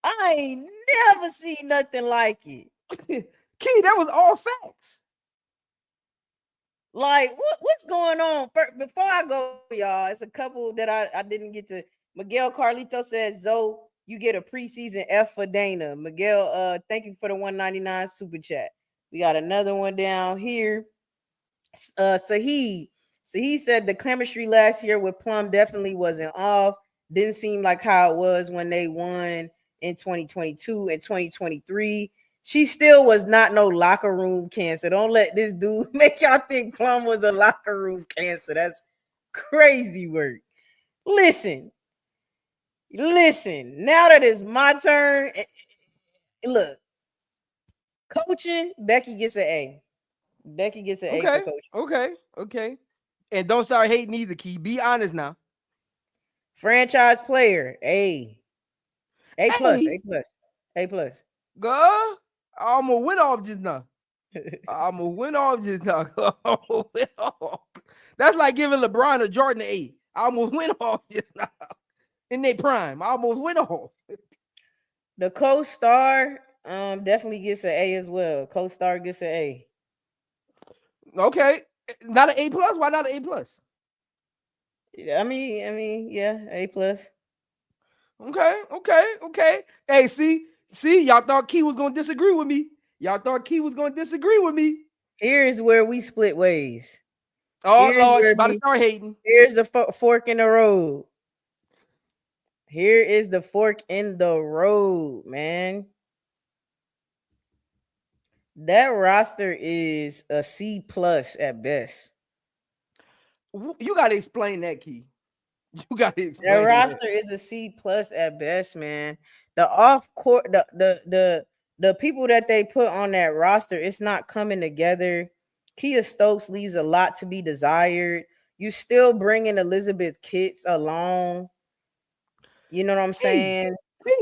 I ain't never seen nothing like it. Key, that was all facts. Like, what's going on? Before I go, y'all, it's a couple that I didn't get to. Miguel Carlito says, Zoe, you get a preseason F for Dana. Miguel, thank you for the $1.99 super chat. We got another one down here. Sahid said the chemistry last year with Plum definitely wasn't off. Didn't seem like how it was when they won in 2022 and 2023. She still was not no locker room cancer. Don't let this dude make y'all think Plum was a locker room cancer. That's crazy work. Listen. Now that it's my turn, look. Coaching, Becky gets an A. Becky gets an A for coaching. Okay. And don't start hating either, Key. Be honest now. Franchise player, A. A+. Go. I'm gonna win off just now. That's like giving LeBron or Jordan an A. I almost went off just now. In their prime, I almost went off. The co-star definitely gets an A as well. Co-star gets an A. Okay, not an A+. Why not an A+? I mean, yeah, A+. Okay. Hey, see, y'all thought Key was gonna disagree with me. Here's where we split ways. Oh Lord, she about to start hating. Here's the fork in the road. Here is the fork in the road, man. That roster is a C+ at best. You got to explain that, Key. You got to explain that roster is a C+ at best, man. The off court, the people that they put on that roster, it's not coming together. Kia Stokes leaves a lot to be desired. You still bringing Elizabeth Kitts along. You know what I'm saying?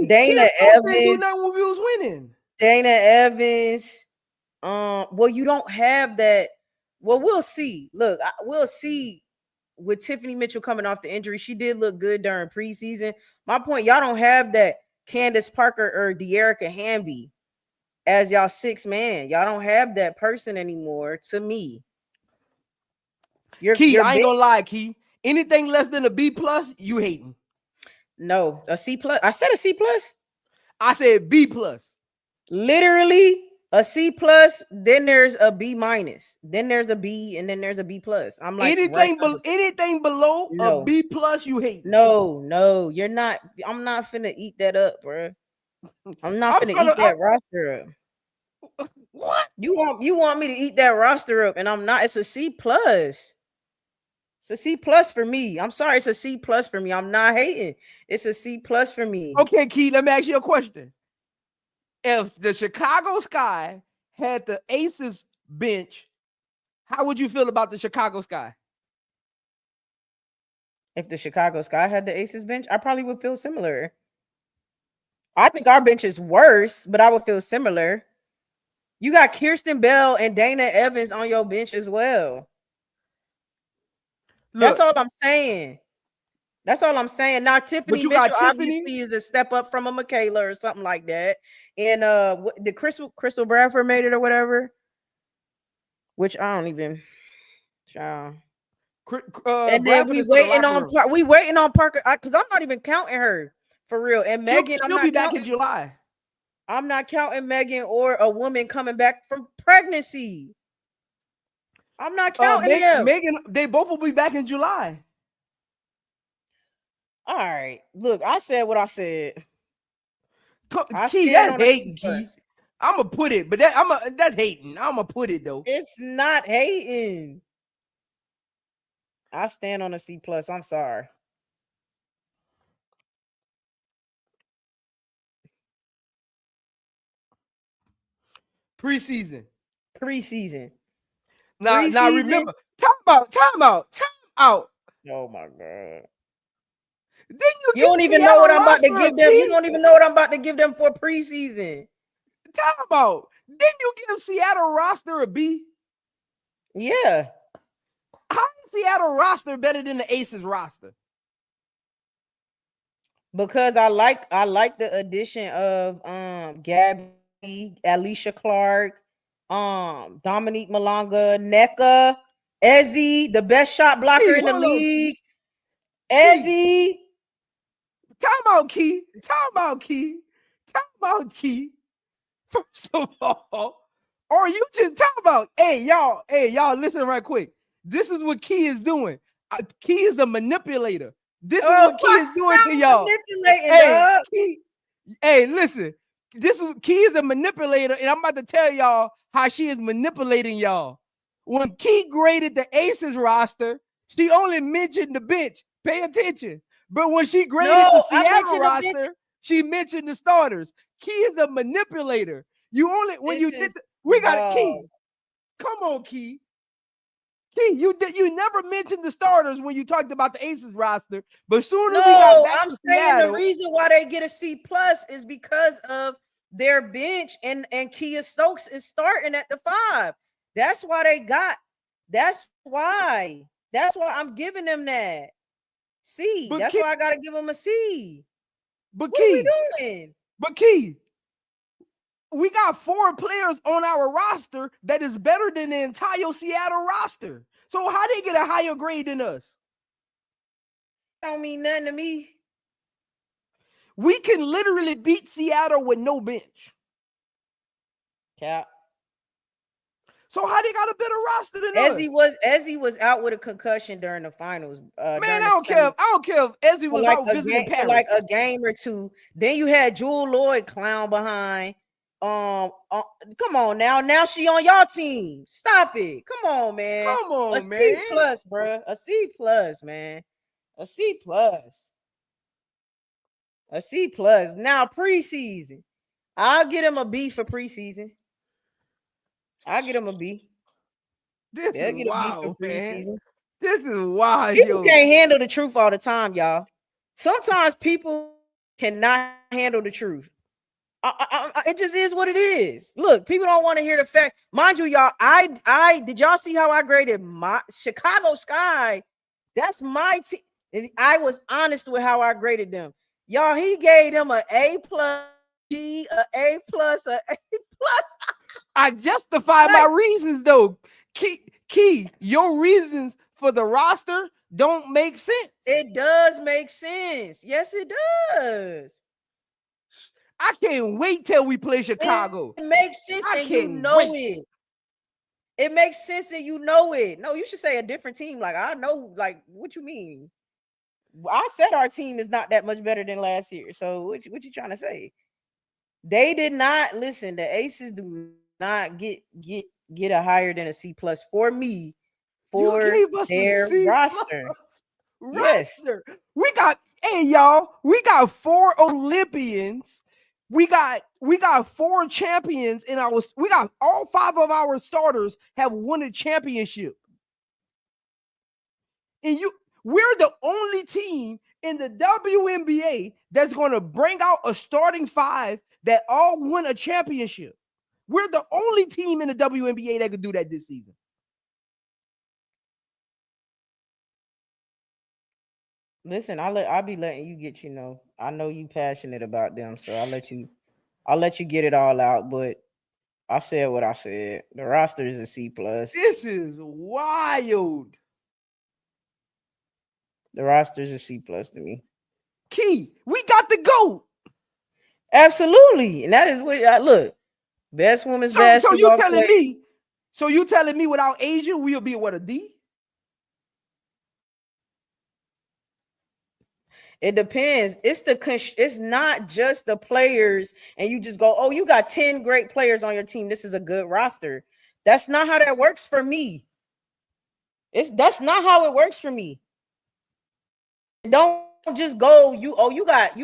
Dana Evans do nothing when we was winning. Dana Evans. Well, you don't have that. Well, we'll see. Look, we'll see with Tiffany Mitchell coming off the injury. She did look good during preseason. My point, y'all don't have that Candace Parker or De'Erica Hamby as y'all sixth man. Y'all don't have that person anymore, to me. Key, I ain't gonna lie, Key. Anything less than a B+, you hating. No, a C+. I said a C+. I said B+. Literally a C+, then there's a B-, then there's a B, and then there's a B+. I'm like anything below a B+, you hate. No, you're not. I'm not finna eat that up, bro. I'm not finna eat that roster up. What? You want me to eat that roster up, and I'm not. It's a C+. It's a C+ for me. I'm sorry, it's a C+ for me. I'm not hating. It's a C+ for me. Okay, Key, let me ask you a question. If the Chicago Sky had the Aces bench, how would you feel about the Chicago Sky? If the Chicago Sky had the Aces bench, I probably would feel similar. I think our bench is worse, but I would feel similar. You got Kirsten Bell and Dana Evans on your bench as well. That's all I'm saying. That's all I'm saying. Now, Tiffany Mitchell obviously is a step up from a Michaela or something like that. And the Crystal Bradford made it or whatever, which I don't even. And then we waiting on Parker because I'm not even counting her for real. And Megan, she'll be back in July. I'm not counting Megan or a woman coming back from pregnancy. I'm not counting them. Megan, they both will be back in July. All right, look, I said what I said. Key, that's hating, Key. I'm gonna put it, but that's hating. I'm gonna put it though. It's not hating. I stand on a C+. I'm sorry. Preseason. Now remember, time out. Oh my God. Then you don't even know what I'm about to give them. You don't even know what I'm about to give them for preseason. Time out. Didn't you give Seattle roster a B? Yeah. How is Seattle roster better than the Aces roster? Because I like the addition of Gabby, Alicia Clark, Dominique Malonga, Nneka, Ezzy, the best shot blocker in the league. Ezzy. Time out, Key. First of all, or you just talk about, hey, y'all, listen right quick. This is what Key is doing. Key is a manipulator. This is what Key is doing to y'all. Hey, listen. Key is a manipulator, and I'm about to tell y'all how she is manipulating y'all. When Key graded the Aces roster, she only mentioned the bench. Pay attention. But when she graded the Seattle roster, she mentioned the starters. Key is a manipulator. We got Key. Come on, Key. Key, you never mentioned the starters when you talked about the Aces roster, but soon as we got back to Seattle, the reason why they get a C+ is because of their bench and Kia Stokes is starting at the 5. That's why they got. That's why I'm giving them that C. That's why I gotta give them a C. But what are we doing? But Key, we got 4 players on our roster that is better than the entire Seattle roster. So how they get a higher grade than us? Don't mean nothing to me. We can literally beat Seattle with no bench. Cap. So how they got a better roster than us? Ezzy was out with a concussion during the finals. Man, I don't care if Ezzy was out visiting Paris. For like a game or two. Then you had Jewel Lloyd clown behind. Come on now. Now she on y'all team. Stop it. Come on, man. Come on, a C+, bro. A C+, man. A C+. A C+. Now preseason. I'll get him a B for preseason. I'll get him a B. This is wild, man. This is wild. People can't handle the truth all the time, y'all. Sometimes people cannot handle the truth. It just is what it is. Look, people don't want to hear the fact. Mind you, y'all, I did y'all see how I graded my Chicago Sky? That's my team. And I was honest with how I graded them. Y'all, he gave them an A+, G, an A+, an A+. I justify my reasons though. Key, your reasons for the roster don't make sense. It does make sense. Yes, it does. I can't wait till we play Chicago. It makes sense and you know it. It makes sense and you know it. No, you should say a different team. Like, I know, like, what you mean? I said our team is not that much better than last year. So what you trying to say? They did not listen. The Aces do not get a higher than a C+ for me for their roster. Yes. We got, hey y'all, we got 4 Olympians. We got 4 champions in our. We got all 5 of our starters have won a championship. And we're the only team in the WNBA that's going to bring out a starting 5 that all won a championship. We're the only team in the WNBA that could do that this season. Listen, I'll be letting you get, I know you passionate about them, so I'll let you get it all out, but I said what I said. The roster is a C+. This is wild. The roster is a C+ to me. Key, we got the GOAT. Absolutely. And that is what I look. Best women's basketball. So you telling me without Asia, we'll be what, a D? It depends. It's not just the players, and you just go, oh, you got 10 great players on your team. This is a good roster. That's not how that works for me. That's not how it works for me. Don't just go, you got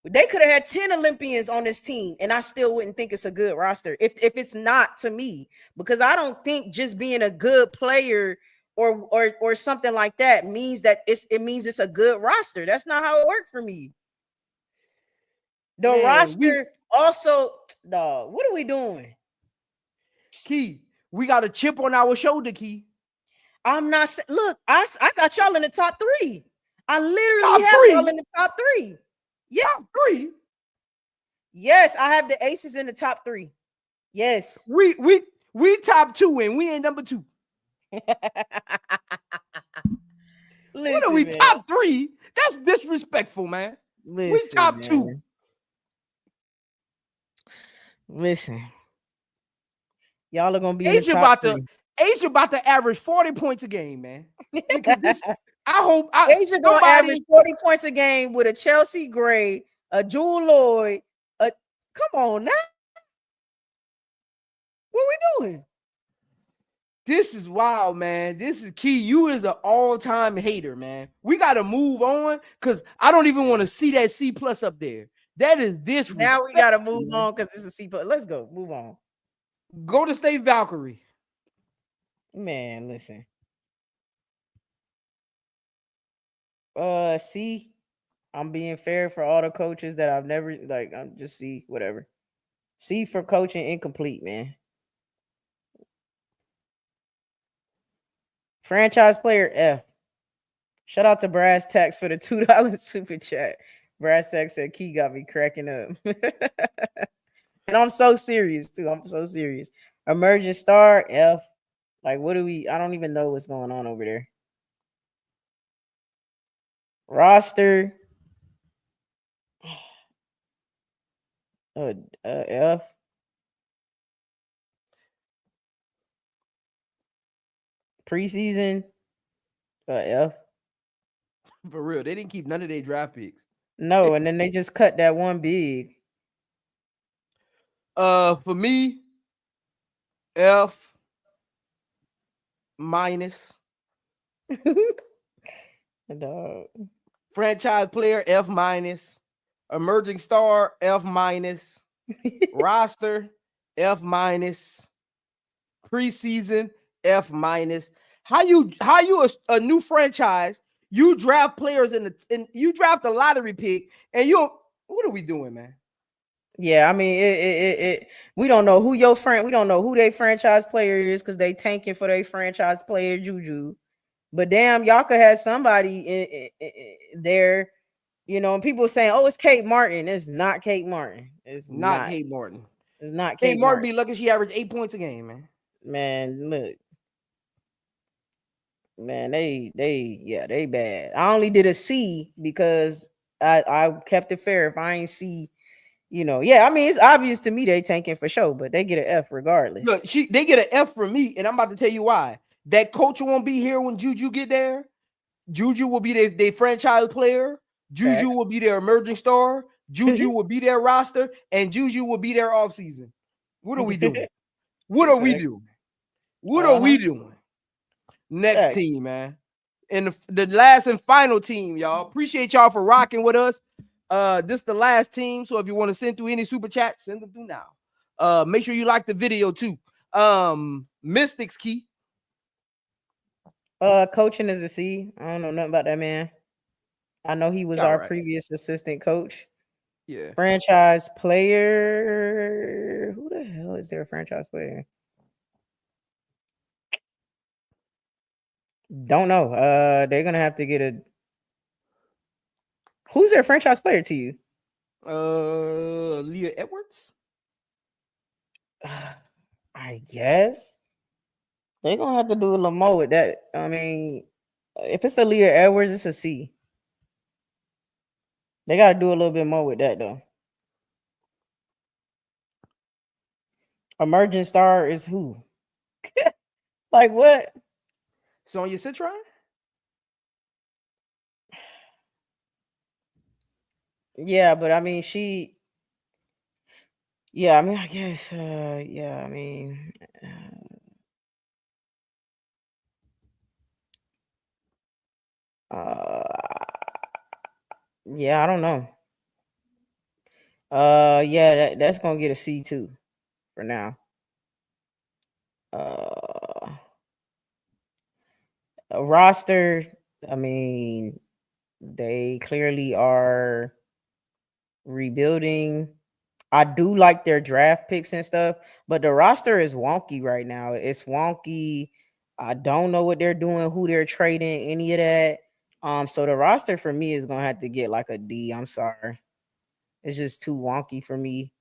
they could have had 10 Olympians on this team, and I still wouldn't think it's a good roster if it's not to me, because I don't think just being a good player or something like that means that it means it's a good roster. That's not how it worked for me. The roster also, dog, what are we doing? Key, we got a chip on our shoulder, Key. I'm not, look, I got y'all in the top 3. I literally have y'all in the top 3. Yeah. Top 3? Yes, I have the Aces in the top 3. Yes. We top 2 and we ain't number 2. Listen, what are we, man. top 3? That's disrespectful, man. Listen, we top man. 2. Listen. Y'all are gonna be Asia in the top 3. Asia about to average 40 points a game, man. Asia gonna average 40 points a game with a Chelsea Gray, a Jewel Lloyd. Come on now. What we doing? This is wild, man. This is Key. You is an all-time hater, man. We got to move on because I don't even want to see that C+ up there. That is this. Now we got to move on because it's a C+. Let's go. Move on. Go to State Valkyrie. Man, listen. C. I'm being fair for all the coaches that I've never, I'm just C, whatever. C for coaching, incomplete, man. Franchise player, F. Shout out to Brass Tax for the $2 super chat. Brass Tax said Key got me cracking up. And I'm so serious, too. I'm so serious. Emerging star, F. I don't even know what's going on over there. Roster, F. Preseason, F. For real, they didn't keep none of their draft picks. No, and then they just cut that one big. For me, F minus. Dog. Franchise player, F minus. Emerging star, F minus. Roster, F minus. Preseason, F minus. How you a new franchise? You draft players and you draft a lottery pick, and what are we doing, man? Yeah, I mean, we don't know who we don't know who their franchise player is because they tanking for their franchise player Juju. But damn, y'all could have somebody there, and people saying, oh, it's Kate Martin. It's not Kate Martin. It's not Kate Martin. It's not Kate Martin. Be lucky she averaged 8 points a game, man. Man, look. Man, they bad. I only did a C because I kept it fair. If I ain't see, yeah, I mean, it's obvious to me they tanking for sure, but they get an F regardless. Look, they get an F from me, and I'm about to tell you why. That coach won't be here when Juju get there. Juju will be their franchise player. Juju will be their emerging star. Juju will be their roster, and Juju will be their offseason. What are we doing? What are we doing? What are we doing? Next team, man. And the last and final team, y'all. Appreciate y'all for rocking with us. This is the last team. So if you want to send through any super chats, send them through now. Make sure you like the video too. Mystics, Key. Coaching is a C. I don't know nothing about that man. I know he was All our right. previous assistant coach. Yeah. Franchise player. Who the hell is their franchise player? Don't know. They're gonna have to get a. Who's their franchise player to you? Leah Edwards. I guess they're gonna have to do a little more with that. I mean, if it's a Leah Edwards, it's a C. They got to do a little bit more with that though. Emerging star is who? Like what? Sonya Citron. Yeah, but I mean, she. Yeah, I mean, I guess. Yeah, I mean. Yeah, I don't know. Yeah, that's gonna get a C too for now. A roster. I mean, they clearly are rebuilding. I do like their draft picks and stuff, but the roster is wonky right now. It's wonky. I don't know what they're doing, who they're trading, any of that. So the roster for me is gonna have to get like a D. I'm sorry. It's just too wonky for me.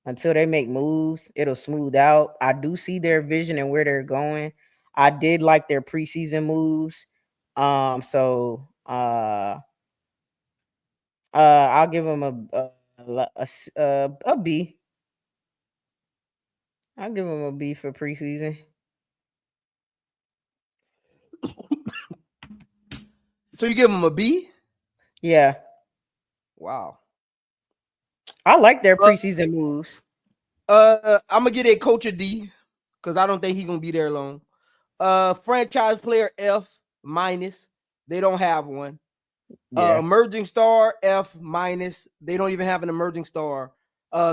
Until they make moves, it'll smooth out. I do see their vision and where they're going. I did like their preseason moves. I'll give them a B. I'll give them a B for preseason. So you give them a B? Yeah, Wow. I like their preseason moves. I'm gonna get a coach a D because I don't think he's gonna be there long. Franchise player F minus. They don't have one. Yeah, Emerging star F minus. They don't even have an emerging star.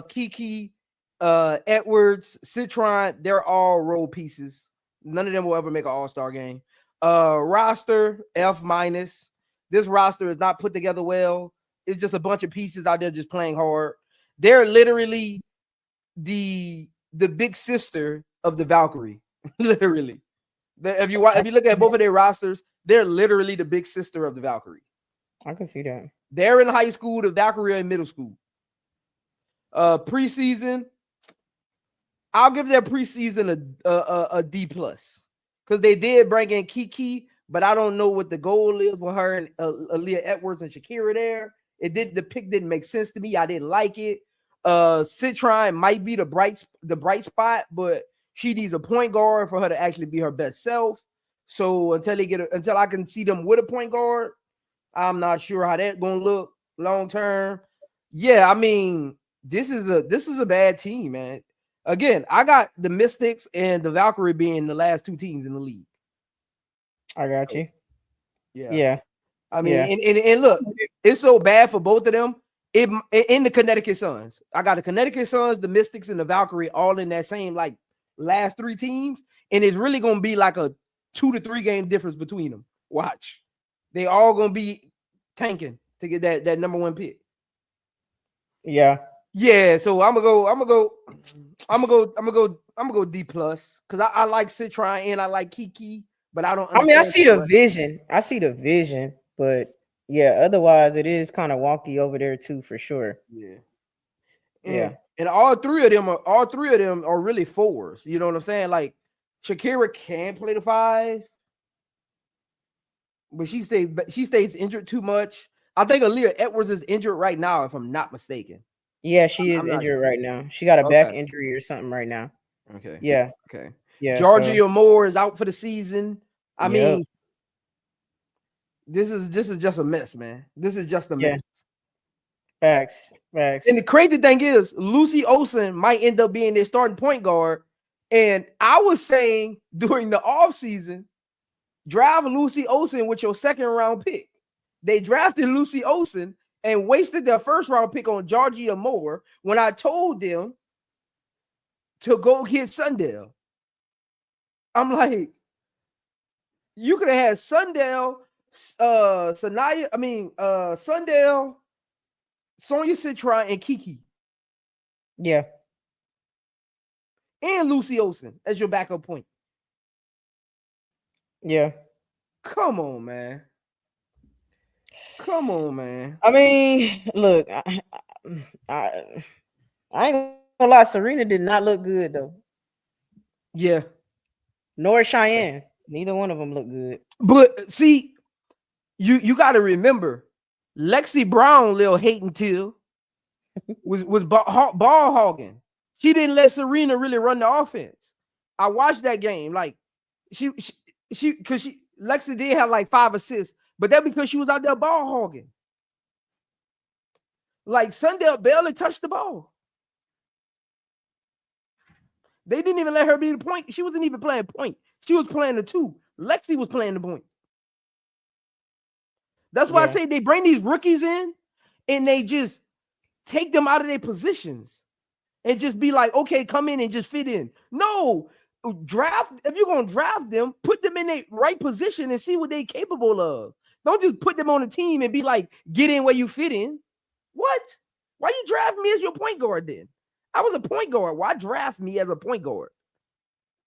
Kiki, Edwards, Citron, they're all role pieces. None of them will ever make an all-star game. Roster F minus. This roster is not put together well. It's just a bunch of pieces out there just playing hard. They're literally the big sister of the Valkyrie. Literally. If you look at both of their rosters, they're literally the big sister of the Valkyrie. I can see that. They're in high school, the Valkyrie are in middle school. Preseason, I'll give their preseason a D plus because they did bring in Kiki, but I don't know what the goal is with her and Aaliyah Edwards and Shakira there. The pick didn't make sense to me. I didn't like it. Citron might be the bright spot, but she needs a point guard for her to actually be her best self. So until I can see them with a point guard, I'm not sure how that's gonna look long term. Yeah, I mean, this is a bad team, man. Again, I got the Mystics and the Valkyrie being the last two teams in the league. I got you. Yeah. I mean, yeah. and look, it's so bad for both of them. In the Connecticut Suns, I got the Connecticut Suns, the Mystics, and the Valkyrie all in that same like last three teams, and it's really gonna be like a 2 to 3 game difference between them. Watch, they all gonna be tanking to get that number one pick. Yeah. So I'm gonna go D plus because I like Citron and I like Kiki, but I don't. I mean, I see the vision. I see the vision, but yeah, otherwise it is kind of wonky over there too, for sure. Yeah. And all three of them are really fours. You know what I'm saying? Like Shakira can play the 5, but she stays injured too much. I think Aaliyah Edwards is injured right now, if I'm not mistaken. Yeah, she is injured right now. She got a back injury or something right now. Okay. Yeah. Okay. Yeah. Georgia Moore is out for the season. I mean, this is just a mess, man. This is just a mess. Facts. And the crazy thing is, Lucy Olsen might end up being their starting point guard. And I was saying during the offseason, draft Lucy Olsen with your second round pick. They drafted Lucy Olsen and wasted their first round pick on Georgia Moore when I told them to go get Sundell. I'm like, You could have had Sundell, Sanaya. Sundell, Sonya Citron, and Kiki. Yeah. And Lucy Olsen as your backup point. Yeah. Come on, man. Come on, man. I mean, look, I ain't gonna lie, Serena did not look good though. Yeah. Nor Cheyenne. Neither one of them look good. But see, you got to remember, Lexi Brown, little hating till, was ball hogging. She didn't let Serena really run the offense. I watched that game. Like she Lexi did have like 5 assists, but that because she was out there ball hogging. Like Sundell barely touched the ball. They didn't even let her be the point. She wasn't even playing point. She was playing the 2. Lexi was playing the point. That's why I say they bring these rookies in and they just take them out of their positions and just be like, okay, come in and just fit in. No, draft. If you're going to draft them, put them in their right position and see what they're capable of. Don't just put them on a team and be like, get in where you fit in. What? Why you draft me as your point guard then? I was a point guard. Why draft me as a point guard?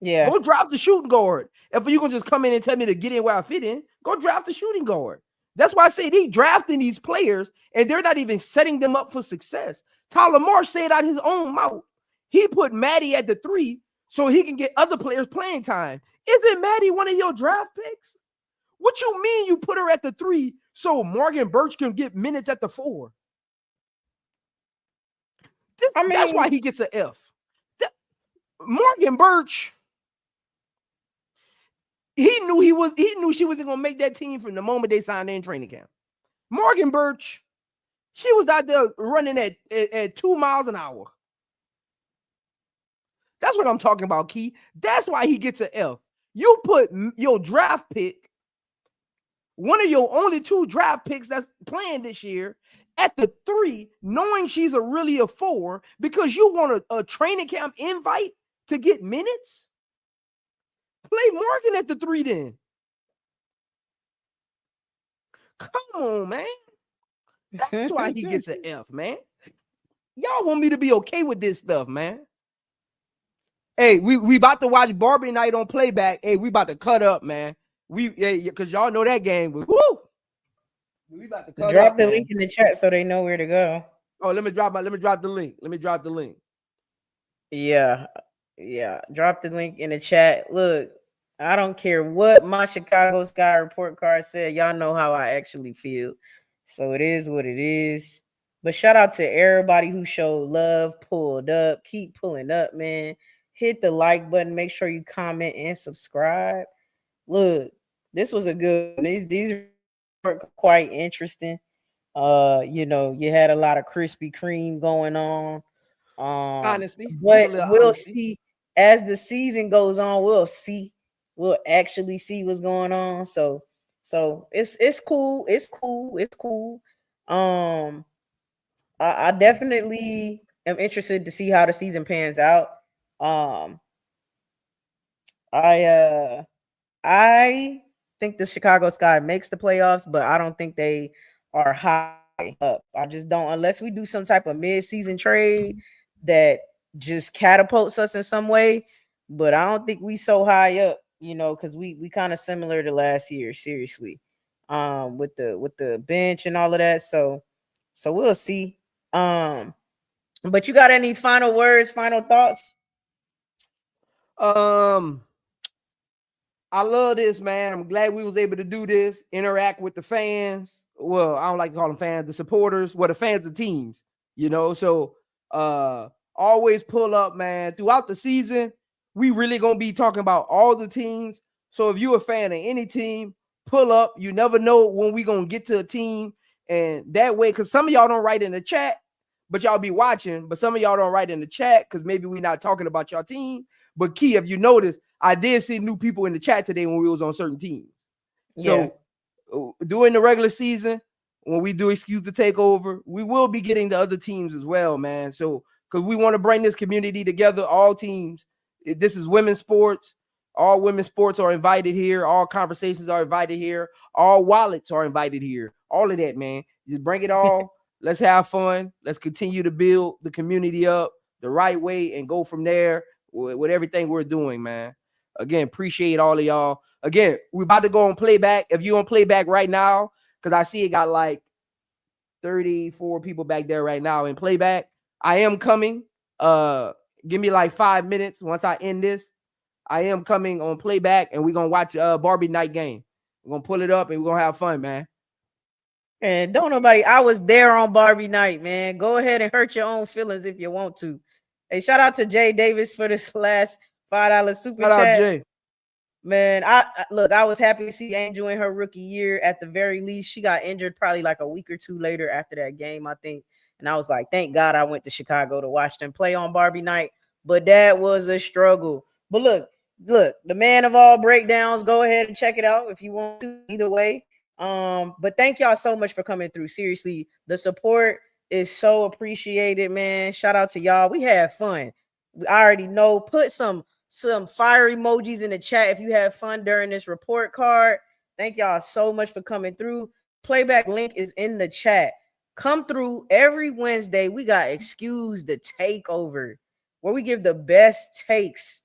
Yeah. Go draft the shooting guard. If you're going to just come in and tell me to get in where I fit in, go draft the shooting guard. That's why I say they drafting these players and they're not even setting them up for success. Tyler Marsh said out his own mouth, he put Maddie at the 3 so he can get other players playing time. Isn't Maddie one of your draft picks? What you mean you put her at the 3 so Morgan Birch can get minutes at the 4? That's why he gets an F. Morgan Birch, he knew she wasn't gonna make that team from the moment they signed in training camp. Morgan Birch, she was out there running at 2 miles an hour. That's what I'm talking about, Key. That's why he gets an F. You put your draft pick, one of your only 2 draft picks that's playing this year, at the 3, knowing she's really a 4 because you want a training camp invite to get minutes? Play Morgan at the 3 then. Come on, man. That's why he gets an F, man. Y'all want me to be okay with this stuff, man. Hey, we about to watch Barbie Night on playback. Hey, we about to cut up, man. Because y'all know that game was woo. We about to cut drop up, the man. link in the chat so they know where to go. Oh, let me drop the link. Yeah. Drop the link in the chat. Look, I don't care what my Chicago Sky report card said. Y'all know how I actually feel. So it is what it is. But shout out to everybody who showed love, pulled up, keep pulling up, man. Hit the like button. Make sure you comment and subscribe. Look, this was a good one. These were quite interesting. You had a lot of Krispy Kreme going on. Honesty. But we'll see as the season goes on. We'll actually see what's going on. So it's cool. It's cool. I definitely am interested to see how the season pans out. I think the Chicago Sky makes the playoffs, but I don't think they are high up. I just don't, unless we do some type of mid-season trade that just catapults us in some way. But I don't think we so high up, because we kind of similar to last year, seriously. With the bench and all of that. So we'll see. But you got any final words, final thoughts? I love this, man. I'm glad we was able to do this, interact with the fans. Well, I don't like to call them fans, the supporters, the fans, the teams, So always pull up, man. Throughout the season, we really gonna be talking about all the teams. So if you're a fan of any team, pull up. You never know when we gonna get to a team, and that way, because some of y'all don't write in the chat, but y'all be watching. But some of y'all don't write in the chat because maybe we're not talking about your team. But Key, if you notice, I did see new people in the chat today when we was on certain teams. So during the regular season, when we do Excuse the Takeover, we will be getting the other teams as well, man. So because we want to bring this community together, all teams. This is women's sports. All women's sports are invited here. All conversations are invited here. All wallets are invited here. All of that, man. Just bring it all. Let's have fun. Let's continue to build the community up the right way and go from there with everything we're doing, man. Again, appreciate all of y'all. Again, we're about to go on playback. If you're on playback right now, because I see it got like 34 people back there right now in playback. I am coming. Give me like 5 minutes once I end this. I am coming on playback, and we're going to watch Barbie night game. We're going to pull it up, and we're going to have fun, man. And don't nobody, I was there on Barbie night, man. Go ahead and hurt your own feelings if you want to. Hey, shout out to Jay Davis for this last $5 super chat. Shout out, Jay. Man, I was happy to see Angel in her rookie year. At the very least, she got injured probably like a week or two later after that game, I think. And I was like, thank God I went to Chicago to watch them play on Barbie night. But that was a struggle. But look, the man of all breakdowns. Go ahead and check it out if you want to. Either way. But thank y'all so much for coming through. Seriously, the support is so appreciated, man. Shout out to y'all. We had fun. I already know. Put some fire emojis in the chat if you had fun during this report card. Thank y'all so much for coming through. Playback link is in the chat. Come through every Wednesday. We got Excuse the Takeover, where we give the best takes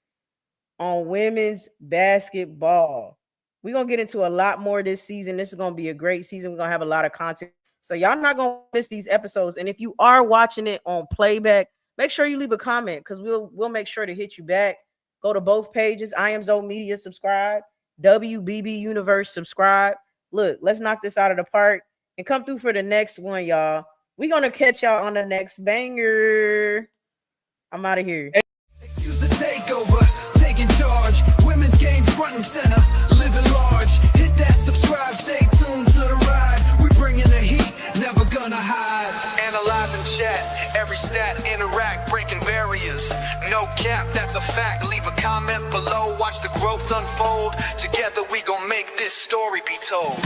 on women's basketball. We're going to get into a lot more this season. This is going to be a great season. We're going to have a lot of content. So y'all not going to miss these episodes. And if you are watching it on playback, make sure you leave a comment because we'll make sure to hit you back. Go to both pages. iamzomedia, subscribe. WBB Universe, subscribe. Look, let's knock this out of the park and come through for the next one, y'all. We're going to catch y'all on the next banger. I'm out of here. Excuse the takeover, taking charge. Women's game front and center, living large. Hit that subscribe, stay tuned to the ride. We bringing the heat, never gonna hide. Analyzing chat, every stat, interact, breaking barriers. No cap, that's a fact. Leave a comment below, watch the growth unfold. Together we gon' make this story be told.